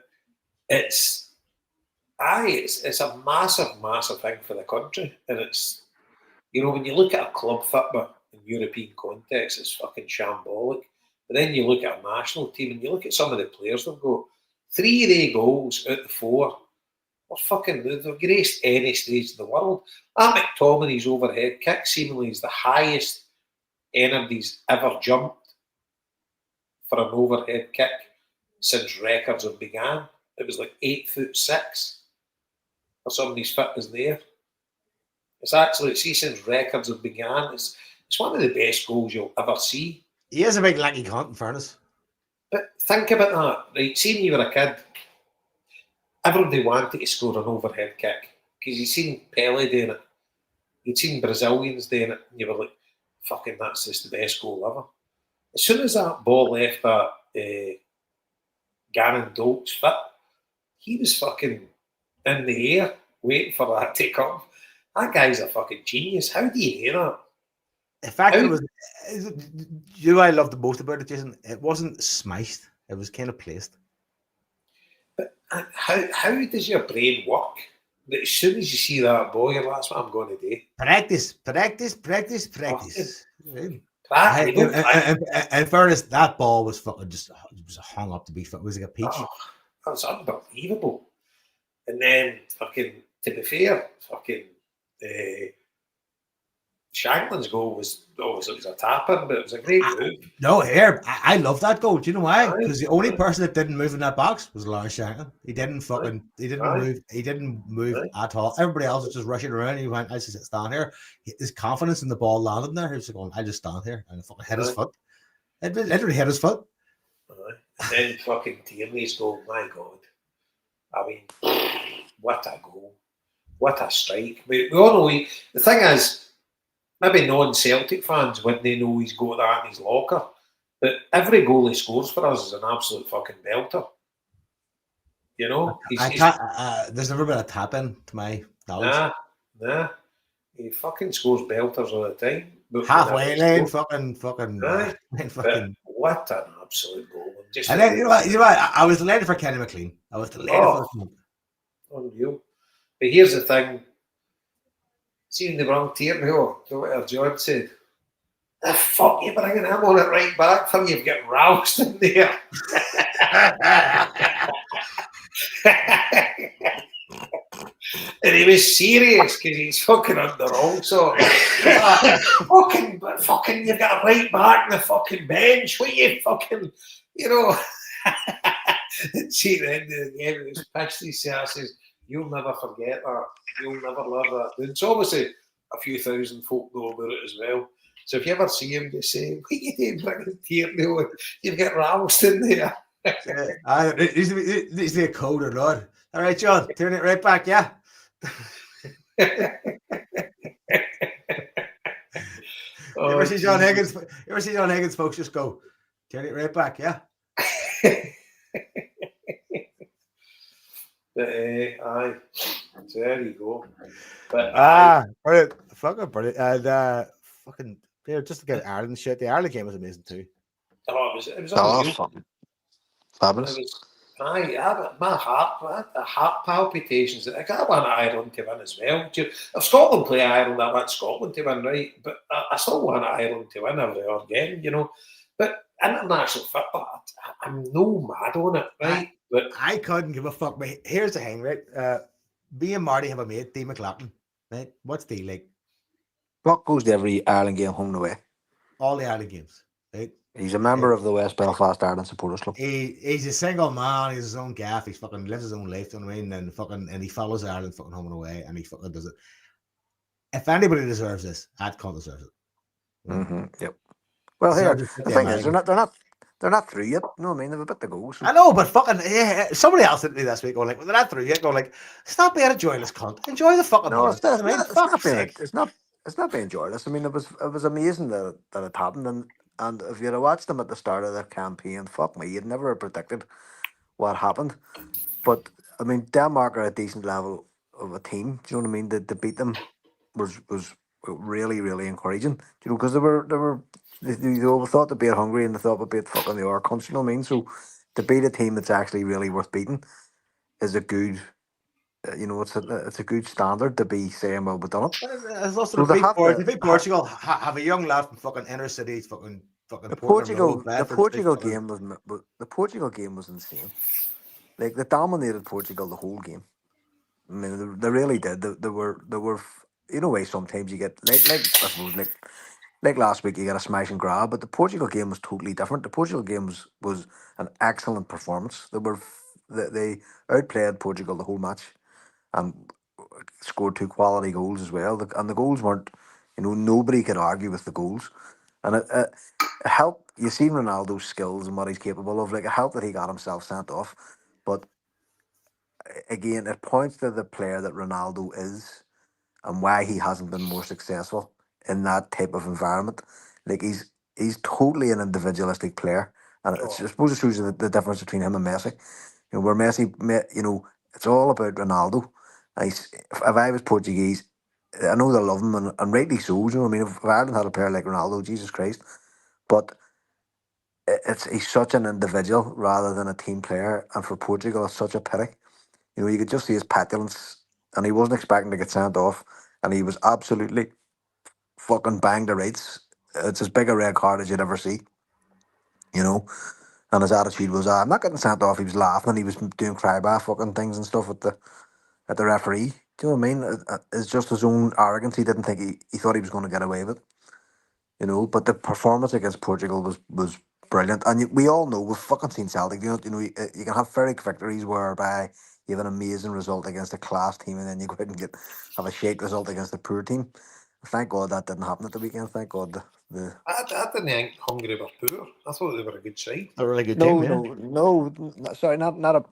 it's a massive, massive thing for the country. And it's, when you look at a club football in European context, it's fucking shambolic. But then you look at a national team and you look at some of the players they've got. 3 of their goals out of 4 they've graced any stage in the world. That McTominay's overhead kick seemingly is the highest anybody's ever jumped for an overhead kick since records have began. It was like 8'6" for somebody's fitness there. It's actually, since records have began, it's one of the best goals you'll ever see. He is a big lanky cunt, in fairness. But think about that, right? See, when you were a kid, everybody wanted to score an overhead kick because you'd seen Pele doing it. You'd seen Brazilians doing it, and you were like, fucking, that's just the best goal ever. As soon as that ball left that Gannon Dolt's foot, he was fucking in the air waiting for that to come. That guy's a fucking genius. How do you hear that? In fact, it was. You know what I loved the most about it, Jason? It wasn't smashed. It was kind of placed. But how does your brain work? That as soon as you see that ball, you're like, that's what I'm going to do. Practice. In fairness, that ball was fucking just hung up to be. It was like a peach. Oh, that was unbelievable. And then fucking, to be fair, fucking Shanklin's goal was obviously it was a tap in, but it was a great move. No, here I love that goal. Do you know why? Because the only person that didn't move in that box was Lawrence Shanklin. He didn't move. He didn't move at all. Everybody else was just rushing around. He went, I just stand here. His confidence in the ball landed there. He was going, I just stand here, and it fucking hit his foot. It literally hit his foot. And then fucking Tierney's goal. My God, I mean, what a goal! What a strike! We all know the thing is. Maybe non-Celtic fans wouldn't they know he's got that in his locker. But every goal he scores for us is an absolute fucking belter. You know? There's never been a tap-in to my knowledge. Nah. He fucking scores belters all the time. But halfway lane, fucking. What an absolute goal. And then, you know what? I was delighted for Kenny McLean. I was delighted for him. Unreal. But here's the thing. See in the wrong Tierney, what John said. The fuck you bringing him on it right back for you've got roused in there. And he was serious because he's fucking on the wrong sort. fucking you've got a right back in the fucking bench. What you fucking, you know. See at the end of the game, it was pitched these says, you'll never forget that. You'll never love that. It's obviously a few thousand folk know about it as well. So if you ever see him, just say, what are you doing bringing Tierney on? You've got Ralston in there. It needs to be a code or not. All right, John, turn it right back, yeah? You ever see John Higgins, folks, just go, turn it right back, yeah? But aye, so there you go. But brilliant, fucking brilliant, and fucking just to get Ireland shit. The Ireland game was amazing too. Oh, it was fun, fabulous. My heart palpitations. I want Ireland to win as well. If Scotland play Ireland, I want Scotland to win, right? But I still want Ireland to win every other game, you know. But international football, I'm no mad on it, right? But I couldn't give a fuck. But here's the thing, right? Me and Marty have a mate, D McLaughlin. Right? What's D like? Block goes to every Ireland game home and away. All the Ireland games, right? He's a member of the West Belfast Ireland Supporters Club. He's a single man. He's his own gaff. He fucking lives his own life. You know what I mean? And he follows Ireland fucking home and away, and he fucking does it. If anybody deserves this, Adcon deserves it. Mm-hmm. Yep. Well, here the thing is, they're not through yet. You know what I mean? They've a bit to go. So. I know, but fucking somebody else hit me this week going like, well, they're not through yet. Going like, stop being a joyless cunt. Enjoy the fucking. No, it's not being joyless. I mean, it was amazing that it happened, and if you'd have watched them at the start of their campaign, fuck me, you'd never have predicted what happened. But I mean, Denmark are a decent level of a team. Do you know what I mean? To beat them was really, really encouraging. You know, because they thought to beat Hungary and they thought to beat fucking the other country. You know what I mean? So to beat a team that's actually really worth beating is a good. It's a good standard to be saying, well, we've done it. It's also the big Portugal have a young lad from fucking inner city, fucking. The Portugal game was insane. Like they dominated Portugal the whole game. I mean, they really did. They were. In a way, sometimes you get like last week, you get a smash and grab, but the Portugal game was totally different. The Portugal game was an excellent performance. They outplayed Portugal the whole match. And scored 2 quality goals as well. And the goals weren't, nobody could argue with the goals. And it helped. You see Ronaldo's skills and what he's capable of. Like, it helped that he got himself sent off. But again, it points to the player that Ronaldo is and why he hasn't been more successful in that type of environment. Like, he's totally an individualistic player, and it's, I suppose it shows you the difference between him and Messi. You know, where Messi, you know, it's all about Ronaldo. If I was Portuguese, I know they love him, and rightly so. You know what I mean? If Ireland had a player like Ronaldo, Jesus Christ, but he's such an individual rather than a team player, and for Portugal, it's such a pity. You know, you could just see his petulance, and he wasn't expecting to get sent off, and he was absolutely fucking banged to rights. It's as big a red card as you'd ever see, you know. And his attitude was, I'm not getting sent off. He was laughing, and he was doing crybath fucking things and stuff at the referee. Do you know what I mean? It's just his own arrogance. He didn't think he thought he was going to get away with it, you know. But the performance against Portugal was brilliant, and we all know we've fucking seen Celtic. You know, you can have Ferric victories whereby you have an amazing result against a class team, and then you go out and have a shake result against a poor team. Thank God that didn't happen at the weekend. Thank God I didn't think Hungary were poor. I thought they were a good side. A really good no, team. no, sorry, not a.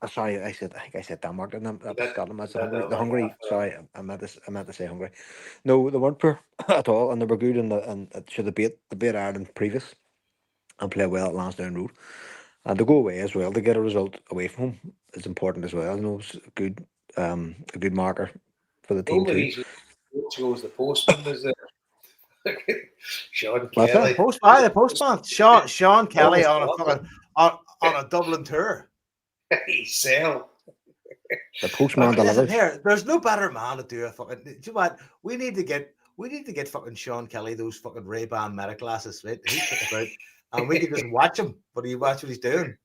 Sorry, I think I said Denmark, didn't I? That was Scotland. That's the Hungary. Sorry, I meant to say Hungary. No, they weren't poor at all, and they were good, and should have beat Ireland previous, and play well at Lansdowne Road, and to go away as well to get a result away from home is important as well. You know, it's a good marker for the The team only too. reason Portugal's the postman was there. Sean What's Kelly. The postman. Sean Kelly on a fucking on a Dublin tour. He's sell. The postman Listen delivers. here, there's no better man to do a fucking. Do you know what? We need to get fucking Sean Kelly those fucking Ray-Ban meta glasses, right? He's talking about, and we can just watch him. But you watch what he's doing.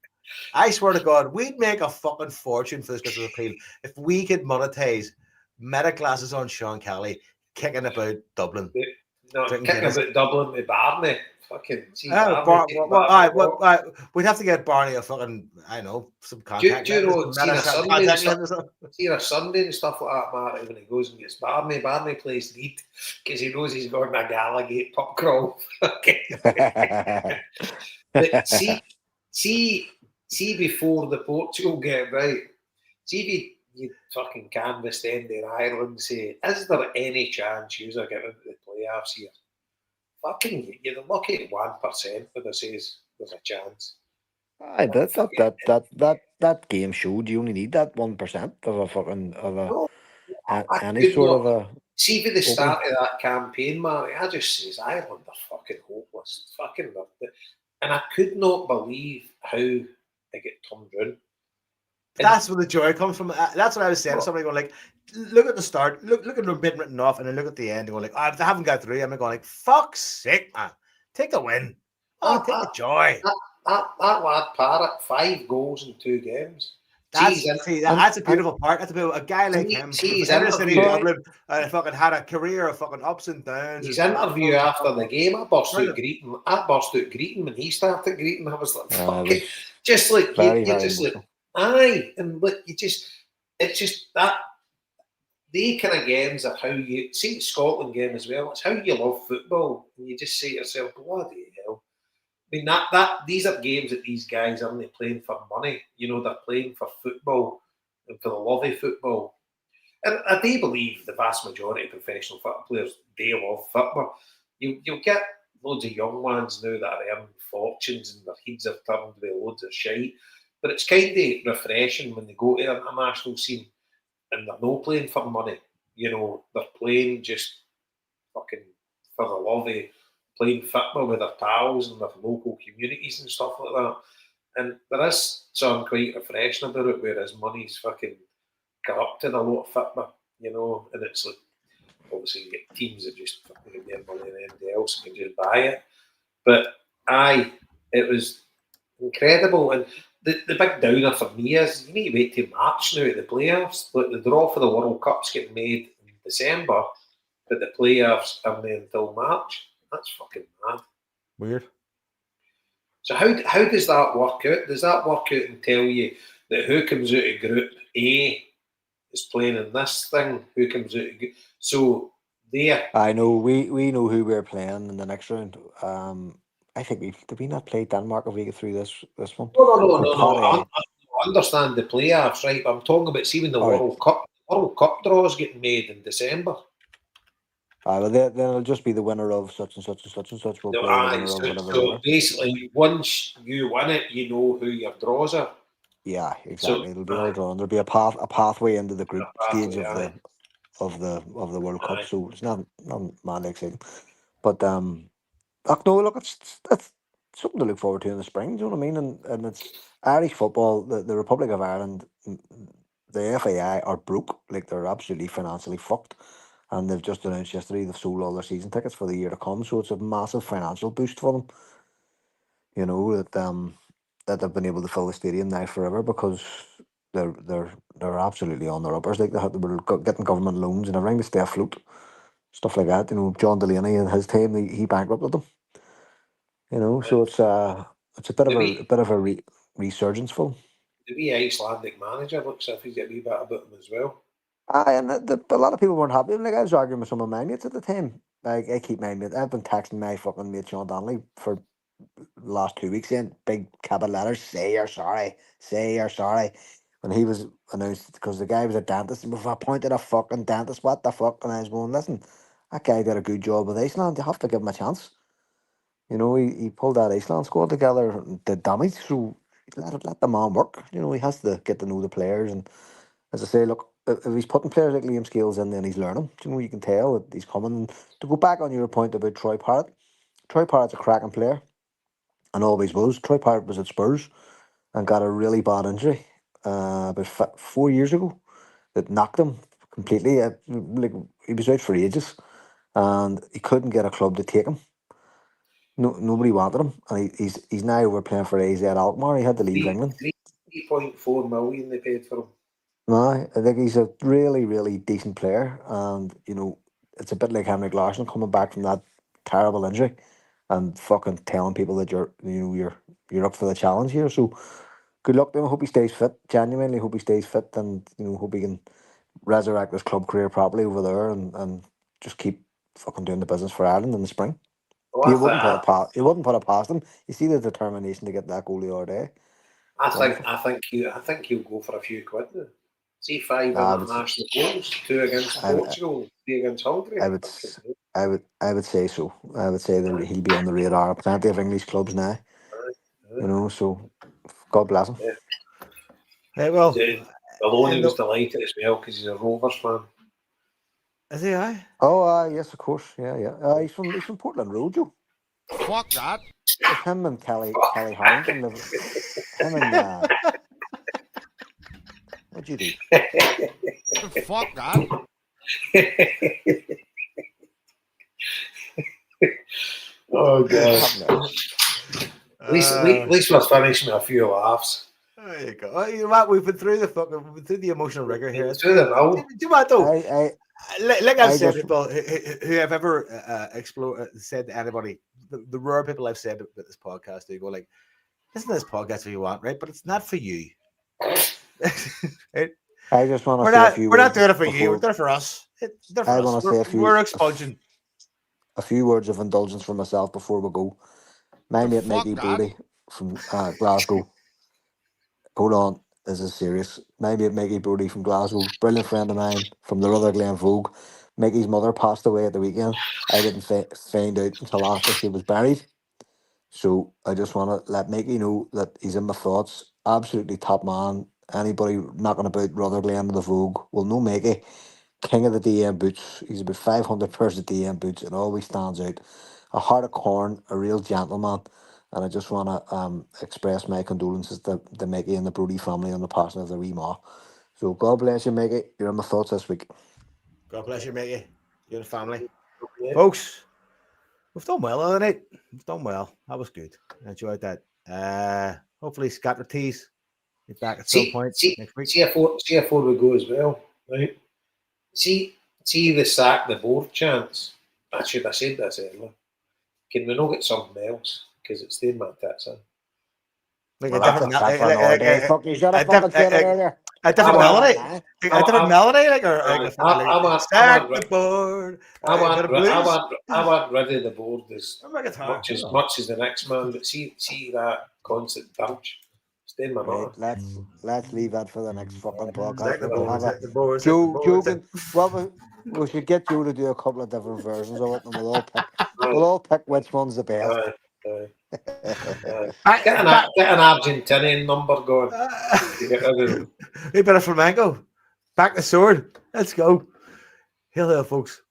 I swear to God, we'd make a fucking fortune for this Christmas appeal if we could monetize meta glasses on Sean Kelly kicking about Dublin. No, kicking about Dublin with Barney. Fucking we'd have to get Barney a fucking, I know, some contact. Do you know, seen a Sunday and stuff like that, Marty, when he goes and gets Barney plays lead because he knows he's going to a Gallagate pub crawl. But see before the Portugal game, right? See if you fucking canvass the end of Ireland and say, is there any chance you're getting into the playoffs here? Fucking, you're lucky at 1% that says there's a chance. Aye, that game showed you only need that 1% of a fucking any sort of a. See, for the start of that campaign, Marty, I just says Ireland are fucking hopeless, fucking loved it, and I could not believe how they get turned around. That's where the joy comes from. That's what I was saying. Somebody going like, look at the start, look at the bit written off, and then look at the end and go like, oh, they haven't got through. I'm going like, fuck's sake, man, take the win. Take the joy. That lad Parrott, 5 goals in 2 games. That's a beautiful part. That's a guy like him. He's Dublin, fucking had a career of fucking ups and downs. His interview after the game, I burst out greeting when he started greeting. I was like, fucking, just like you just like, aye, and look, it's just that they kind of games are how you see the Scotland game as well. It's how you love football, and you just say to yourself, bloody hell. I mean, these are games that these guys aren't playing for money. You know, they're playing for football and for the love of football. And I do believe the vast majority of professional football players, they love football. You'll get loads of young ones now that are earning fortunes and their heads are turned with loads of shite. But it's kind of refreshing when they go to the international scene and they're not playing for money. You know, they're playing just fucking for the love of playing football with their pals and their local communities and stuff like that. And there is something quite refreshing about it, whereas money's fucking corrupted a lot of football, you know, and it's like, obviously you get teams that just fucking get their money and anybody else can just buy it. But aye, it was incredible. And the big downer for me is you need to wait till March now at the playoffs. Like the draw for the World Cup's getting made in December, but the playoffs aren't until March. That's fucking mad. Weird. So how does that work out? Does that work out and tell you that who comes out of Group A is playing in this thing? Who comes out of so there? I know we know who we're playing in the next round. I think did we not play Denmark if we get through this one? No. I understand the playoffs, right? But I'm talking about when the World Cup draws getting made in December. But then it'll just be the winner of such and such and such and such will No, play the winner of whatever. so basically, once you win it, you know who your draws are. Yeah, exactly. So, It'll be all drawn. There'll be a pathway into the group stage of aye. the World Cup. Aye. So it's not madly exciting. But look, it's something to look forward to in the spring. Do you know what I mean? And it's Irish football. The Republic of Ireland, the FAI are broke. Like they're absolutely financially fucked. And they've just announced yesterday they've sold all their season tickets for the year to come. So it's a massive financial boost for them. You know that they've been able to fill the stadium now forever because they're absolutely on their uppers. Like they were getting government loans and everything to stay afloat, stuff like that. You know, John Delaney and his team he bankrupted them. You know, so it's a bit of a resurgence for them. The wee Icelandic manager looks as if he's got a wee bit about him as well. Aye, and a lot of people weren't happy. Like I was arguing with some of my mates at the time. Like I keep my mate. I've been texting my fucking mate Sean Donnelly for the last 2 weeks in big capital letters. Say you're sorry. Say you're sorry. When he was announced, because the guy was a dentist, and before I pointed a fucking dentist, what the fuck? And I was going, listen, that guy did a good job with Iceland. You have to give him a chance. You know, he pulled that Iceland squad together and did damage. So let the man work. You know, he has to get to know the players. And as I say, look, if he's putting players like Liam Scales in, then he's learning. You know, you can tell that he's coming. To go back on your point about Troy Parrott's a cracking player and always was. Troy Parrott was at Spurs and got a really bad injury about 4 years ago that knocked him completely. Like he was out for ages, and he couldn't get a club to take him. Nobody wanted him, and he's now over playing for AZ Alkmaar. He had to leave England. 3.4 million they paid for him. No, I think he's a really, really decent player, and you know it's a bit like Henrik Larsson coming back from that terrible injury, and fucking telling people that you're up for the challenge here. So good luck to him. I hope he stays fit. Genuinely hope he stays fit, and you know hope he can resurrect his club career properly over there, and just keep fucking doing the business for Ireland in the spring. Well, You wouldn't put it past him. You see the determination to get that goal the other day. I think he'll go for a few quid now. See 5 international goals, 2 against Portugal, 3 against Hungary. I would say so. I would say that he'll be on the radar of plenty of English clubs now. You know, so God bless him. Yeah. Hey, well, Maloney was delighted as well because he's a Rovers fan. Is he? Aye. Oh, yes, of course. Yeah. He's from Portland Road, Joe. Fuck that. It's him and Kelly Harrington live. Him and what'd you do? Fuck that. Oh god. At least we're finishing with a few laughs. There you go. You know what? We've been through the emotional rigor here. Through the mill. Do you know what though? Like I've said, just, people who have ever said to anybody, the rare people I've said about this podcast, they go like, "Isn't this podcast what you want, right? But it's not for you." Right? I just want to say a few words. We're not doing it for you. We're doing it for us. I want to say a few. We're expunging. A few words of indulgence for myself before we go. My mate Mickey Brody from Glasgow. Hold on, this is serious. My mate Mickey Brody from Glasgow, brilliant friend of mine from the Rutherglen Vogue. Mickey's mother passed away at the weekend. I didn't find out until after she was buried. So I just want to let Mickey know that he's in my thoughts. Absolutely top man. Anybody knocking about Rutherglen or the Vogue will know Mickey. King of the DM boots. He's about 500 pairs of DM boots and always stands out. A heart of corn, a real gentleman. And I just want to express my condolences to Mickey and the Brody family on the passing of their wee ma. So God bless you, Mickey. You're in my thoughts this week. God bless you, Mickey. You're the family. Okay. Folks, we've done well on it. We've done well. That was good. I enjoyed that. Hopefully Scatter Tees get back at some point next week. See how far we go as well, right? See the sack the board chance. I should have said this earlier. Can we not get something else? Because it's staying my tits in. Like a different melody. A different melody, like I want rid of the board as much as the next man, but see that constant punch. It's Stay in my mother. Right, let's leave that for the next fucking podcast. The We'll have boards, a the boards, Joe. the Joe boards. can. Well, we should get Joe to do a couple of different versions of it, and we'll all pick. Aye, We'll all pick which one's the best. aye, aye. Back, Get an Argentinian number going. Get rid of them. Hey, better flamenco. Back the sword. Let's go. Hail, hail, folks.